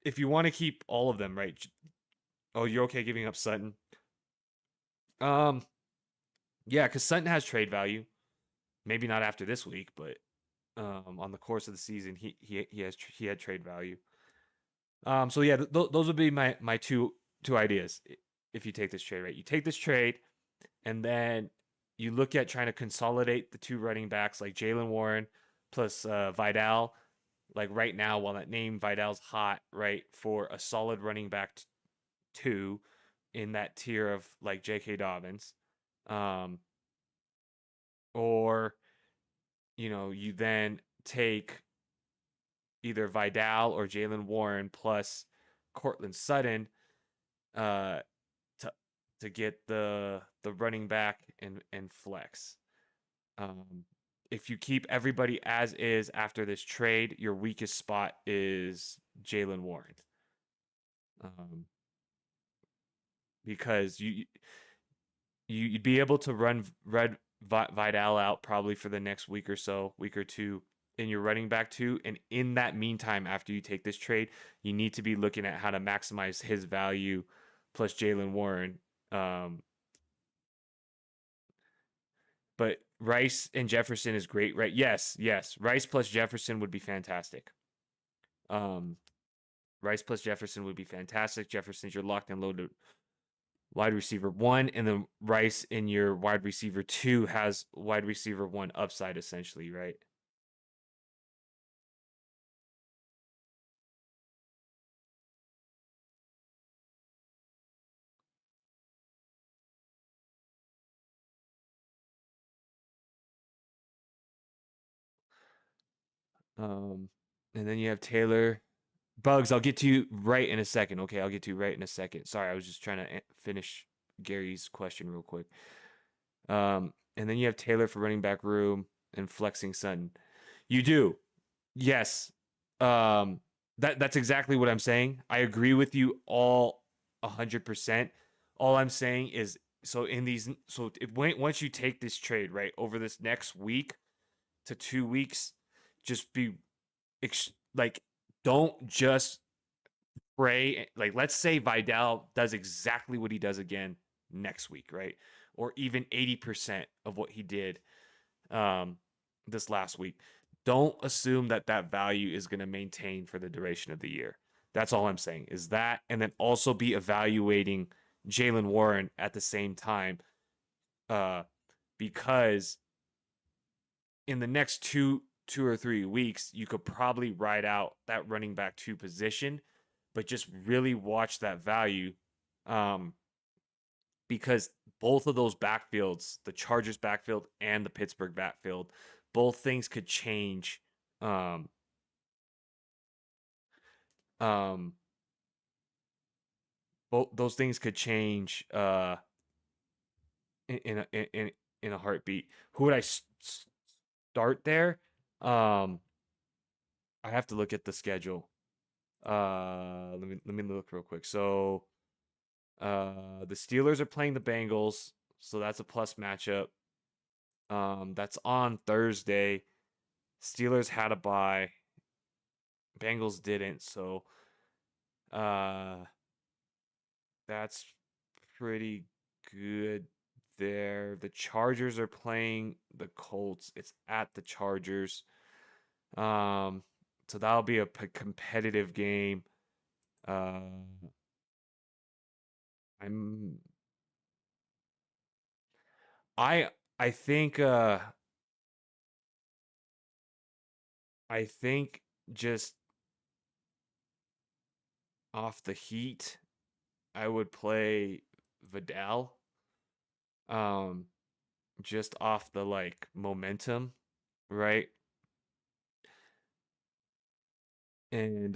if you want to keep all of them, right? Oh, you're okay giving up Sutton? Um yeah, because Sutton has trade value. Maybe not after this week, but on the course of the season, he had trade value. So yeah, those would be my two ideas. If you take this trade, right? You take this trade, and then you look at trying to consolidate the 2 running backs like Jaylen Warren plus Vidal. Like right now, while that name Vidal's hot, right, for a solid running back 2 in that tier of like J.K. Dobbins, um, or you then take either Vidal or Jaylen Warren plus Cortland Sutton uh, to get the running back and flex. If you keep everybody as is after this trade, your weakest spot is Jaylen Warren. Because you'd be able to run Vidal out probably for the next week or so, week or two, in your running back too. And in that meantime, after you take this trade, you need to be looking at how to maximize his value plus Jaylen Warren. But Rice and Jefferson is great, right? Yes, yes. Rice plus Jefferson would be fantastic. Rice plus Jefferson would be fantastic. Jefferson's your locked and loaded wide receiver 1, and then Rice in your wide receiver 2 has wide receiver 1 upside essentially, right? And then you have Taylor. Bugs, I'll get to you right in a second. Okay, I'll get to you right in a second. Sorry, I was just trying to finish Gary's question real quick. And then you have Taylor for running back room and flexing Sutton. You do. Yes. That's exactly what I'm saying. I agree with you all 100%. All I'm saying is once you take this trade, right, over this next week to 2 weeks, just be like, don't just pray. Like, let's say Vidal does exactly what he does again next week, right? Or even 80% of what he did this last week. Don't assume that that value is going to maintain for the duration of the year. That's all I'm saying is that, and then also be evaluating Jaylen Warren at the same time, because in the next two or 3 weeks, you could probably ride out that running back 2 position, but just really watch that value, because both of those backfields, the Chargers backfield and the Pittsburgh backfield, both things could change. Um, both those things could change in a heartbeat. Who would I start there? I have to look at the schedule. Let me look real quick. So, the Steelers are playing the Bengals, so that's a plus matchup. That's on Thursday. Steelers had a bye. Bengals didn't, so that's pretty good there. The Chargers are playing the Colts. It's at the Chargers. So that'll be a competitive game. I'm I I think I think just off the heat, I would play Vidal. Um, just off the like momentum, right? And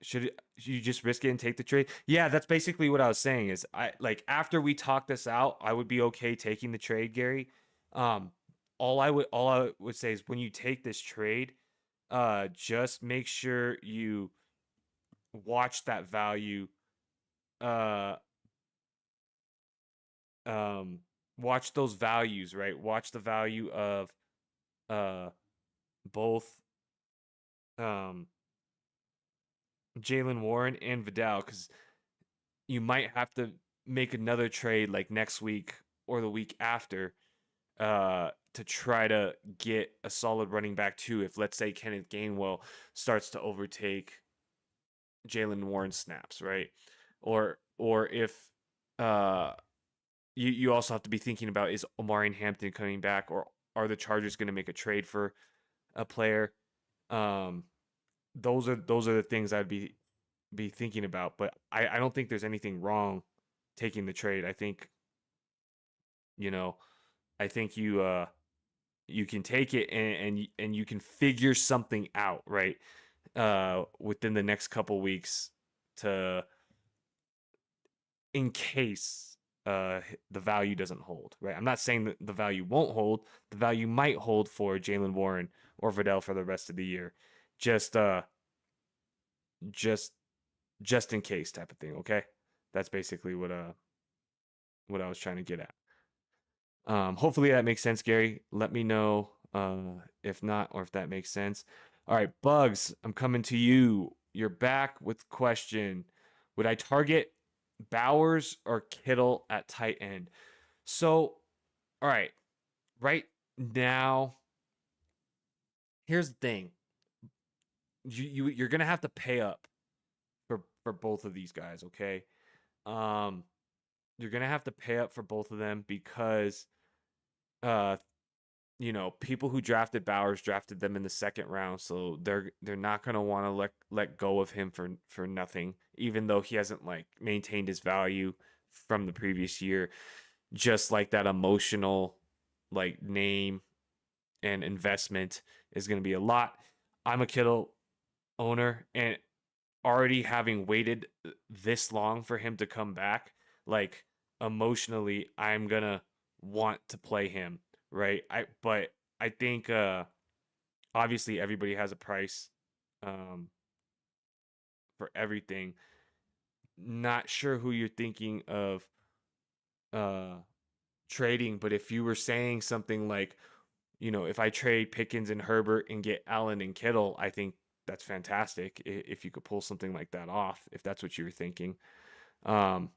should you just risk it and take the trade? Yeah, that's basically what I was saying. Is I like after we talk this out, I would be okay taking the trade, Gary. Um, all I would say is when you take this trade, just make sure you watch that value. Uh, um, watch those values, right? Watch the value of uh both um Jaylen Warren and Vidal, because you might have to make another trade like next week or the week after, to try to get a solid running back too. If let's say Kenneth Gainwell starts to overtake Jaylen Warren snaps, right? Or if uh you also have to be thinking about, is Omarion Hampton coming back, or are the Chargers going to make a trade for a player? Um, those are the things I'd be thinking about. But I don't think there's anything wrong taking the trade. I think, you know, I think you can take it, and you can figure something out, right? Within the next couple weeks, to in case the value doesn't hold, right? I'm not saying that the value won't hold. The value might hold for Jaylen Warren or Vidal for the rest of the year. Just just in case type of thing. Okay, that's basically what I was trying to get at. Hopefully that makes sense, Gary. Let me know if not, or if that makes sense. All right, Bugs, I'm coming to you. You're back with question. Would I target Bowers or Kittle at tight end? So, all right now, here's the thing. You're gonna have to pay up for both of these guys, okay? Um, you're gonna have to pay up for both of them because uh people who drafted Bowers drafted them in the second round, so they're not gonna want to let go of him for nothing, even though he hasn't like maintained his value from the previous year. Just like that emotional like name and investment is gonna be a lot. I'm a Kittle owner, and already having waited this long for him to come back, like emotionally, I'm gonna want to play him, right? But I think obviously everybody has a price um for everything. Not sure who you're thinking of uh trading, but if you were saying something like, if I trade Pickens and Herbert and get Allen and Kittle, I think that's fantastic if you could pull something like that off, if that's what you were thinking. Um,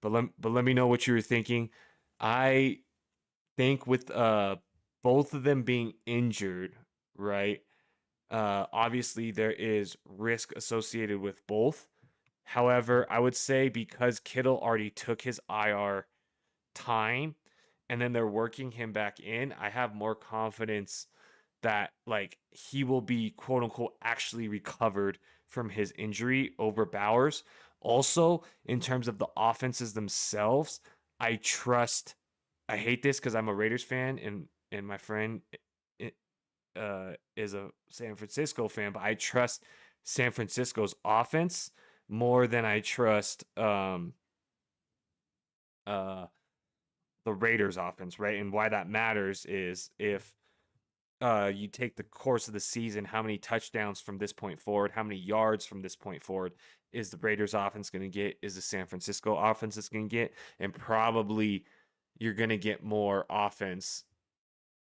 but let me know what you were thinking. I think with both of them being injured, right? Obviously there is risk associated with both. However, I would say because Kittle already took his IR time and then they're working him back in, I have more confidence that like he will be quote unquote actually recovered from his injury over Bowers. Also, in terms of the offenses themselves, I trust. I hate this because I'm a Raiders fan and my friend is a San Francisco fan, but I trust San Francisco's offense more than I trust uh the Raiders offense, right? And why that matters is if you take the course of the season, how many touchdowns from this point forward, how many yards from this point forward is the Raiders offense going to get, is the San Francisco offense is going to get, and probably you're going to get more offense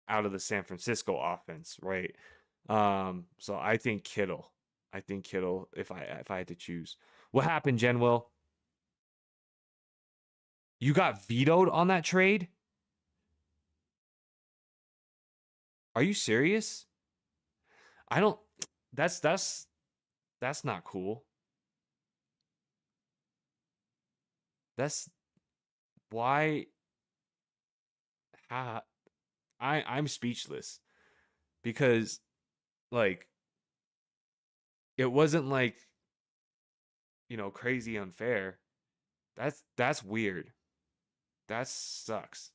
out of the San Francisco offense, right? So I think Kittle. I think Kittle if I had to choose. What happened, Genwell? You got vetoed on that trade? Are you serious? I don't that's not cool. That's why ha, I'm speechless because like it wasn't like, crazy unfair. That's weird. That sucks.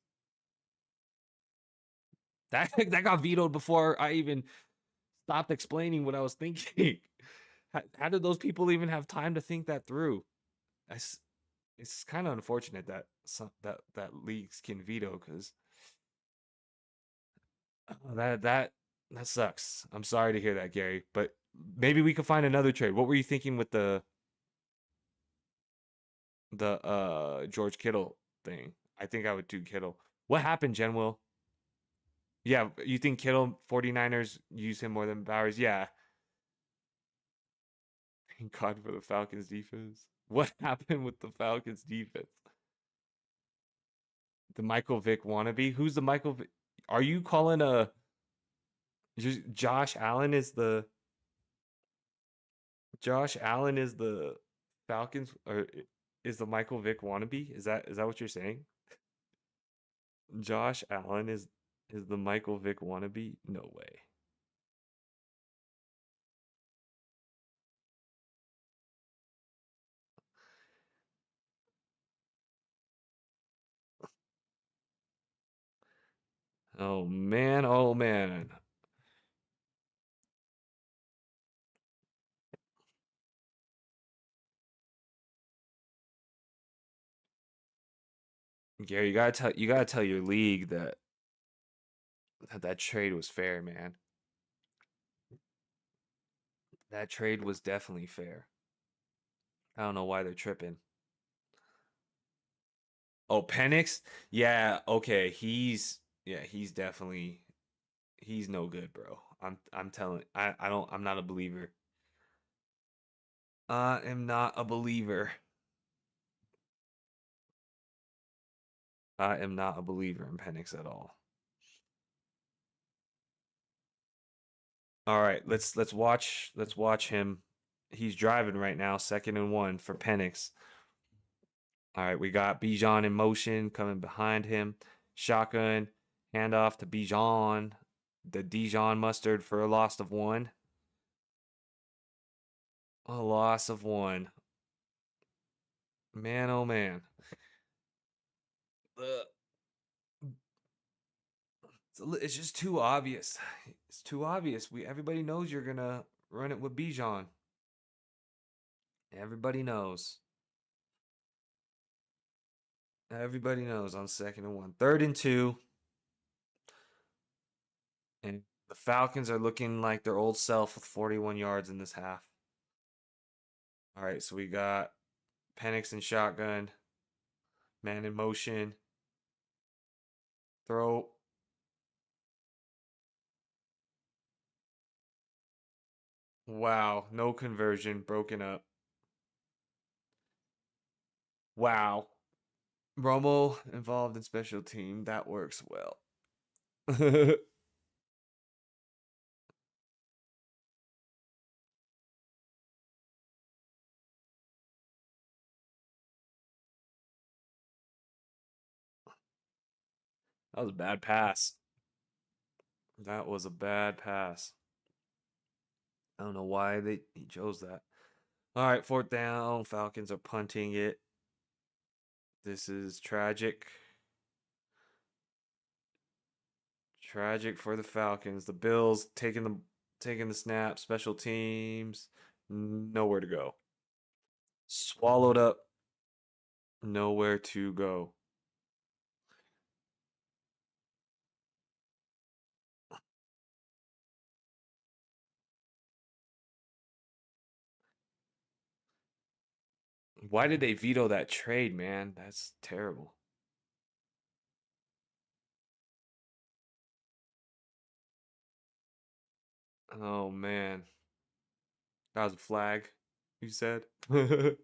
That that got vetoed before I even stopped explaining what I was thinking. How did those people even have time to think that through? That's it's kind of unfortunate that that leagues can veto because that sucks. I'm sorry to hear that, Gary. But maybe we could find another trade. What were you thinking with the George Kittle thing? I think I would do Kittle. What happened, Genwell? Yeah, you think Kittle 49ers use him more than Bowers? Yeah. Thank God for the Falcons defense. What happened with the Falcons defense? The Michael Vick wannabe? Who's the Michael Vick? Are you calling a Josh Allen is the Falcons, or is the Michael Vick wannabe? Is that what you're saying? Josh Allen is the Michael Vick wannabe? No way. Oh man, oh man. Gary, you gotta tell your league that trade was fair, man. That trade was definitely fair. I don't know why they're tripping. Oh, Penix? Yeah, okay. He's definitely he's no good, bro. I'm telling I'm not a believer. I am not a believer. I am not a believer in Penix at all. All right, let's watch him. He's driving right now, 2nd and 1 for Penix. All right, we got Bijan in motion coming behind him. Shotgun, handoff to Bijan. The Dijon mustard for a loss of 1. A loss of 1. Man, oh man. Ugh. It's just too obvious. It's too obvious. Everybody knows you're gonna run it with Bijan. Everybody knows. Everybody knows on 2nd and 1. 3rd and 2. And the Falcons are looking like their old self with 41 yards in this half. All right, so we got Penix and shotgun. Man in motion. Throw. Wow, no conversion, broken up. Wow. Romo involved in special team. That works well. That was a bad pass. That was a bad pass. I don't know why he chose that. All right, 4th down. Falcons are punting it. This is tragic. Tragic for the Falcons. The Bills taking the snap. Special teams. Nowhere to go. Swallowed up. Nowhere to go. Why did they veto that trade, man? That's terrible. Oh man. That was a flag, you said? I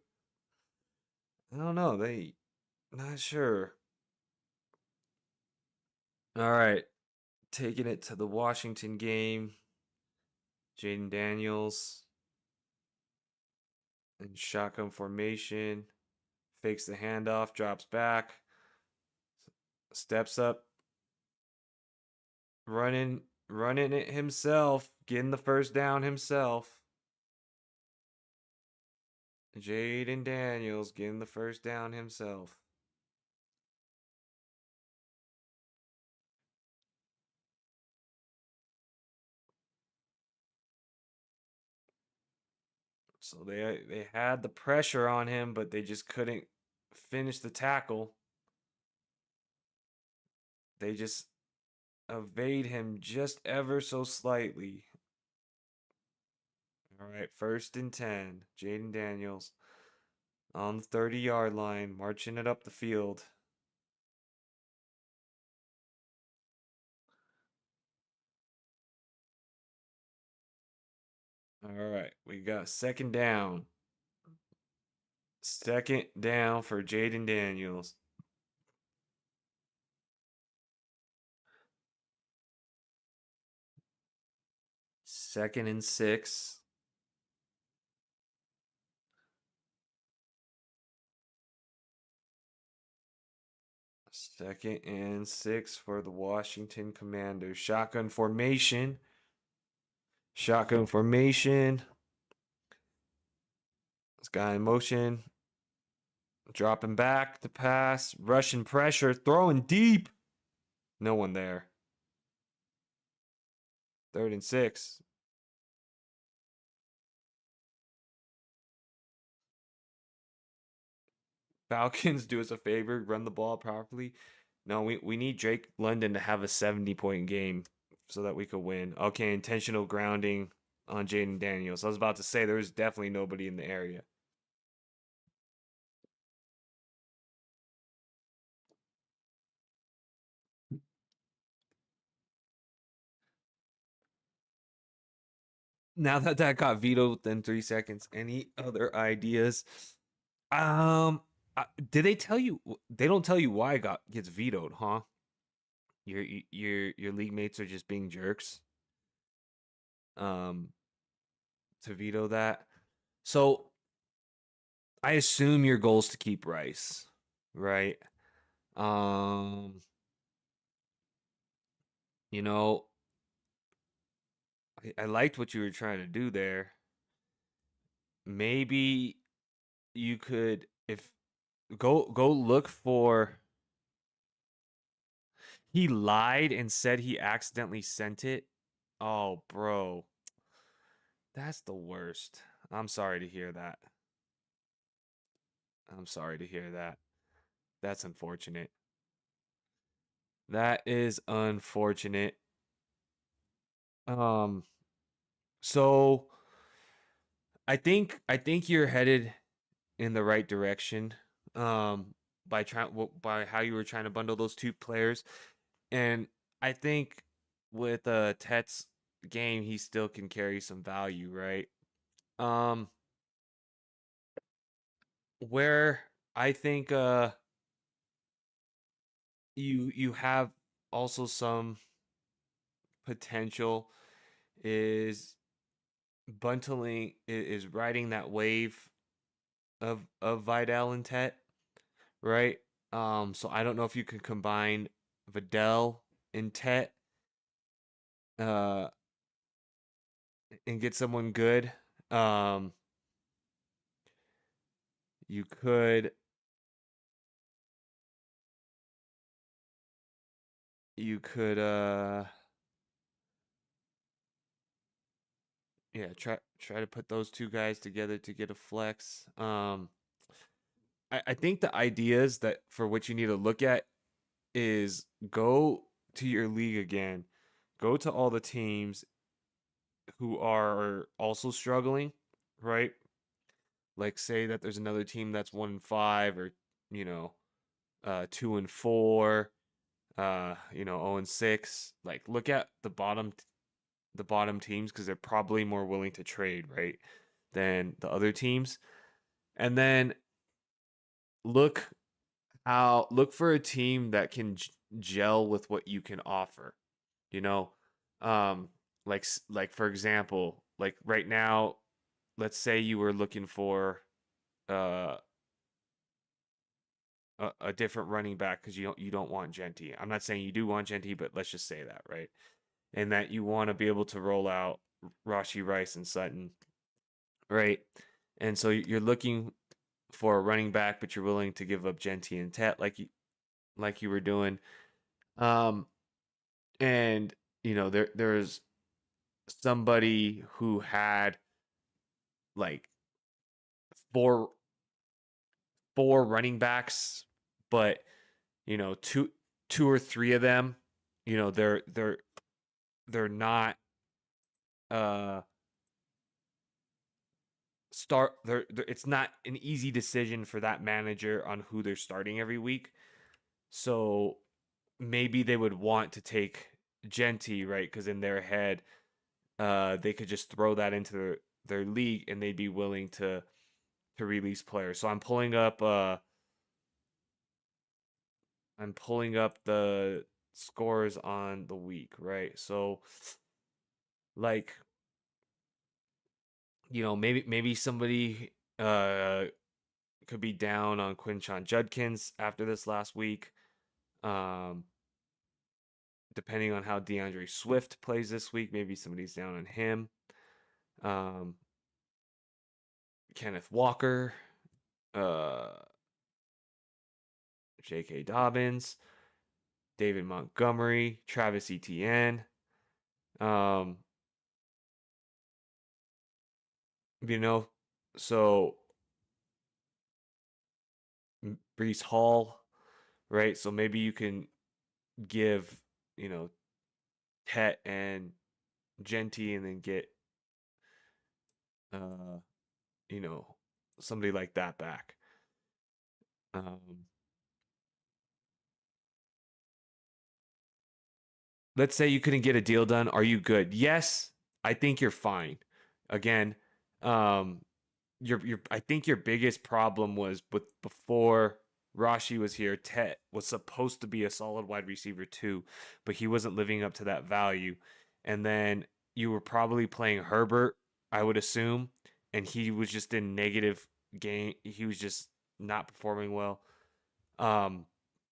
don't know. They not sure. All right. Taking it to the Washington game. Jayden Daniels in shotgun formation. Fakes the handoff, drops back, steps up, running it himself, getting the first down himself. Jayden Daniels getting the first down himself. So they had the pressure on him, but they just couldn't finish the tackle. They just evade him just ever so slightly. All right, 1st and 10. Jayden Daniels on the 30-yard line, marching it up the field. All right, we got 2nd down. 2nd down for Jayden Daniels. 2nd and 6. 2nd and 6 for the Washington Commanders. Shotgun formation. Shotgun formation. This guy in motion. Dropping back to pass. Russian pressure. Throwing deep. No one there. 3rd and 6. Falcons, do us a favor. Run the ball properly. No, we need Drake London to have a 70-point game so that we could win. Okay, intentional grounding on Jayden Daniels. I was about to say there was definitely nobody in the area. Now that that got vetoed within 3 seconds, any other ideas? Um, did they tell you? They don't tell you why it gets vetoed, huh? Your league mates are just being jerks. Um, to veto that. So I assume your goal is to keep Rice, right? Um, you know, I liked what you were trying to do there. Maybe you could, if go look for. He lied and said he accidentally sent it. Oh, bro, that's the worst. I'm sorry to hear that. I'm sorry to hear that. That's unfortunate. That is unfortunate. Um, so I think you're headed in the right direction. By by how you were trying to bundle those two players, and I think with Tet's game, he still can carry some value, right? Um, where I think you have also some potential is is riding that wave of Vidal and Tet, right? So I don't know if you can combine Vidal and Tet uh and get someone good. Um you could you could yeah, try to put those two guys together to get a flex. I think the ideas that for what you need to look at is go to your league again. Go to all the teams who are also struggling, right? Like say that there's another team that's 1-5 or you know 2-4, 0-6. Like look at the bottom teams because they're probably more willing to trade, right, than the other teams. And then look look for a team that can gel with what you can offer. You know, um, like for example, like right now, let's say you were looking for uh, a different running back because you don't want Genty. I'm not saying you do want Genty, but let's just say that, right? And that you want to be able to roll out Rashi Rice and Sutton, right? And so you're looking for a running back, but you're willing to give up Genty and Tet like you were doing. Um, and there's somebody who had like four four running backs, but two or three of them, they're not uh it's not an easy decision for that manager on who they're starting every week. So maybe they would want to take Genty, right? Because in their head, they could just throw that into their league and they'd be willing to release players. So I'm pulling up the scores on the week, right? So like, maybe somebody could be down on Quinshon Judkins after this last week. Um Depending on how DeAndre Swift plays this week, maybe somebody's down on him. Um Kenneth Walker, uh J.K. Dobbins, David Montgomery, Travis Etienne, um, you know, so Brees Hall, right? So maybe you can give, you know, Tet and Genty and then get, uh, you know, somebody like that back. Um, let's say you couldn't get a deal done. Are you good? Yes, I think you're fine. again. Um, your I think your biggest problem was with before Rashi was here. Tet was supposed to be a solid wide receiver too, but he wasn't living up to that value. And then you were probably playing Herbert, I would assume, and he was just in negative game. He was just not performing well. Um,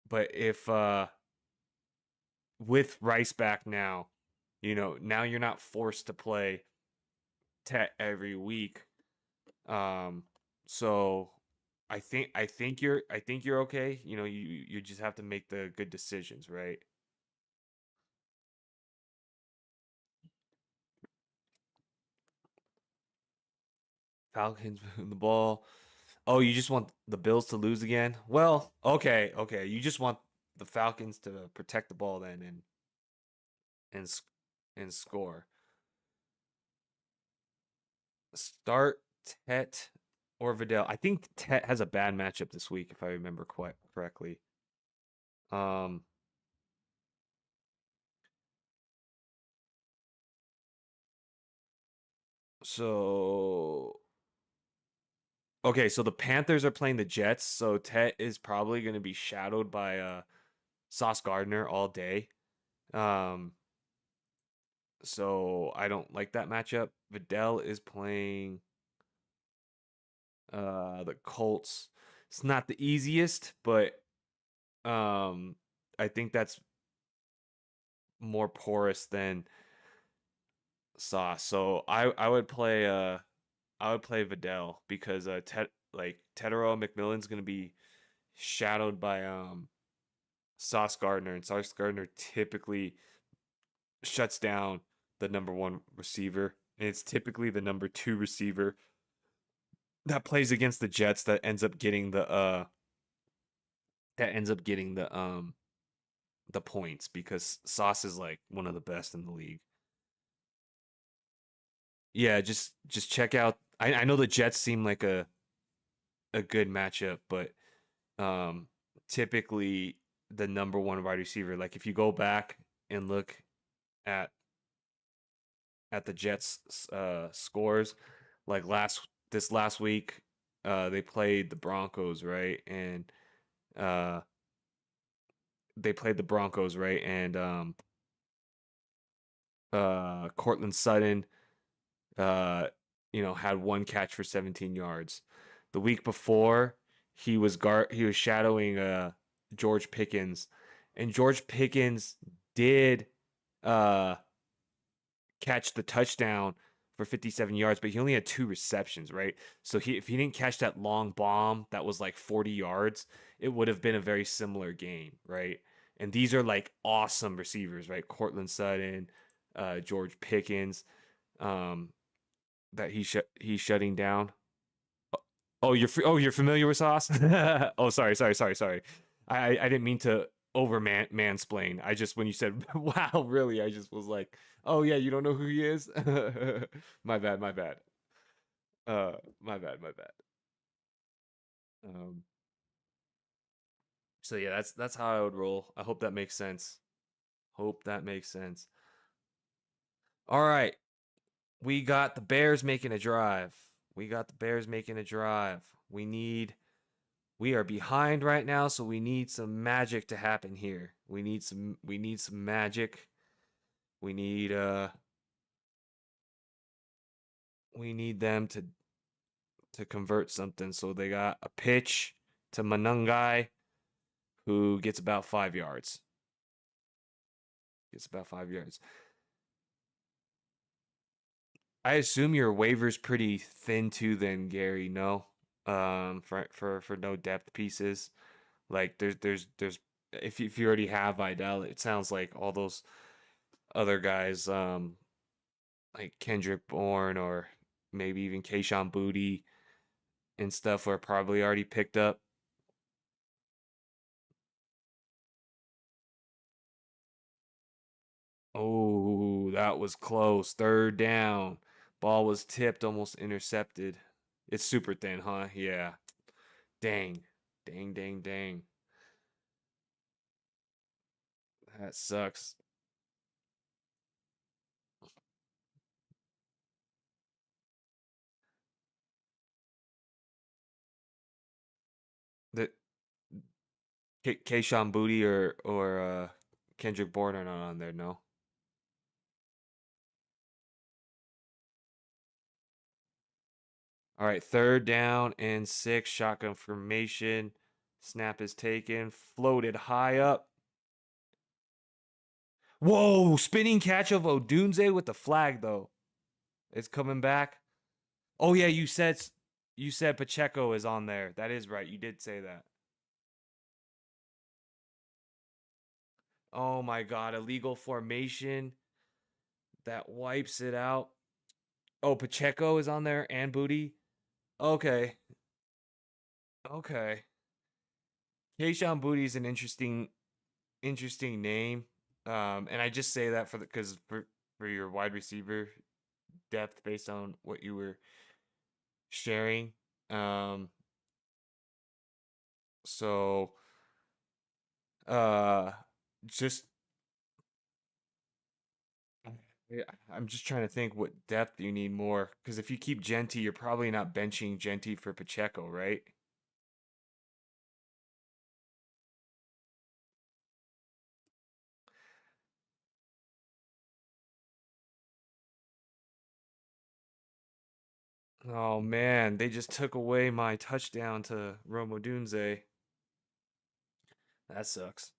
but if with Rice back now, now you're not forced to play Tet every week. Um, so I think you're okay. You just have to make the good decisions, right? Falcons moving the ball. Oh, you just want the Bills to lose again? Well, okay, okay. You just want the Falcons to protect the ball then and and score. Start Tet or Vidal. I think Tet has a bad matchup this week, if I remember quite correctly. Um, so okay, so the Panthers are playing the Jets, so Tet is probably going to be shadowed by Sauce Gardner all day. Um, so I don't like that matchup. Vidal is playing the Colts. It's not the easiest, but um I think that's more porous than Sauce. So I would play Vidal because Tedero McMillan's going to be shadowed by Sauce Gardner, and Sauce Gardner typically shuts down the number one receiver, and it's typically the number two receiver that plays against the Jets that ends up getting the points because Sauce is like one of the best in the league. Yeah, just check out. I know the Jets seem like a good matchup, but um, typically the number one wide receiver. Like if you go back and look at the Jets scores, like last week, they played the Broncos, right? And uh, they played the Broncos, right? And Cortland Sutton, uh, had one catch for 17 yards. The week before, he was shadowing George Pickens, and George Pickens did uh catch the touchdown for 57 yards, but he only had two receptions, right? So if he didn't catch that long bomb that was like 40 yards, it would have been a very similar game, right? And these are like awesome receivers, right? Cortland Sutton, George Pickens, um, that he's shutting down. Oh, you're familiar with Sauce? Oh, sorry. I didn't mean to mansplain. I just when you said wow, really, I just was like, oh yeah, you don't know who he is? My bad, my bad. My bad. Um, so yeah, that's how I would roll. I hope that makes sense. Hope that makes sense. All right, we got the Bears making a drive. We got the Bears making a drive. We are behind right now, so we need some magic to happen here. We need some magic. We need uh we need them to convert something. So they got a pitch to Manungai who gets about 5 yards. Gets about 5 yards. I assume your waiver's pretty thin too then, Gary, no? For no depth pieces. Like there's if you already have Vidal, it sounds like all those other guys like Kendrick Bourne or maybe even Kayshawn Booty and stuff are probably already picked up. Oh, that was close. Third down. Ball was tipped, almost intercepted. It's super thin, huh? Yeah. Dang. Dang. That sucks. Kayshawn Booty or Kendrick Bourne are not on there, no. All right, 3rd down and 6, shotgun formation. Snap is taken, floated high up. Whoa, spinning catch of Odunze with the flag though. It's coming back. Oh yeah, you said Pacheco is on there. That is right. You did say that. Oh my god, illegal formation that wipes it out. Oh, Pacheco is on there and Booty. Okay. Okay. Keishawn Booty is an interesting name. And I just say that because for your wide receiver depth based on what you were sharing. Um, so uh, just yeah, I'm just trying to think what depth you need more. Because if you keep Genty, you're probably not benching Genty for Pacheco, right? Oh man, they just took away my touchdown to Rome Odunze. That sucks.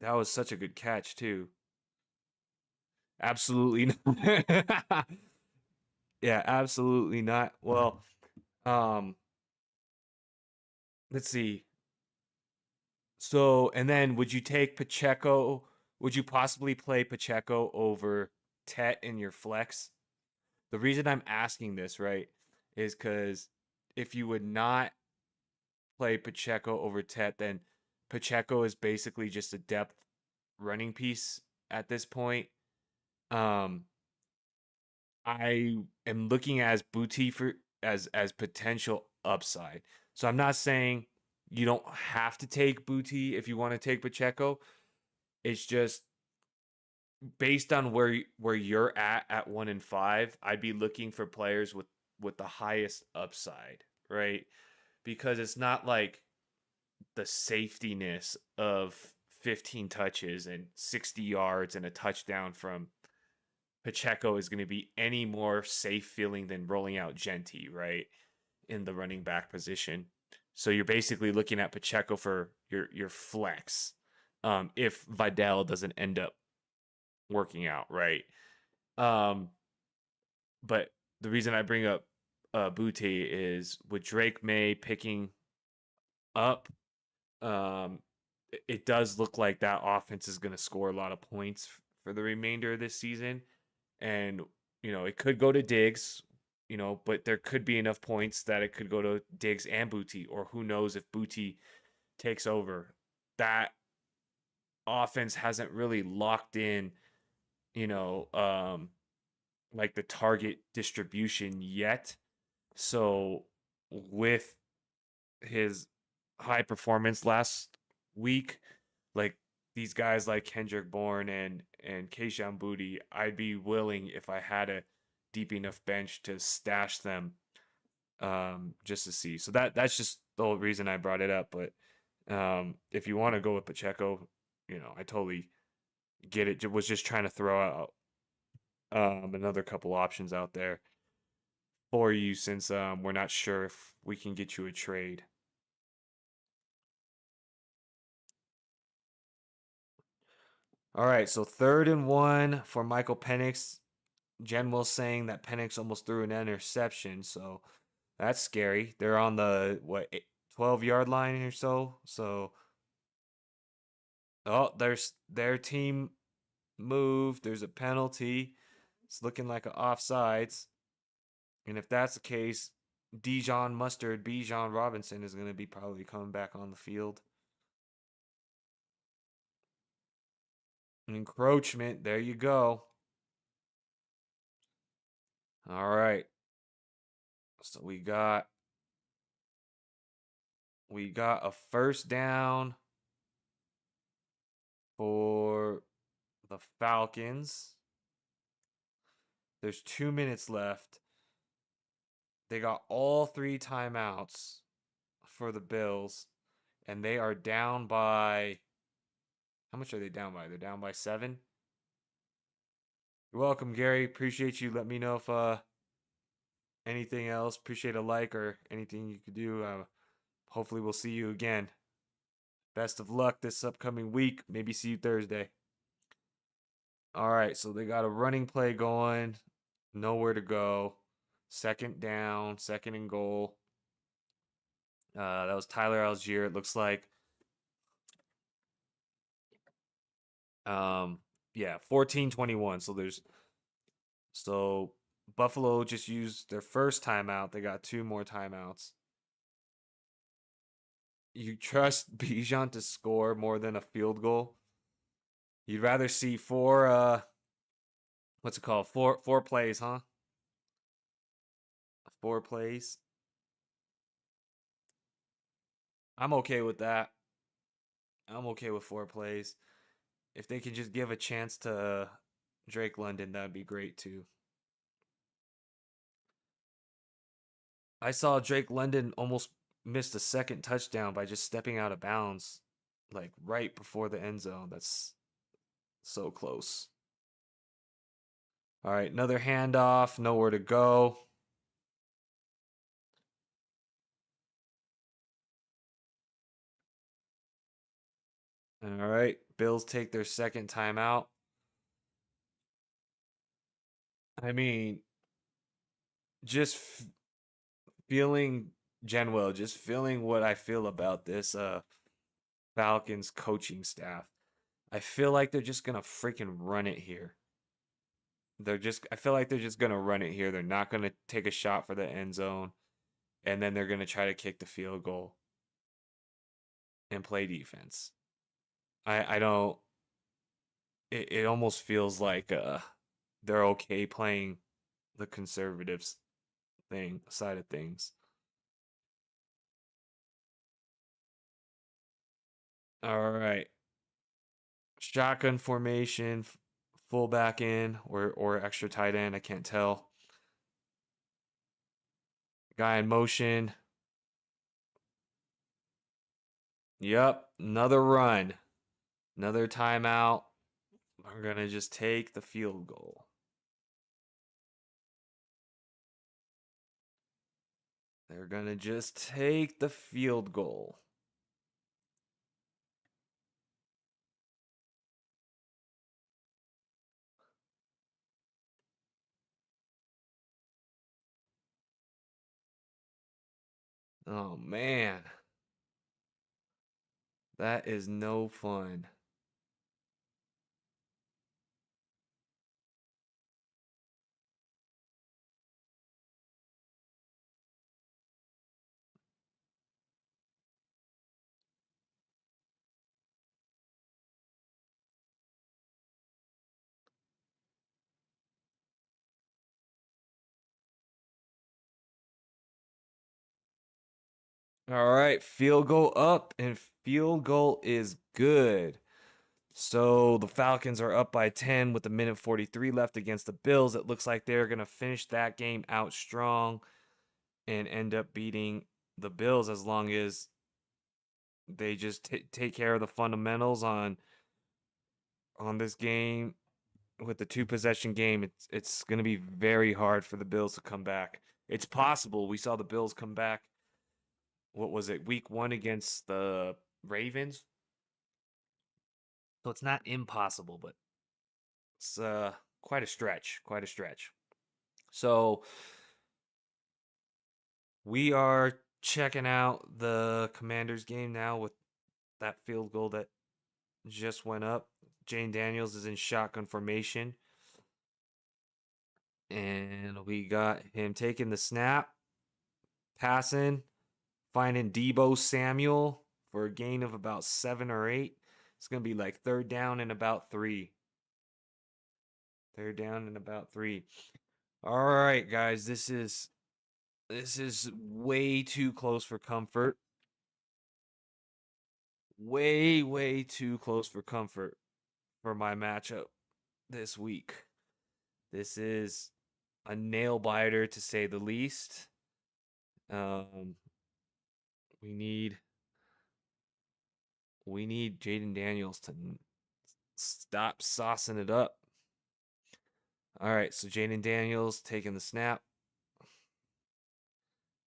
That was such a good catch too. Absolutely not. Yeah, absolutely not. Well, um, let's see. So, and then would you take Pacheco? Would you possibly play Pacheco over Tet in your flex? The reason I'm asking this, right, is because if you would not play Pacheco over Tet, then Pacheco is basically just a depth running piece at this point. Um, I am looking as Booty for as potential upside. So I'm not saying you don't have to take Booty if you want to take Pacheco. It's just based on where you're at 1 and 5. I'd be looking for players with the highest upside, right? Because it's not like the safetiness of 15 touches and 60 yards and a touchdown from Pacheco is going to be any more safe feeling than rolling out Genty, right? In the running back position. So you're basically looking at Pacheco for your flex. If Vidal doesn't end up working out, right? Um, but the reason I bring up Butte is with Drake May picking up, um, it does look like that offense is going to score a lot of points for the remainder of this season. And, it could go to Diggs, but there could be enough points that it could go to Diggs and Booty, or who knows if Booty takes over. That offense hasn't really locked in, you know, um, like the target distribution yet. So with his high performance last week, like these guys like Kendrick Bourne and Keishawn Booty, I'd be willing if I had a deep enough bench to stash them just to see. So that's just the whole reason I brought it up. But if you want to go with Pacheco, I totally get it. Was just trying to throw out another couple options out there for you since we're not sure if we can get you a trade. All right, so 3rd and 1 for Michael Penix. Jen was saying that Penix almost threw an interception, so that's scary. They're on the 12-yard line or so. So, oh, there's their team moved. There's a penalty. It's looking like an offsides. And if that's the case, Bijan Robinson is going to be probably coming back on the field. Encroachment. There you go. All right. So we got a 1st down for the Falcons. There's 2 minutes left. They got all 3 timeouts. for the Bills, and they are down by how much are they down by? They're down by 7. You're welcome, Gary. Appreciate you. Let me know if anything else. Appreciate a like or anything you could do. Hopefully we'll see you again. Best of luck this upcoming week. Maybe see you Thursday. All right, so they got a running play going. Nowhere to go. Second down, second and goal. That was Tyler Algier, it looks like. Yeah, 14-21. So Buffalo just used their first timeout. They got 2 more timeouts. You trust Bijan to score more than a field goal? You'd rather see 4 what's it called? 4 plays, huh? 4 plays. I'm okay with that. I'm okay with 4 plays. If they could just give a chance to Drake London, that'd be great too. I saw Drake London almost missed a second touchdown by just stepping out of bounds, like right before the end zone. That's so close. All right, another handoff, nowhere to go. All right, Bills take their second timeout. I mean, just feeling Genwell, just feeling what I feel about this Falcons coaching staff. I feel like they're just gonna freaking run it here. I feel like they're just gonna run it here. They're not gonna take a shot for the end zone, and then they're gonna try to kick the field goal and play defense. I don't. It almost feels like they're okay playing the conservatives thing side of things. All right, shotgun formation, fullback in or extra tight end. I can't tell. Guy in motion. Yep, another run, another timeout. We're gonna just take the field goal. They're gonna just take the field goal. Oh man. That is no fun. All right, field goal up and field goal is good. So the Falcons are up by 10 with a minute 43 left against the Bills. It looks like they're going to finish that game out strong and end up beating the Bills as long as they just take care of the fundamentals on this game. With the 2 possession game, it's going to be very hard for the Bills to come back. It's possible. We saw the Bills come back. What was it? Week 1 against the Ravens. So it's not impossible, but it's quite a stretch. Quite a stretch. So we are checking out the Commanders game now with that field goal that just went up. Jayden Daniels is in shotgun formation. And we got him taking the snap, passing, finding Deebo Samuel for a gain of about 7 or 8. It's going to be like third down and about 3. Third down and about 3. All right, guys, this is way too close for comfort. Way too close for comfort for my matchup this week. This is a nail biter to say the least. We need Jayden Daniels to stop saucing it up. All right, so Jayden Daniels taking the snap.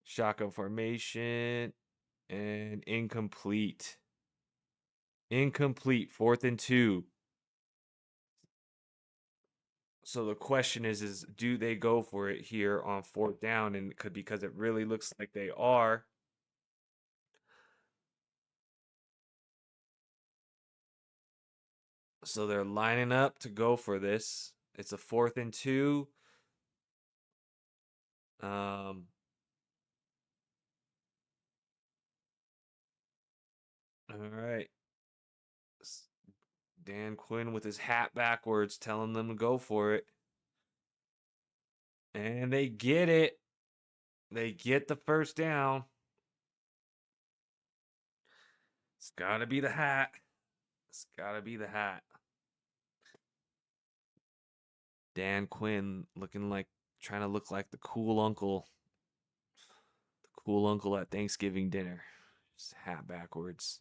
Shotgun formation and incomplete. Incomplete, 4th and 2. So the question is do they go for it here on 4th down? And because it really looks like they are. So they're lining up to go for this. It's a 4th and 2. All right. Dan Quinn with his hat backwards telling them to go for it. And they get it. They get the first down. It's got to be the hat. It's got to be the hat. Dan Quinn trying to look like the cool uncle. The cool uncle at Thanksgiving dinner. Just hat backwards.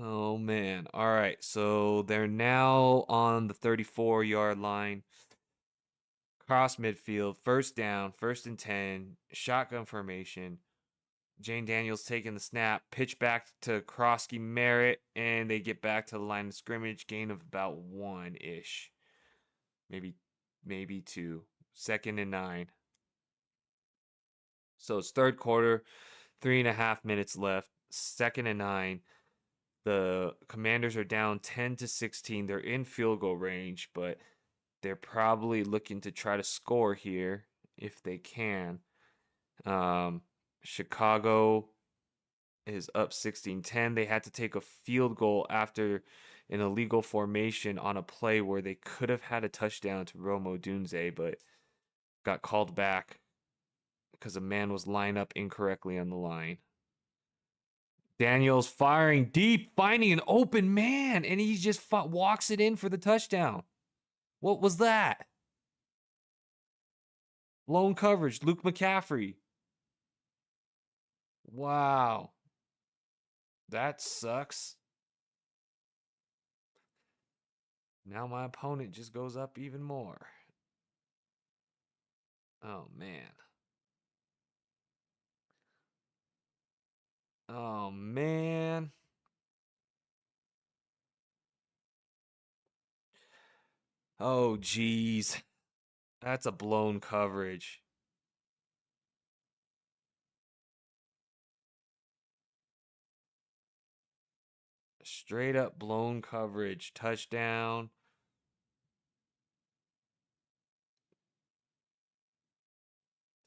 Oh man. All right. So they're now on the 34-yard line. Cross midfield, first down, 1st and 10, shotgun formation. Jayden Daniels taking the snap, pitch back to Croskey-Merritt, and they get back to the line of scrimmage, gain of about 1-ish. Maybe 2. 2nd and 9. So it's 3rd quarter, 3.5 minutes left, 2nd and 9. The Commanders are down 10-16. They're in field goal range, but they're probably looking to try to score here if they can. Chicago is up 16-10. They had to take a field goal after an illegal formation on a play where they could have had a touchdown to Odunze, but got called back because a man was lined up incorrectly on the line. Daniels firing deep, finding an open man, and he just walks it in for the touchdown. What was that? Blown coverage, Luke McCaffrey. Wow. That sucks. Now my opponent just goes up even more. Oh, man. Oh, man. Oh, geez. That's a blown coverage. Straight up blown coverage. Touchdown.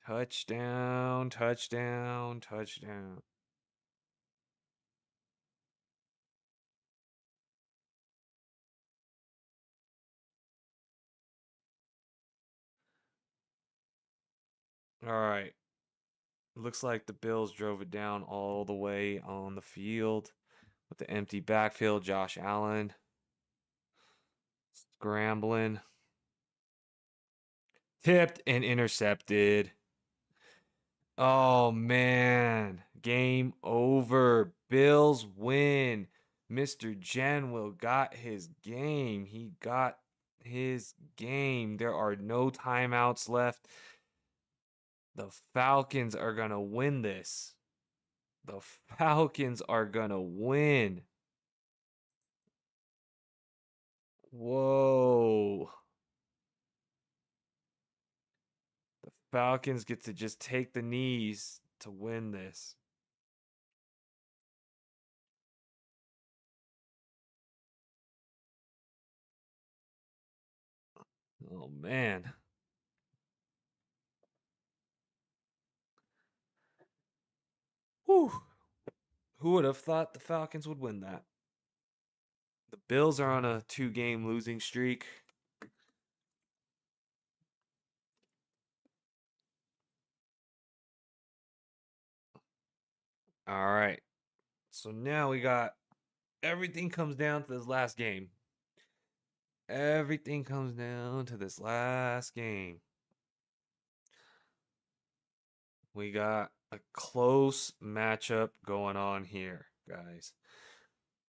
Touchdown, touchdown, touchdown. All right. Looks like the Bills drove it down all the way on the field with the empty backfield. Josh Allen scrambling. Tipped and intercepted. Oh, man. Game over. Bills win. Mr. Genwell got his game. He got his game. There are no timeouts left. The Falcons are going to win this. The Falcons are going to win. Whoa. The Falcons get to just take the knees to win this. Oh, man. Whew. Who would have thought the Falcons would win that? The Bills are on a 2-game losing streak. All right. So now we got everything comes down to this last game. Everything comes down to this last game. We got a close matchup going on here, guys.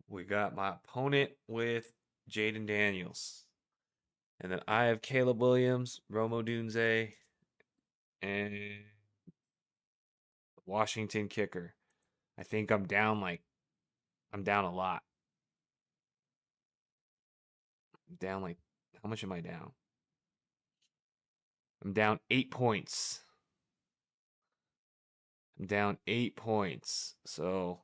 We got my opponent with Jayden Daniels. And then I have Caleb Williams, Rome Odunze, and Washington kicker. I think I'm down a lot. I'm down how much am I down? I'm down 8 points. I'm down 8 points. So,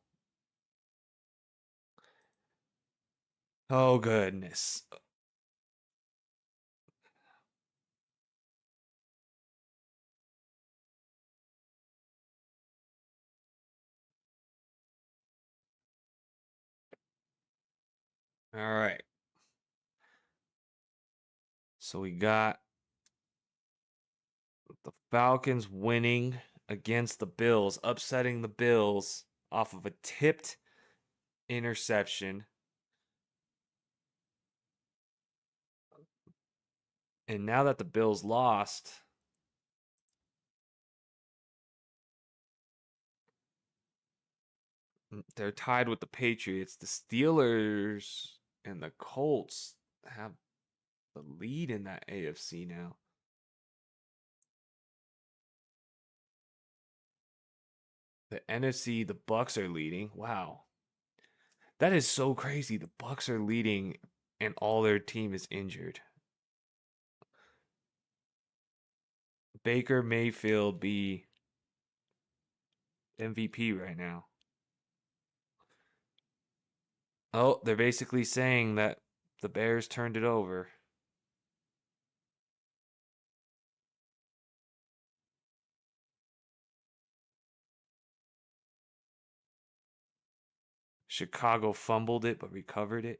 oh goodness. All right. So we got the Falcons winning against the Bills, upsetting the Bills off of a tipped interception. And now that the Bills lost, they're tied with the Patriots. The Steelers and the Colts have the lead in that AFC now. The NFC, the Bucks are leading. Wow. That is so crazy. The Bucks are leading and all their team is injured. Baker Mayfield be MVP right now. Oh, they're basically saying that the Bears turned it over. Chicago fumbled it but recovered it.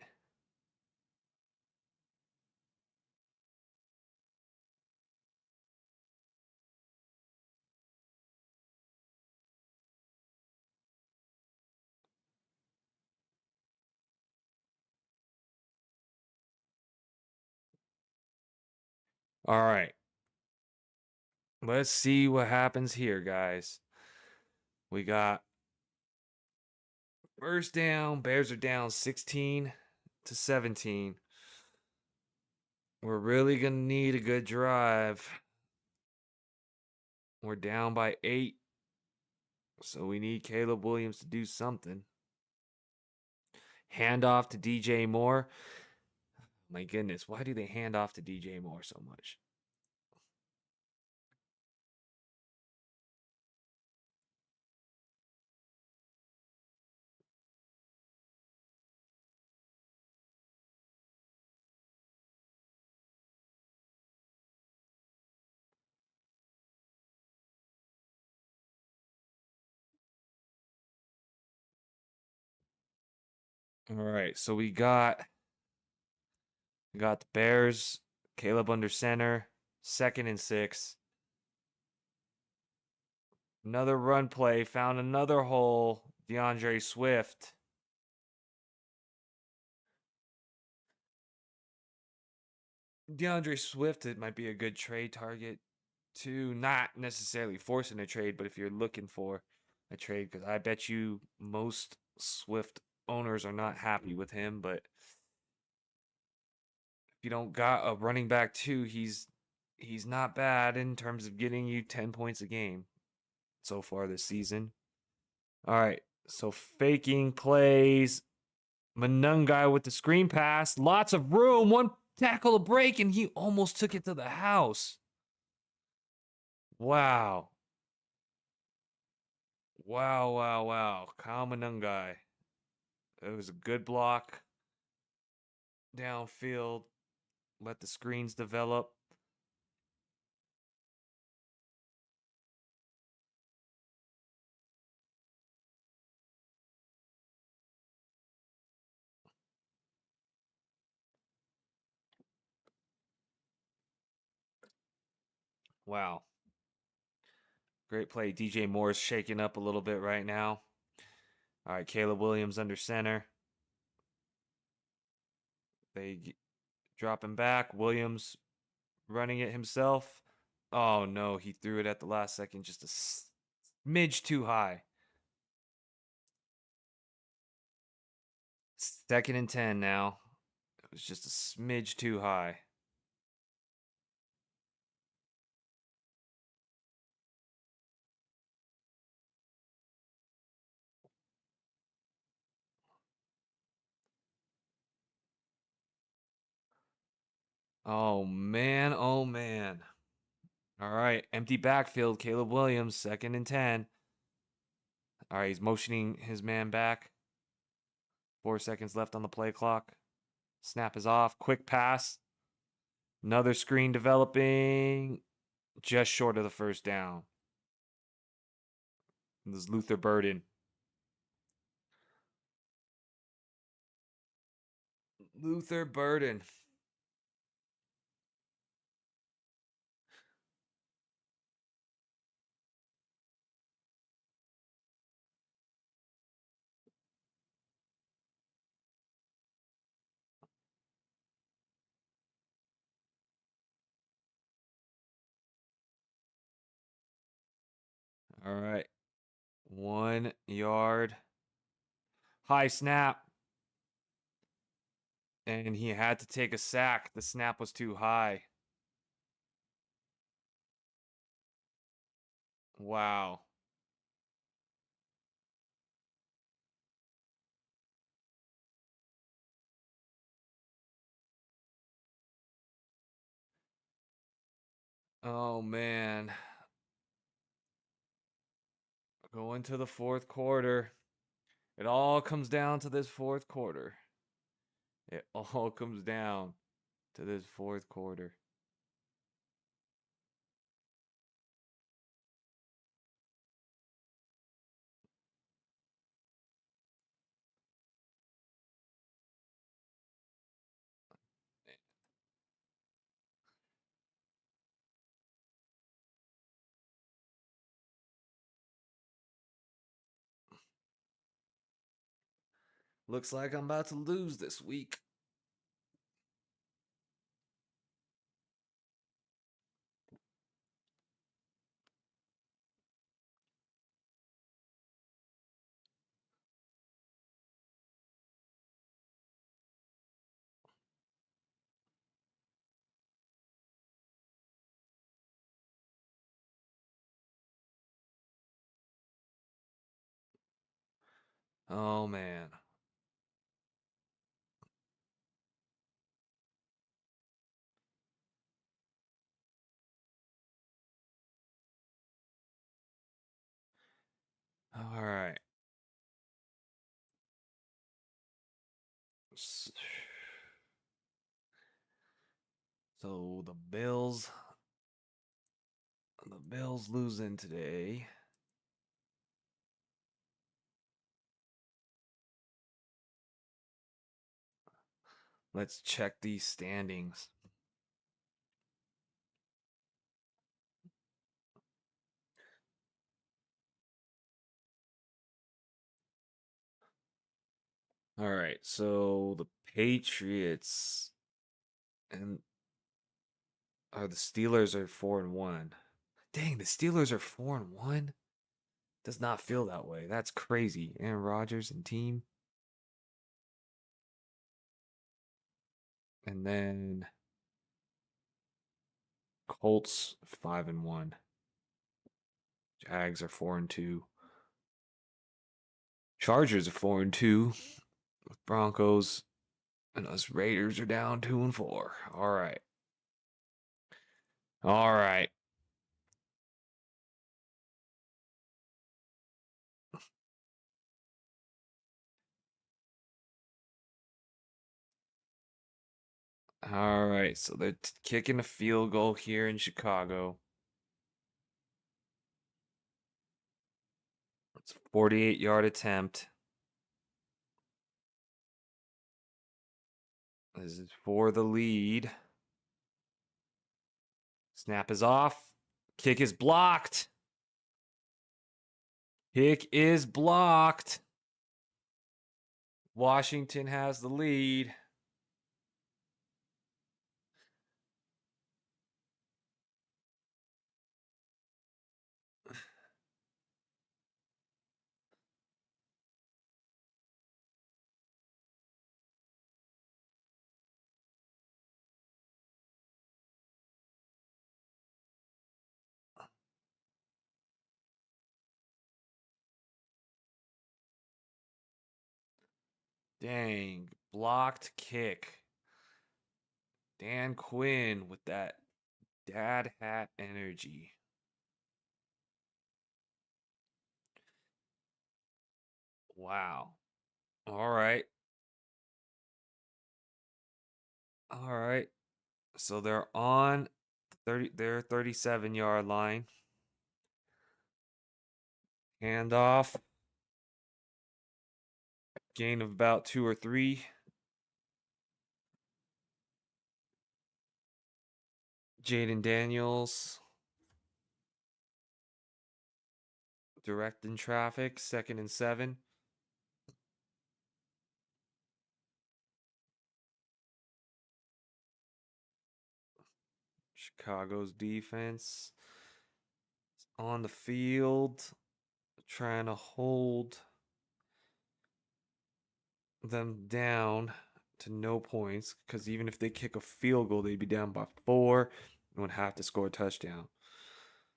All right. Let's see what happens here, guys. We got first down. Bears are down 16-17. We're really going to need a good drive. We're down by 8. So we need Caleb Williams to do something. Hand off to DJ Moore. My goodness, why do they hand off to DJ Moore so much? All right, so we got the Bears, Caleb under center, 2nd and 6. Another run play, found another hole. DeAndre Swift. DeAndre Swift, it might be a good trade target too. Not necessarily forcing a trade, but if you're looking for a trade, because I bet you most Swift owners are not happy with him. But if you don't got a running back too, he's not bad in terms of getting you 10 points a game so far this season. All right, so faking plays. Manungai with the screen pass. Lots of room. One tackle a break, and he almost took it to the house. Wow. Wow, wow, wow. Kyle Manungai. It was a good block. Downfield. Let the screens develop. Wow. Great play. DJ Moore's shaking up a little bit right now. All right, Caleb Williams under center. They drop him back. Williams running it himself. Oh no, he threw it at the last second just to smidge too high. 2nd and 10 now. It was just a smidge too high. Oh, man. Oh, man. All right. Empty backfield. Caleb Williams, 2nd and 10. All right. He's motioning his man back. 4 seconds left on the play clock. Snap is off. Quick pass. Another screen developing. Just short of the first down. This is Luther Burden. Luther Burden. All right. 1 yard. High snap. And he had to take a sack. The snap was too high. Wow. Oh, man. Going to the 4th quarter. It all comes down to this 4th quarter. It all comes down to this 4th quarter. Looks like I'm about to lose this week. Oh, man. All right. So the Bills losing today. Let's check these standings. All right. So the Patriots and the Steelers are 4-1. Dang, the Steelers are 4-1. Does not feel that way. That's crazy. Aaron Rodgers and team. And then Colts 5-1. Jags are 4-2. Chargers are 4-2. Broncos and us Raiders are down 2-4. All right. All right. All right. So they're kicking a field goal here in Chicago. It's a 48-yard attempt. This is for the lead. Snap is off. Kick is blocked. Kick is blocked. Washington has the lead. Dang. Blocked kick. Dan Quinn with that dad hat energy. Wow. All right. All right. So they're on their 37-yard line. Handoff. Gain of about 2 or 3. Jayden Daniels. Directing traffic. 2nd and 7. Chicago's defense on the field, trying to hold them down to no points, because even if they kick a field goal, they'd be down by 4 and would have to score a touchdown.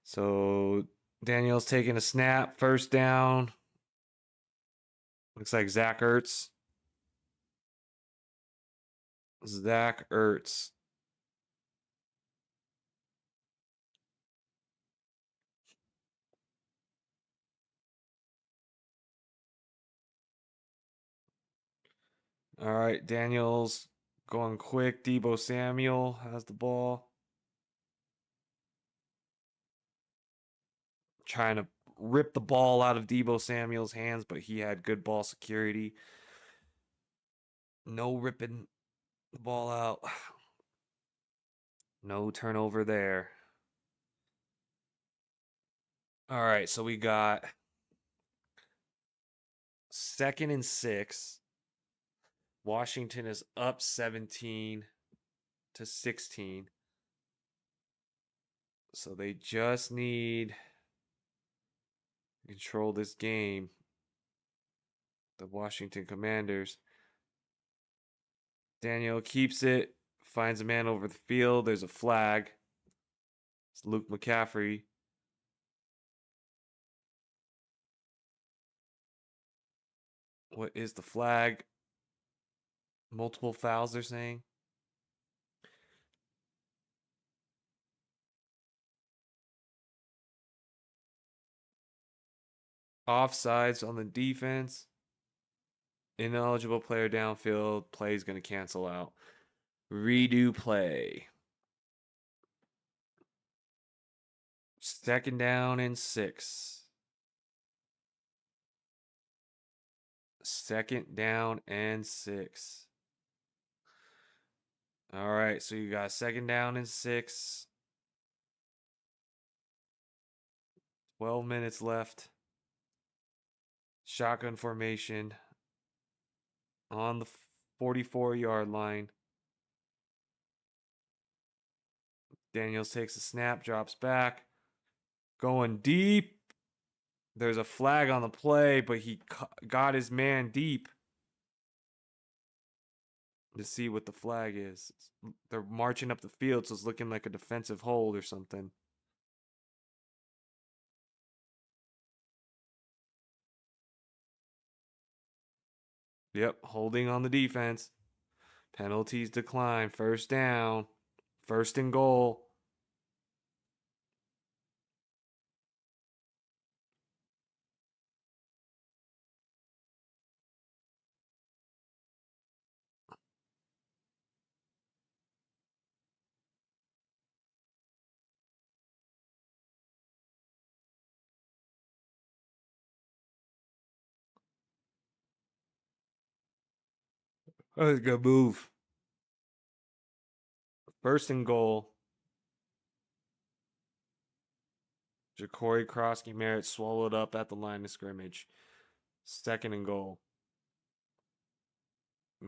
So Daniel's taking a snap, 1st down. Looks like Zach Ertz. Zach Ertz. All right, Daniels going quick. Deebo Samuel has the ball. Trying to rip the ball out of Deebo Samuel's hands, but he had good ball security. No ripping the ball out. No turnover there. All right, so we got 2nd and 6. Washington is up 17 to 16. So they just need to control this game. The Washington Commanders. Daniel keeps it, finds a man over the field. There's a flag. It's Luke McCaffrey. What is the flag? Multiple fouls, they're saying. Offsides on the defense. Ineligible player downfield. Play is going to cancel out. Redo play. 2nd down and 6. 2nd down and 6. All right, so you got 2nd down and 6. 12 minutes left. Shotgun formation on the 44-yard line. Daniels takes a snap, drops back. Going deep. There's a flag on the play, but he got his man deep. To see what the flag is. They're marching up the field, so it's looking like a defensive hold or something. Yep, holding on the defense. Penalties decline. 1st down. 1st and goal. Oh, good move. 1st and goal. Jacory Croskey-Merritt swallowed up at the line of scrimmage. 2nd and goal.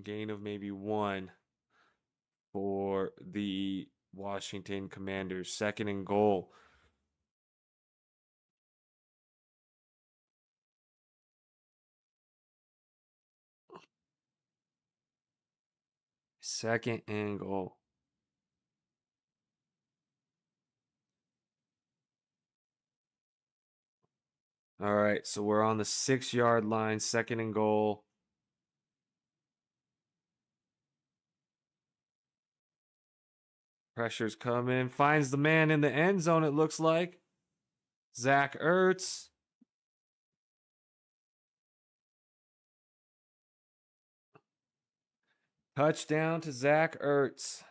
Gain of maybe 1 for the Washington Commanders. 2nd and goal. Second and goal. All right, so we're on the 6-yard line, 2nd and goal. Pressure's coming. Finds the man in the end zone, it looks like. Zach Ertz. Touchdown to Zach Ertz.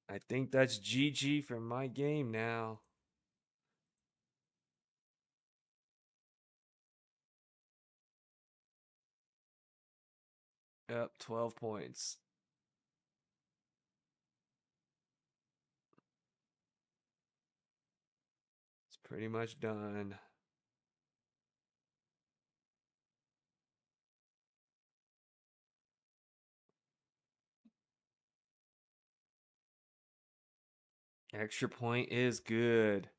I think that's GG for my game now. Yep, 12 points. It's pretty much done. Extra point is good.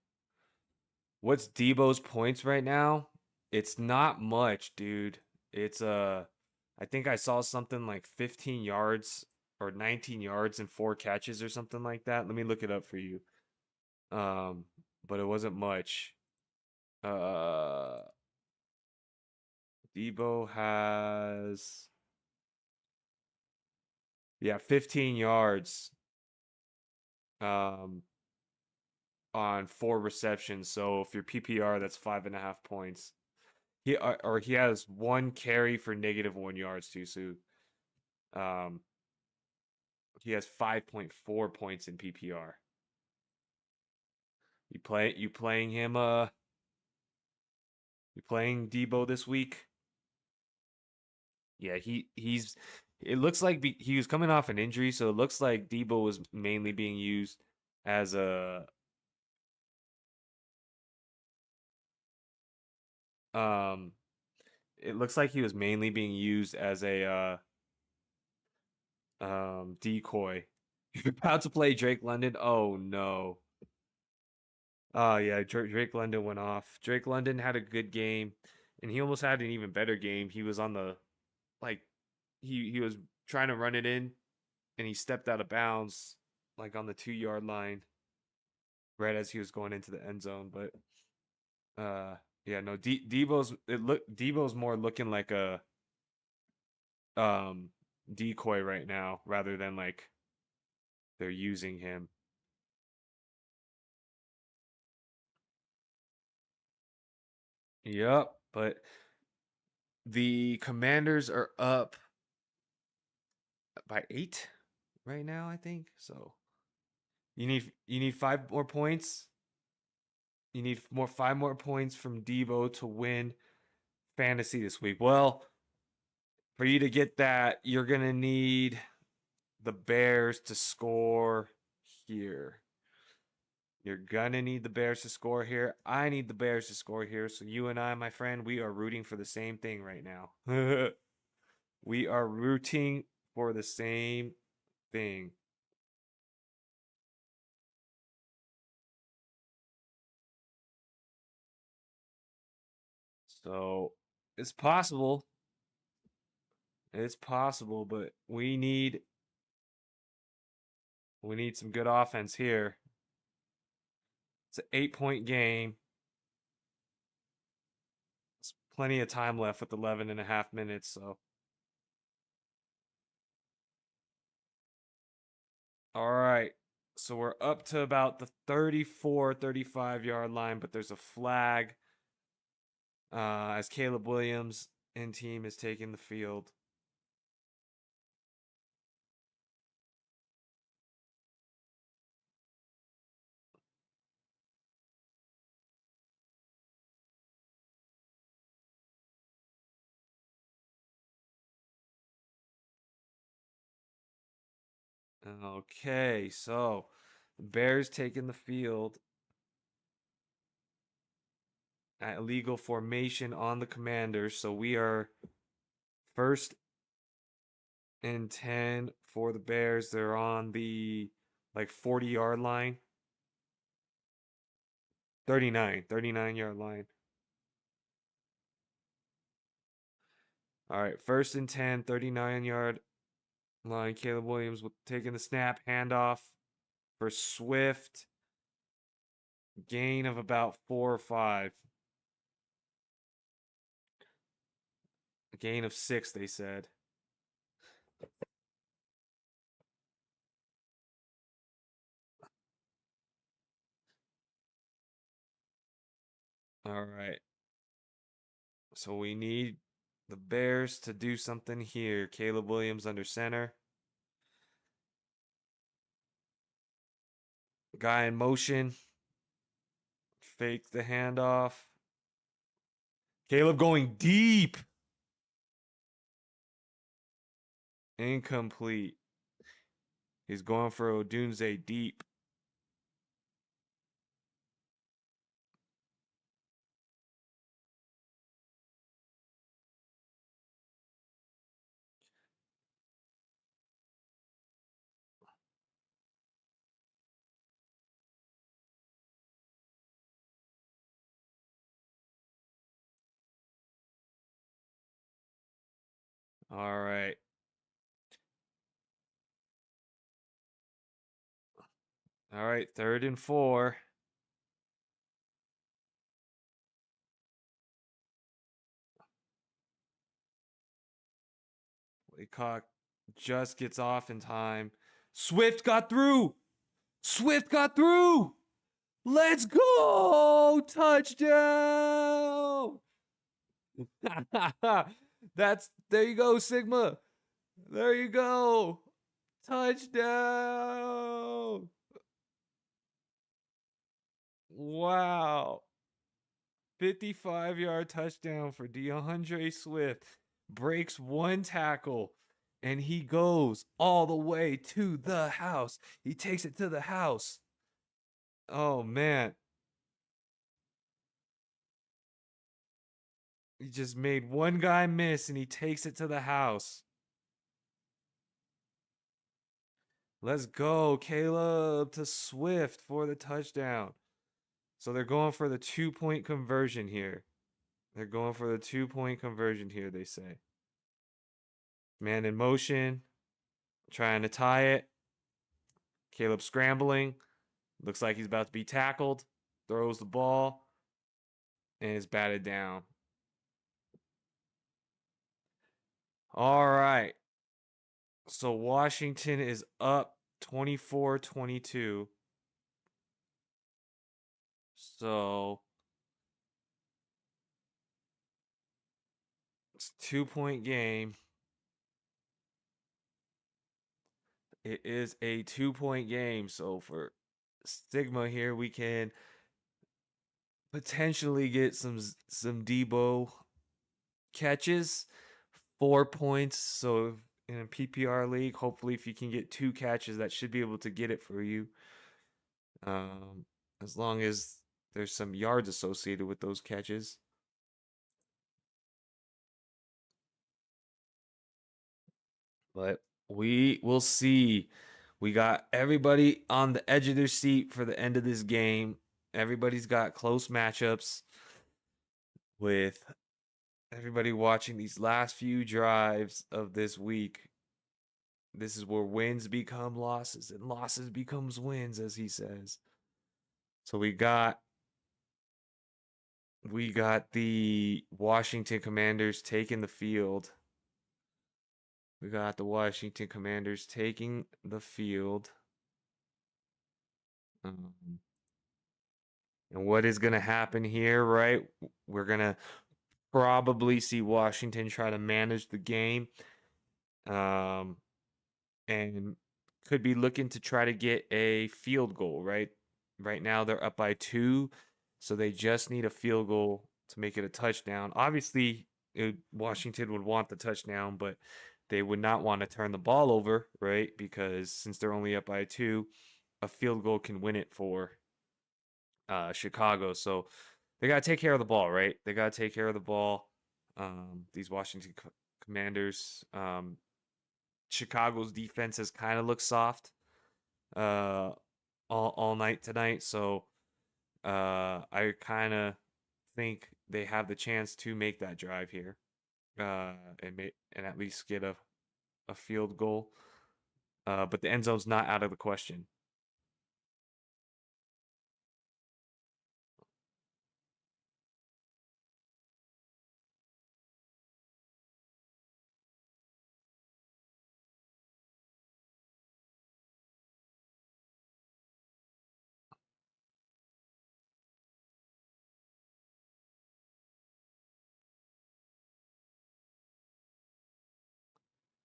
What's Deebo's points right now? It's not much, dude. It's I think I saw something like 15 yards or 19 yards and 4 catches or something like that. Let me look it up for you. But it wasn't much. Uh Deebo has 15 yards um on 4 receptions. So if you're PPR, that's 5.5 points. Or he has 1 carry for -1 yards too. So um he has 5.4 points in PPR. You playing him you playing Deebo this week? Yeah, he's it looks like he was coming off an injury, so it looks like Deebo was mainly being used as a um it looks like he was mainly being used as a decoy. You're about to play Drake London. Oh no. Oh yeah, Drake London went off. Drake London had a good game, and he almost had an even better game. He was on the like he was trying to run it in, and he stepped out of bounds like on the 2 yard line right as he was going into the end zone. But yeah, no, Debo's more looking like a um decoy right now rather than like they're using him. Yep, but the Commanders are up by 8 right now, I think. So you need 5 more points. You need 5 more points from Deebo to win fantasy this week. Well, for you to get that, you're gonna need the Bears to score here. You're gonna need the Bears to score here. I need the Bears to score here. So you and I, my friend, we are rooting for the same thing right now. We are rooting for the same thing. So it's possible. It's possible, but we need some good offense here. It's an 8 point game. It's plenty of time left with 11 and a half minutes. So, all right. So we're up to about the 34, 35 yard line, but there's a flag as Caleb Williams and team is taking the field. Okay, so the Bears taking the field at illegal formation on the Commanders. So we are first and 10 for the Bears. They're on the like 40 yard line. 39 yard line. All right, first and 10, 39 yard line. Caleb Williams taking the snap, handoff for Swift. Gain of about 4 or 5. A gain of 6, they said. All right. So we need the Bears to do something here. Caleb Williams under center. Guy in motion. Fake the handoff. Caleb going deep. Incomplete. He's going for Odunze deep. All right. All right. 3rd and 4. Laycock just gets off in time. Swift got through. Swift got through. Let's go. Touchdown. There you go, Sigma. There you go. Touchdown. Wow. 55-yard touchdown for DeAndre Swift. Breaks one tackle and he goes all the way to the house. He takes it to the house. Oh man. He just made one guy miss and he takes it to the house. Let's go, Caleb to Swift for the touchdown. So they're going for the 2-point conversion here. They're going for the 2-point conversion here, they say. Man in motion, trying to tie it. Caleb scrambling. Looks like he's about to be tackled. Throws the ball and is batted down. All right. So Washington is up 24-22. So it's a 2-point game. It is a 2-point game. So for Sigma here, we can potentially get some Deebo catches, 4 points. So in a PPR league, hopefully if you can get 2 catches, that should be able to get it for you. As long as there's some yards associated with those catches. But we will see. We got everybody on the edge of their seat for the end of this game. Everybody's got close matchups with everybody watching these last few drives of this week. This is where wins become losses and losses becomes wins, as he says. So we got the Washington Commanders taking the field. We got the Washington Commanders taking the field. And what is going to happen here, right? We're going to probably see Washington try to manage the game. And could be looking to try to get a field goal, right? Right now they're up by 2, so they just need a field goal to make it a touchdown. Obviously, Washington would want the touchdown, but they would not want to turn the ball over, right? Because since they're only up by 2, a field goal can win it for Chicago. So they got to take care of the ball, right? They got to take care of the ball. These Washington Commanders, Chicago's defense has kind of looked soft all night tonight. So I kind of think they have the chance to make that drive here and at least get a field goal. But the end zone's not out of the question.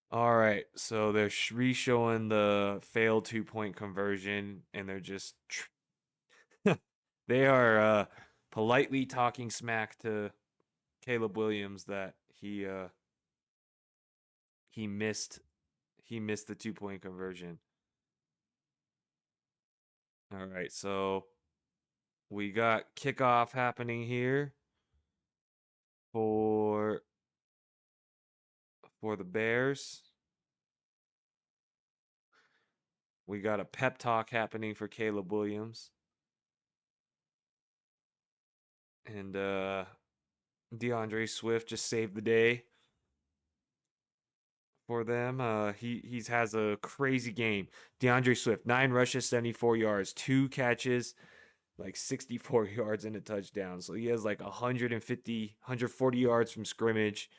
All right, so they're re-showing the failed 2-point conversion, and they're just they are politely talking smack to Caleb Williams that he missed he missed the 2-point conversion. All right, so we got kickoff happening here for the Bears. We got a pep talk happening for Caleb Williams. And DeAndre Swift just saved the day for them. He has a crazy game. DeAndre Swift, 9 rushes, 74 yards, 2 catches, like 64 yards and a touchdown. So he has like 140 yards from scrimmage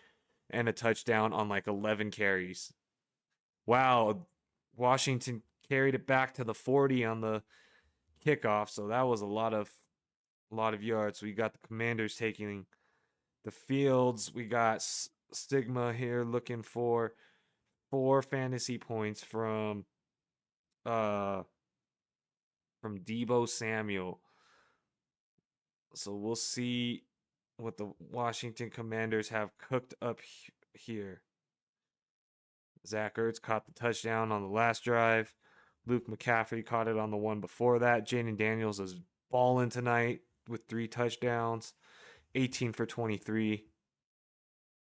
and a touchdown on like 11 carries. Wow, Washington carried it back to the 40 on the kickoff, so that was a lot of yards. We got the Commanders taking the fields. We got Stigma here looking for 4 fantasy points uh from Deebo Samuel. So we'll see what the Washington Commanders have cooked up here. Zach Ertz caught the touchdown on the last drive. Luke McCaffrey caught it on the one before that. Jayden Daniels is balling tonight with 3 touchdowns, 18 for 23.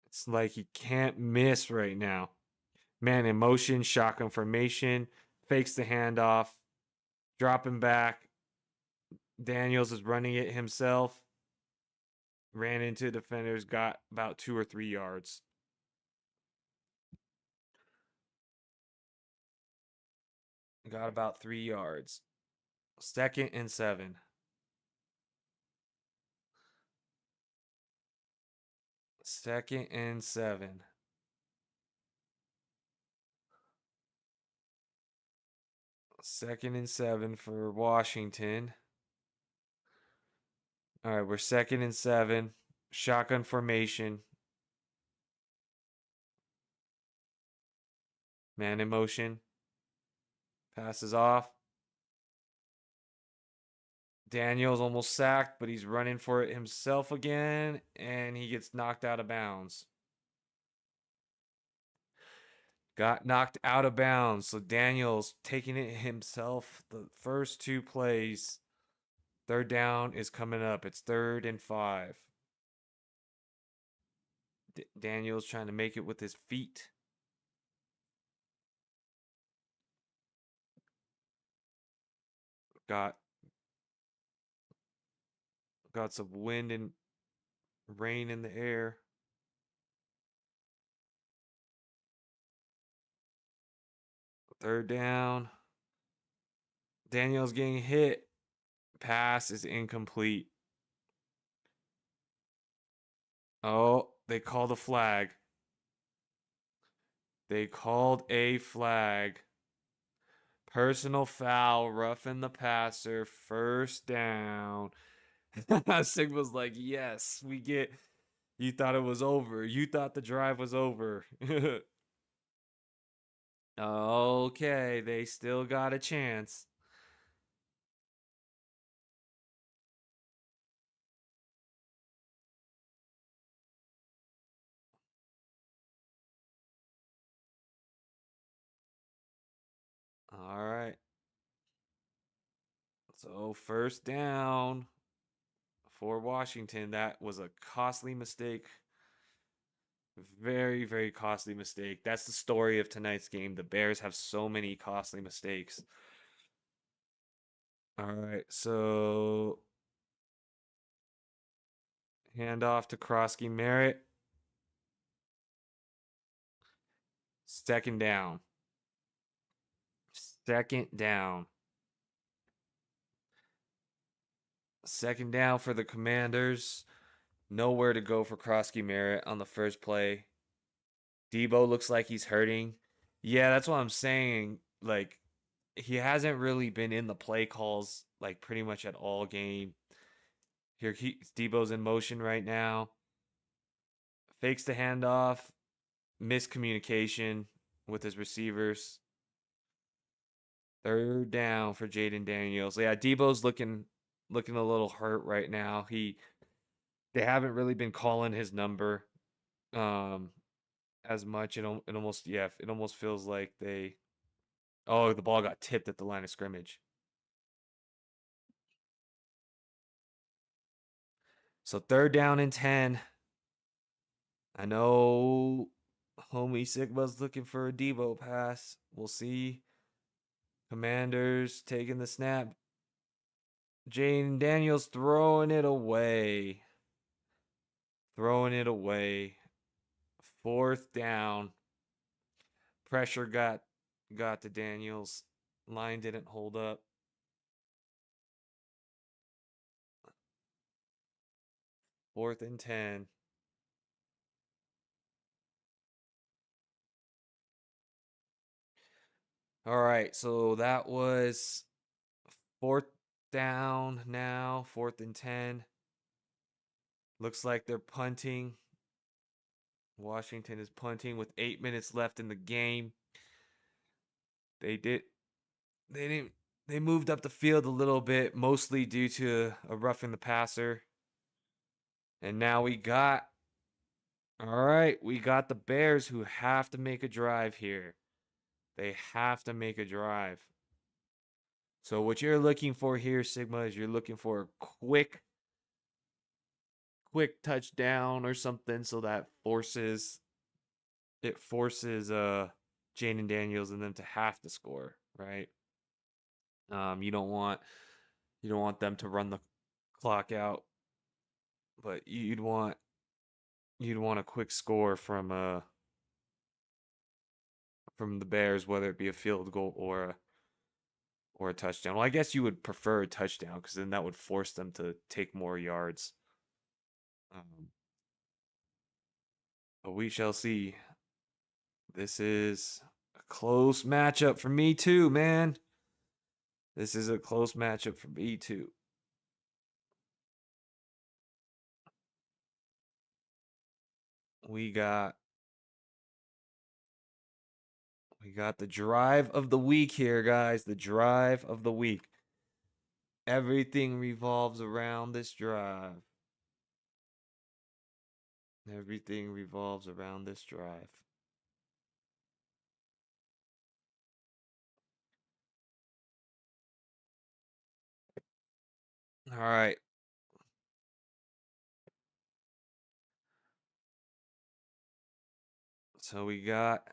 It's like he can't miss right now. Man in motion, shotgun formation, fakes the handoff, dropping back. Daniels is running it himself. Ran into defenders, got about 2 or 3 yards. Got about 3 yards. 2nd and 7. 2nd and 7. 2nd and 7 for Washington. All right, we're 2nd and 7. Shotgun formation. Man in motion. Passes off. Daniels almost sacked, but he's running for it himself again, and he gets knocked out of bounds. Got knocked out of bounds. So Daniels taking it himself. The first 2 plays. 3rd down is coming up. It's 3rd and 5. Daniels trying to make it with his feet. Got some wind and rain in the air. 3rd down. Daniels getting hit. Pass is incomplete. Oh, they called a flag. They called a flag. Personal foul, roughing the passer, 1st down. Sigma's like, yes, we get. You thought it was over. You thought the drive was over. Okay, they still got a chance. All right. So 1st down for Washington. That was a costly mistake. Very, very costly mistake. That's the story of tonight's game. The Bears have so many costly mistakes. All right, so handoff to Croskey-Merritt. 2nd down. 2nd down. 2nd down for the Commanders. Nowhere to go for Croskey-Merritt on the first play. Deebo looks like he's hurting. Yeah, that's what I'm saying. Like, he hasn't really been in the play calls, like, pretty much at all game. Here, Deebo's in motion right now. Fakes the handoff. Miscommunication. with his receivers. Third down for Jayden Daniels. Yeah, Deebo's looking a little hurt right now. They haven't really been calling his number as much. It almost it almost feels like they the ball got tipped at the line of scrimmage. So third down and 10. I know Homie Sigma's looking for a Deebo pass. We'll see. Commanders taking the snap. Jayden Daniels throwing it away. Throwing it away. Fourth down. Pressure got to Daniels. Line didn't hold up. Fourth and 10. All right, so that was fourth down now, fourth and 10. Looks like they're punting. Washington is punting with 8 minutes left in the game. They moved up the field a little bit, mostly due to a roughing the passer. And now we got the Bears who have to make a drive here. They have to make a drive. So what you're looking for here, Sigma, is you're looking for a quick touchdown or something, so that forces Jayden Daniels and them to have to score, right? You don't want them to run the clock out, but you'd want a quick score from the Bears, whether it be a field goal or a touchdown. Well, I guess you would prefer a touchdown because then that would force them to take more yards. But we shall see. This is a close matchup for me too, man. This is a close matchup for me too. We got the drive of the week here, guys. The drive of the week. Everything revolves around this drive. Everything revolves around this drive. All right. So we got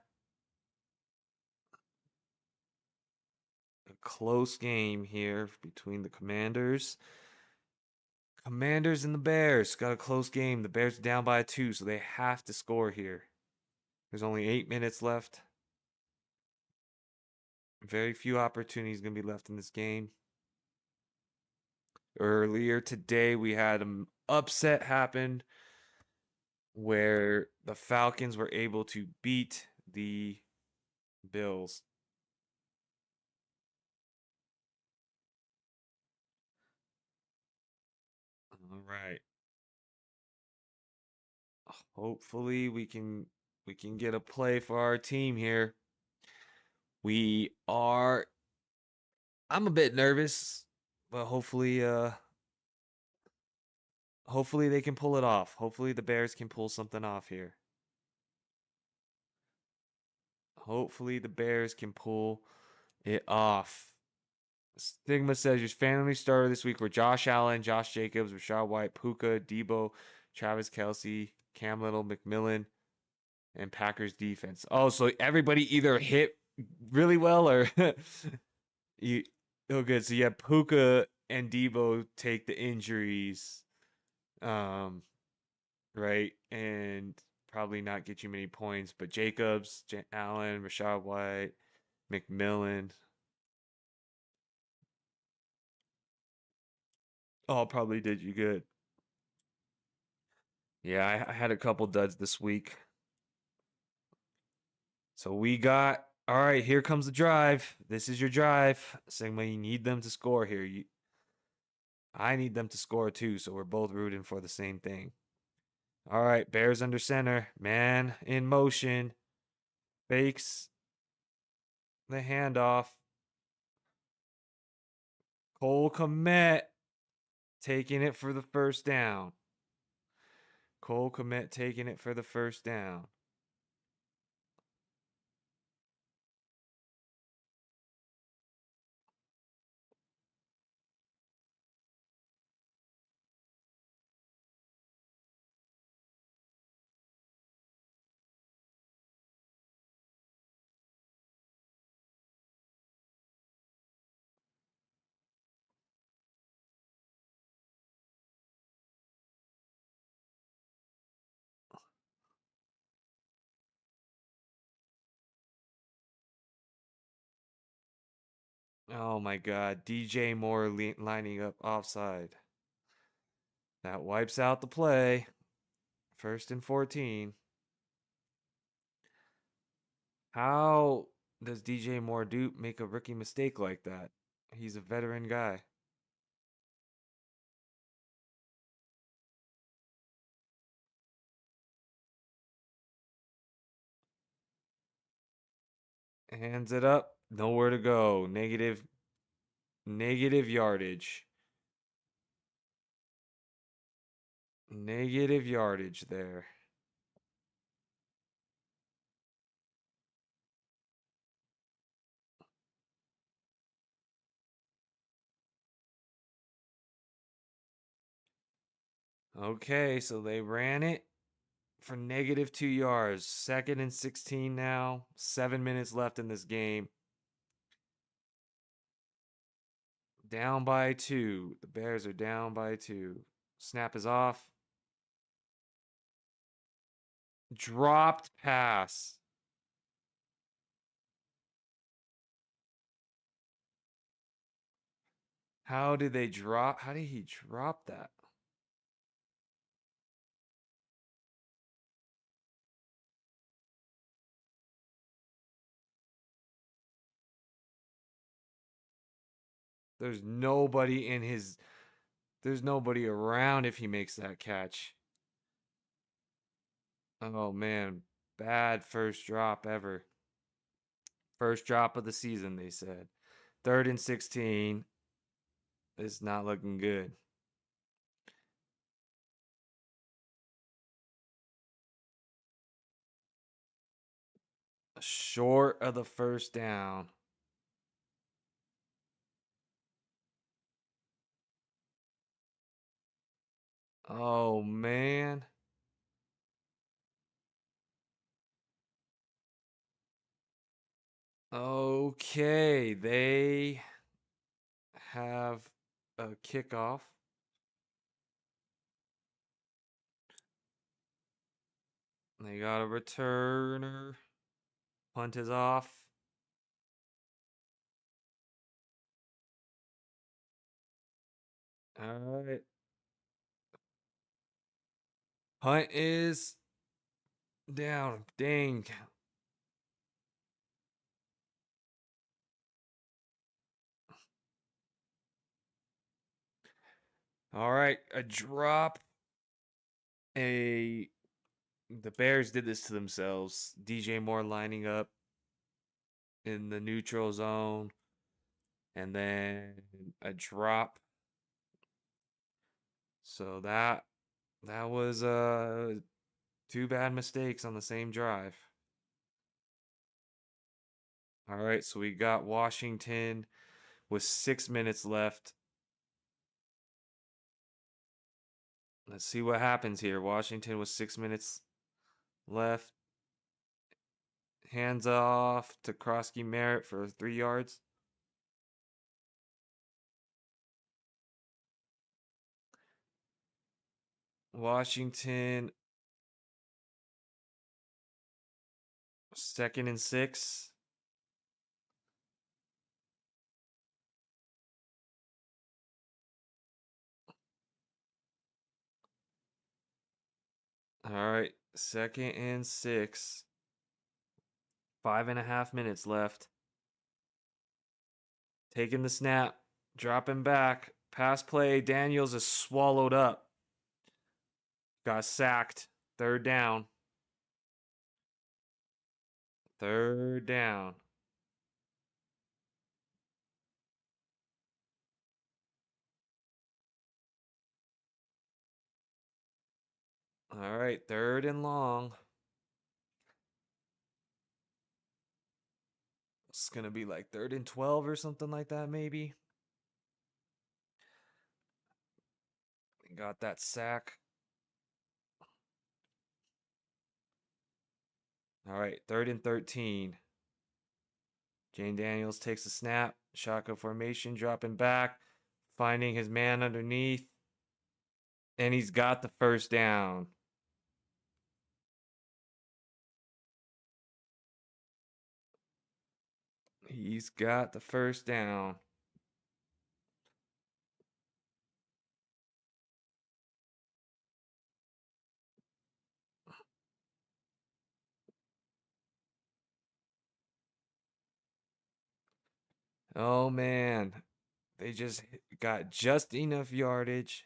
a close game here between the Commanders. Commanders and the Bears got a close game. The Bears are down by 2, so they have to score here. There's only 8 minutes left. Very few opportunities going to be left in this game. Earlier today, we had an upset happen where the Falcons were able to beat the Bills. All right. Hopefully we can get a play for our team here. I'm a bit nervous, but hopefully they can pull it off. Hopefully the Bears can pull something off here. Hopefully the Bears can pull it off. Stigma says your family starter this week were Josh Allen, Josh Jacobs, Rachaad White, Puka, Deebo, Travis Kelce, Cam Little, McMillan, and Packers defense. Oh, so everybody either hit really well or you good. So yeah, Puka and Deebo take the injuries. Right, and probably not get you many points, but Jacobs, Allen, Rachaad White, McMillan. All probably did you good. Yeah, I had a couple duds this week. So we got all right, here comes the drive. This is your drive. Sigma, you need them to score here. I need them to score too, so we're both rooting for the same thing. All right, Bears under center. Man in motion. Fakes. The handoff. Cole-Komet taking it for the first down. Cole-Komet taking it for the first down. Oh my God. DJ Moore lining up offside. That wipes out the play. 1st and 14. How does DJ Moore make a rookie mistake like that? He's a veteran guy. Hands it up. Nowhere to go. Negative yardage. Negative yardage there. Okay, so they ran it for negative 2 yards. 2nd and 16 now. 7 minutes left in this game. Down by 2. The Bears are down by 2. Snap is off. Dropped pass. How did he drop that? There's nobody around if he makes that catch. Oh man, bad first drop ever. First drop of the season, they said. 3rd and 16. It's not looking good. Short of the first down. Oh man. Okay, they have a kickoff. They got a returner. Punt is off. All right. Punt is down. Dang. All right, a drop. The Bears did this to themselves. DJ Moore lining up in the neutral zone, and then a drop. So that was 2 bad mistakes on the same drive. All right, so we got Washington with 6 minutes left. Let's see what happens here. Washington with 6 minutes left. Hands off to Croskey-Merritt for 3 yards. Washington 2nd and 6. All right, 2nd and 6. 5.5 minutes left. Taking the snap, dropping back. Pass play. Daniels is swallowed up. Got sacked. 3rd down. 3rd down. All right, 3rd and long. It's gonna be like 3rd and 12 or something like that, maybe. Got that sack. All right, 3rd and 13. Jane Daniels takes a snap, shotgun formation, dropping back, finding his man underneath, and he's got the first down. He's got the first down. Oh man, they just got just enough yardage.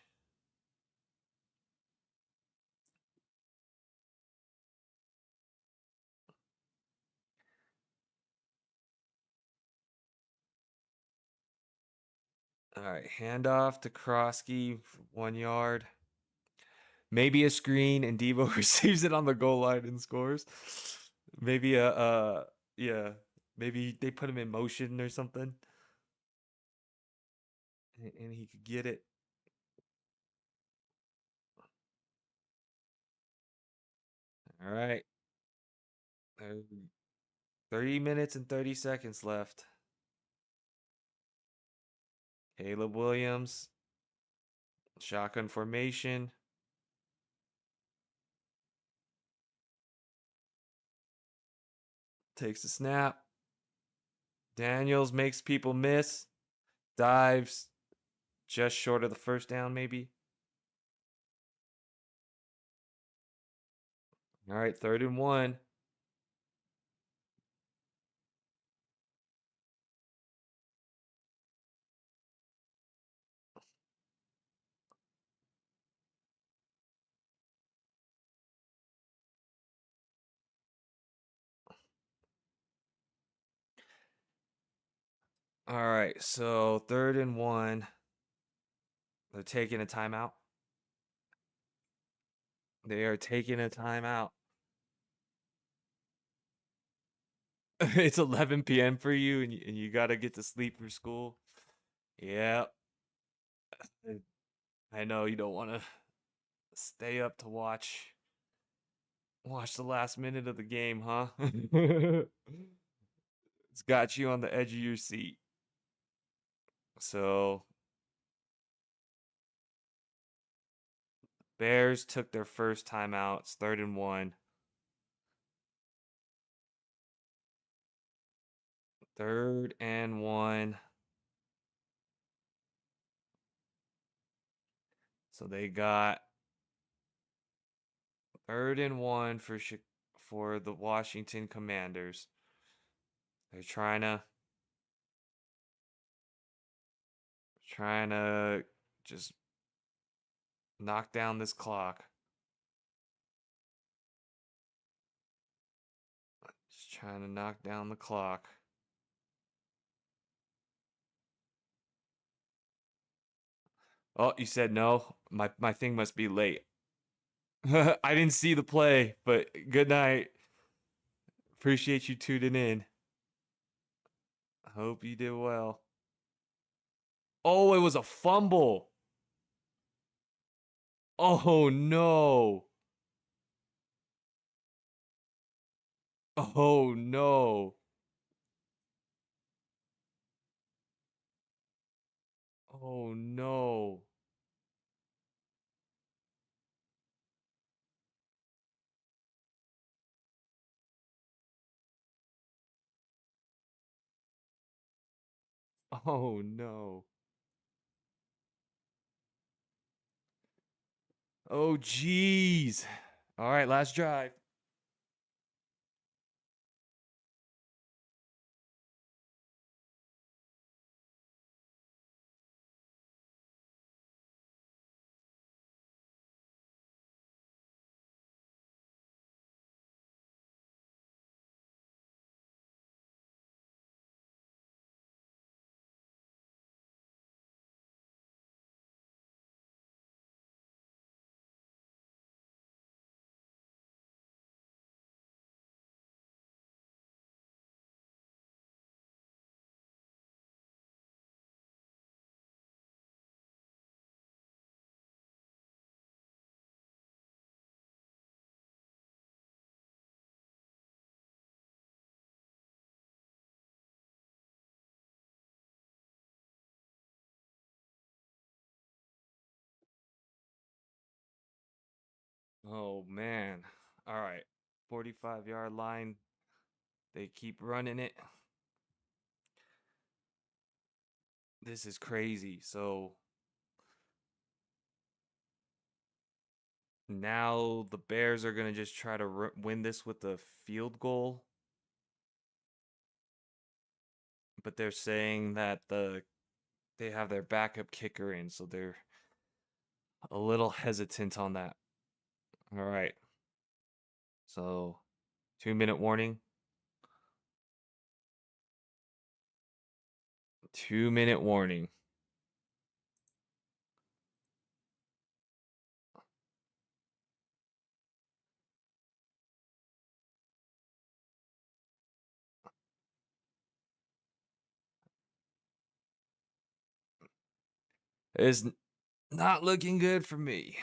All right, handoff to Croskey, 1 yard. Maybe a screen and Deebo receives it on the goal line and scores. Maybe yeah, maybe they put him in motion or something, and he could get it. All right, 30 minutes and 30 seconds left. Caleb Williams, shotgun formation. Takes a snap. Daniels makes people miss. Dives just short of the first down, maybe. All right, 3rd and 1. All right, so 3rd and 1. They're taking a timeout. They are taking a timeout. It's 11 p.m. for you, and you got to get to sleep for school. Yeah, I know you don't want to stay up to watch the last minute of the game, huh? It's got you on the edge of your seat. So Bears took their first timeout. It's 3rd and 1. 3rd and 1. So they got 3rd and 1 for the Washington Commanders. They're trying to just knock down this clock. Just trying to knock down the clock. Oh, you said no? My thing must be late. I didn't see the play, but good night. Appreciate you tuning in. Hope you did well. Oh, it was a fumble. Oh no. Oh no. Oh no. Oh no. Oh jeez. All right, last drive. Oh man. All right. 45-yard line. They keep running it. This is crazy. So now the Bears are going to just try to win this with a field goal. But they're saying that they have their backup kicker in, so they're a little hesitant on that. All right. So 2-minute warning. 2-minute warning. It's not looking good for me.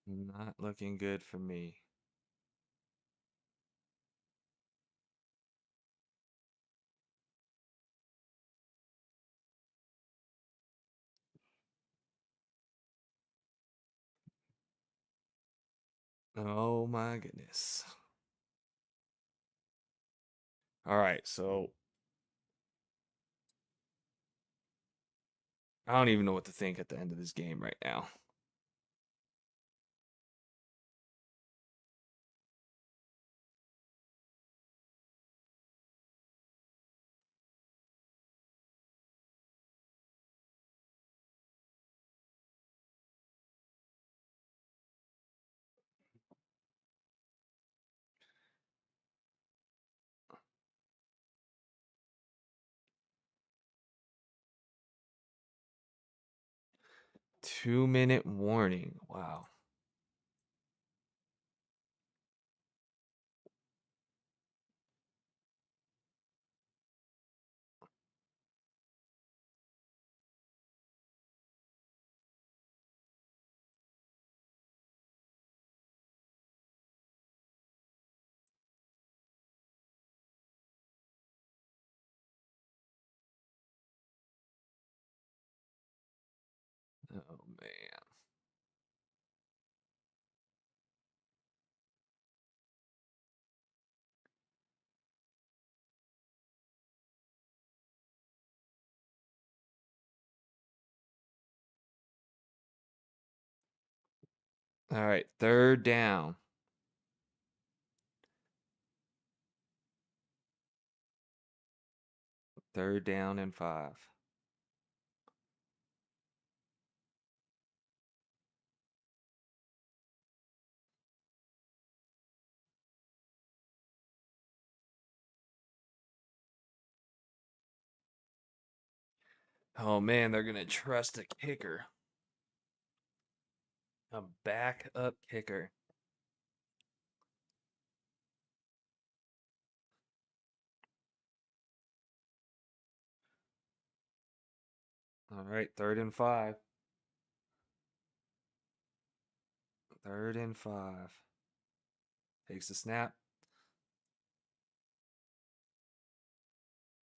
Not looking good for me. Oh my goodness. All right, so I don't even know what to think at the end of this game right now. Two-minute warning. Wow. Oh man. All right, third down. Third down and 5. Oh man, they're gonna trust a kicker. A backup kicker. All right, third and 5. Third and 5. Takes the snap.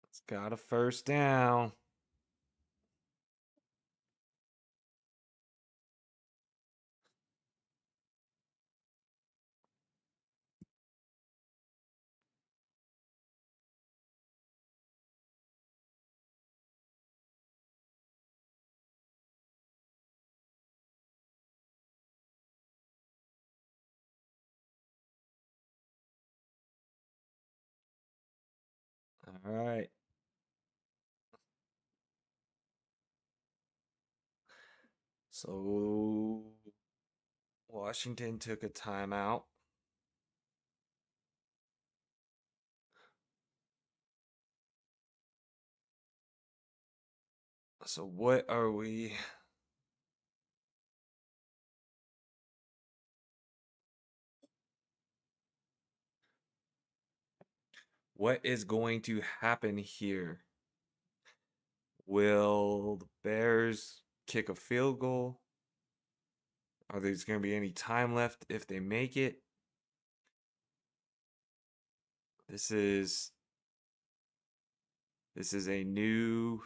It's got a first down. All right. So Washington took a timeout. So what are we? What is going to happen here? Will the Bears kick a field goal? Are there going to be any time left if they make it? This is a new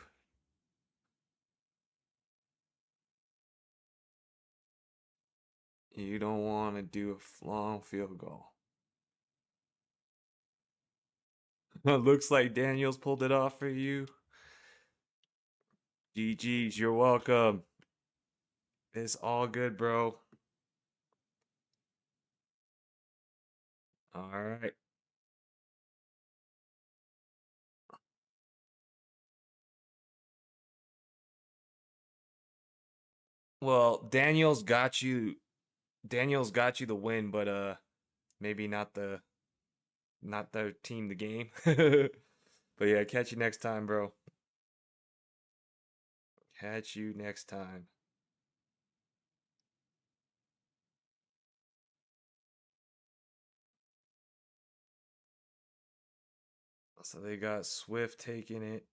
You don't want to do a long field goal. Looks like Daniels pulled it off for you. GG's, you're welcome. It's all good, bro. All right. Well, Daniels got you the win, but maybe not the team the game. But yeah, catch you next time, bro. Catch you next time. So they got Swift taking it.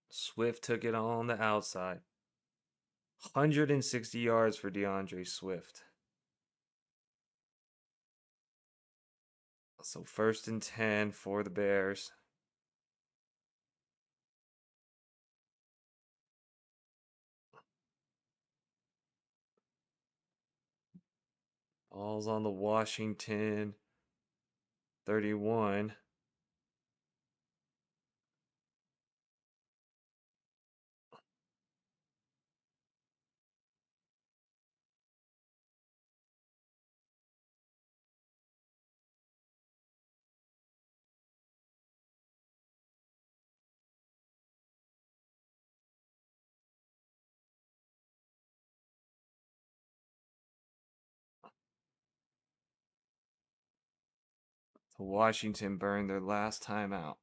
Swift took it on the outside. 160 yards for DeAndre Swift. So 1st and 10 for the Bears. Ball's on the Washington 31. Washington burned their last timeout.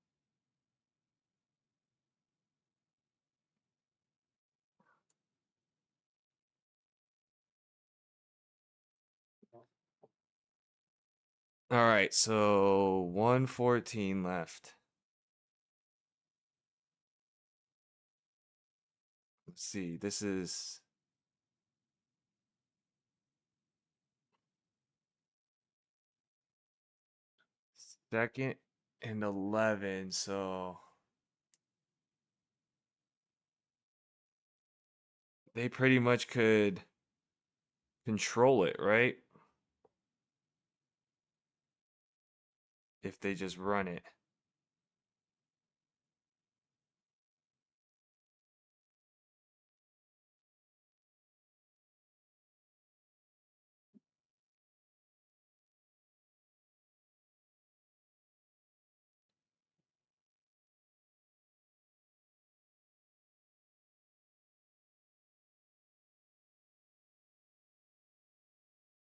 All right, so 114 left. Let's see. This is 2nd and 11, so they pretty much could control it, right? If they just run it.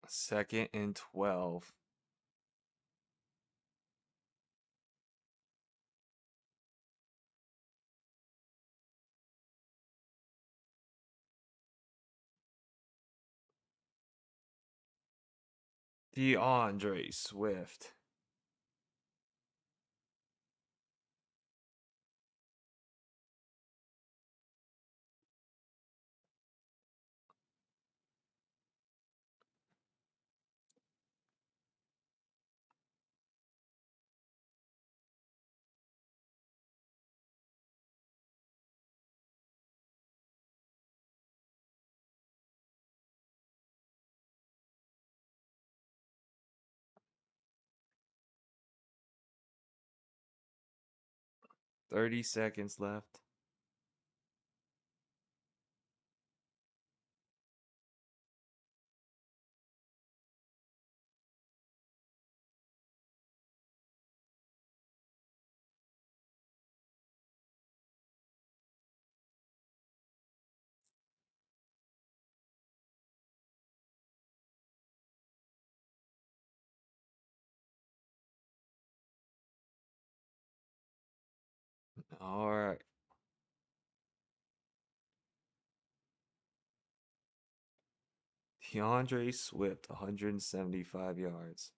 Second and 12. DeAndre Swift. Thirty seconds left. All right. DeAndre Swift, 175 yards.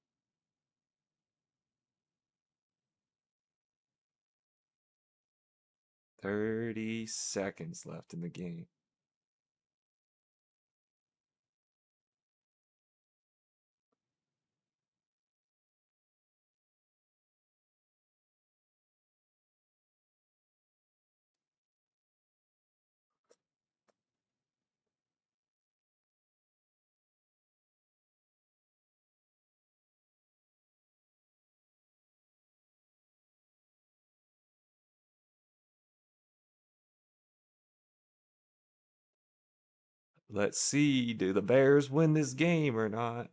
30 seconds left in the game. Let's see. Do the Bears win this game or not?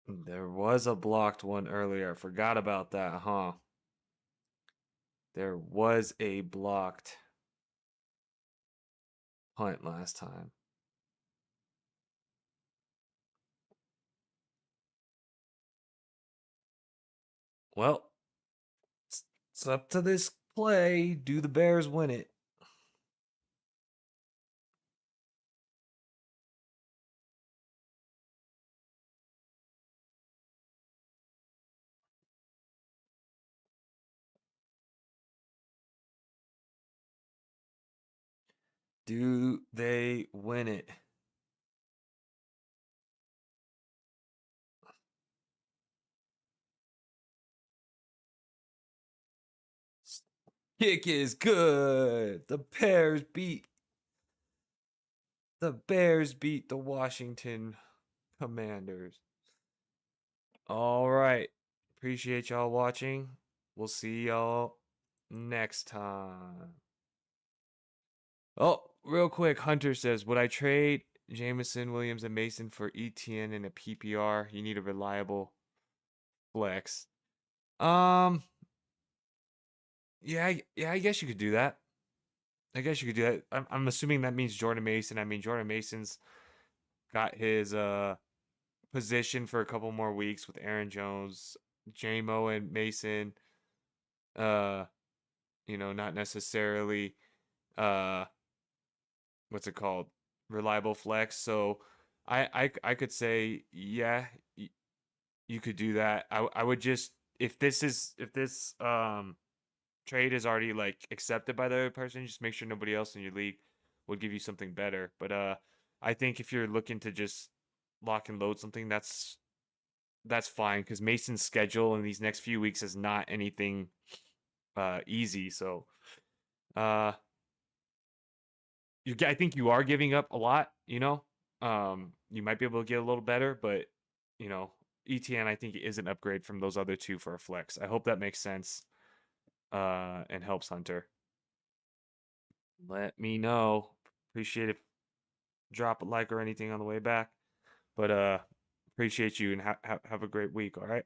There was a blocked one earlier. I forgot about that, huh? There was a blocked punt last time. Well, it's up to this play. Do the Bears win it? Do they win it? Kick is good. The Bears beat the Washington Commanders. All right. Appreciate y'all watching. We'll see y'all next time. Oh, real quick, Hunter says, would I trade Jameson, Williams, and Mason for ETN in a PPR? You need a reliable flex. Yeah, I guess you could do that. I guess you could do that. I'm assuming that means Jordan Mason. I mean, Jordan Mason's got his position for a couple more weeks with Aaron Jones, JMO and Mason. Uh, not necessarily uh what's it called? Reliable flex. So I could say, yeah, you could do that. I would just, if this trade is already like accepted by the other person, just make sure nobody else in your league would give you something better. But I think if you're looking to just lock and load something, that's fine, because Mason's schedule in these next few weeks is not anything easy. So uh I think you are giving up a lot, you might be able to get a little better, but you know, ETN I think is an upgrade from those other two for a flex. I hope that makes sense and helps Hunter. Let me know. Appreciate it. Drop a like or anything on the way back. But appreciate you, and have a great week, all right?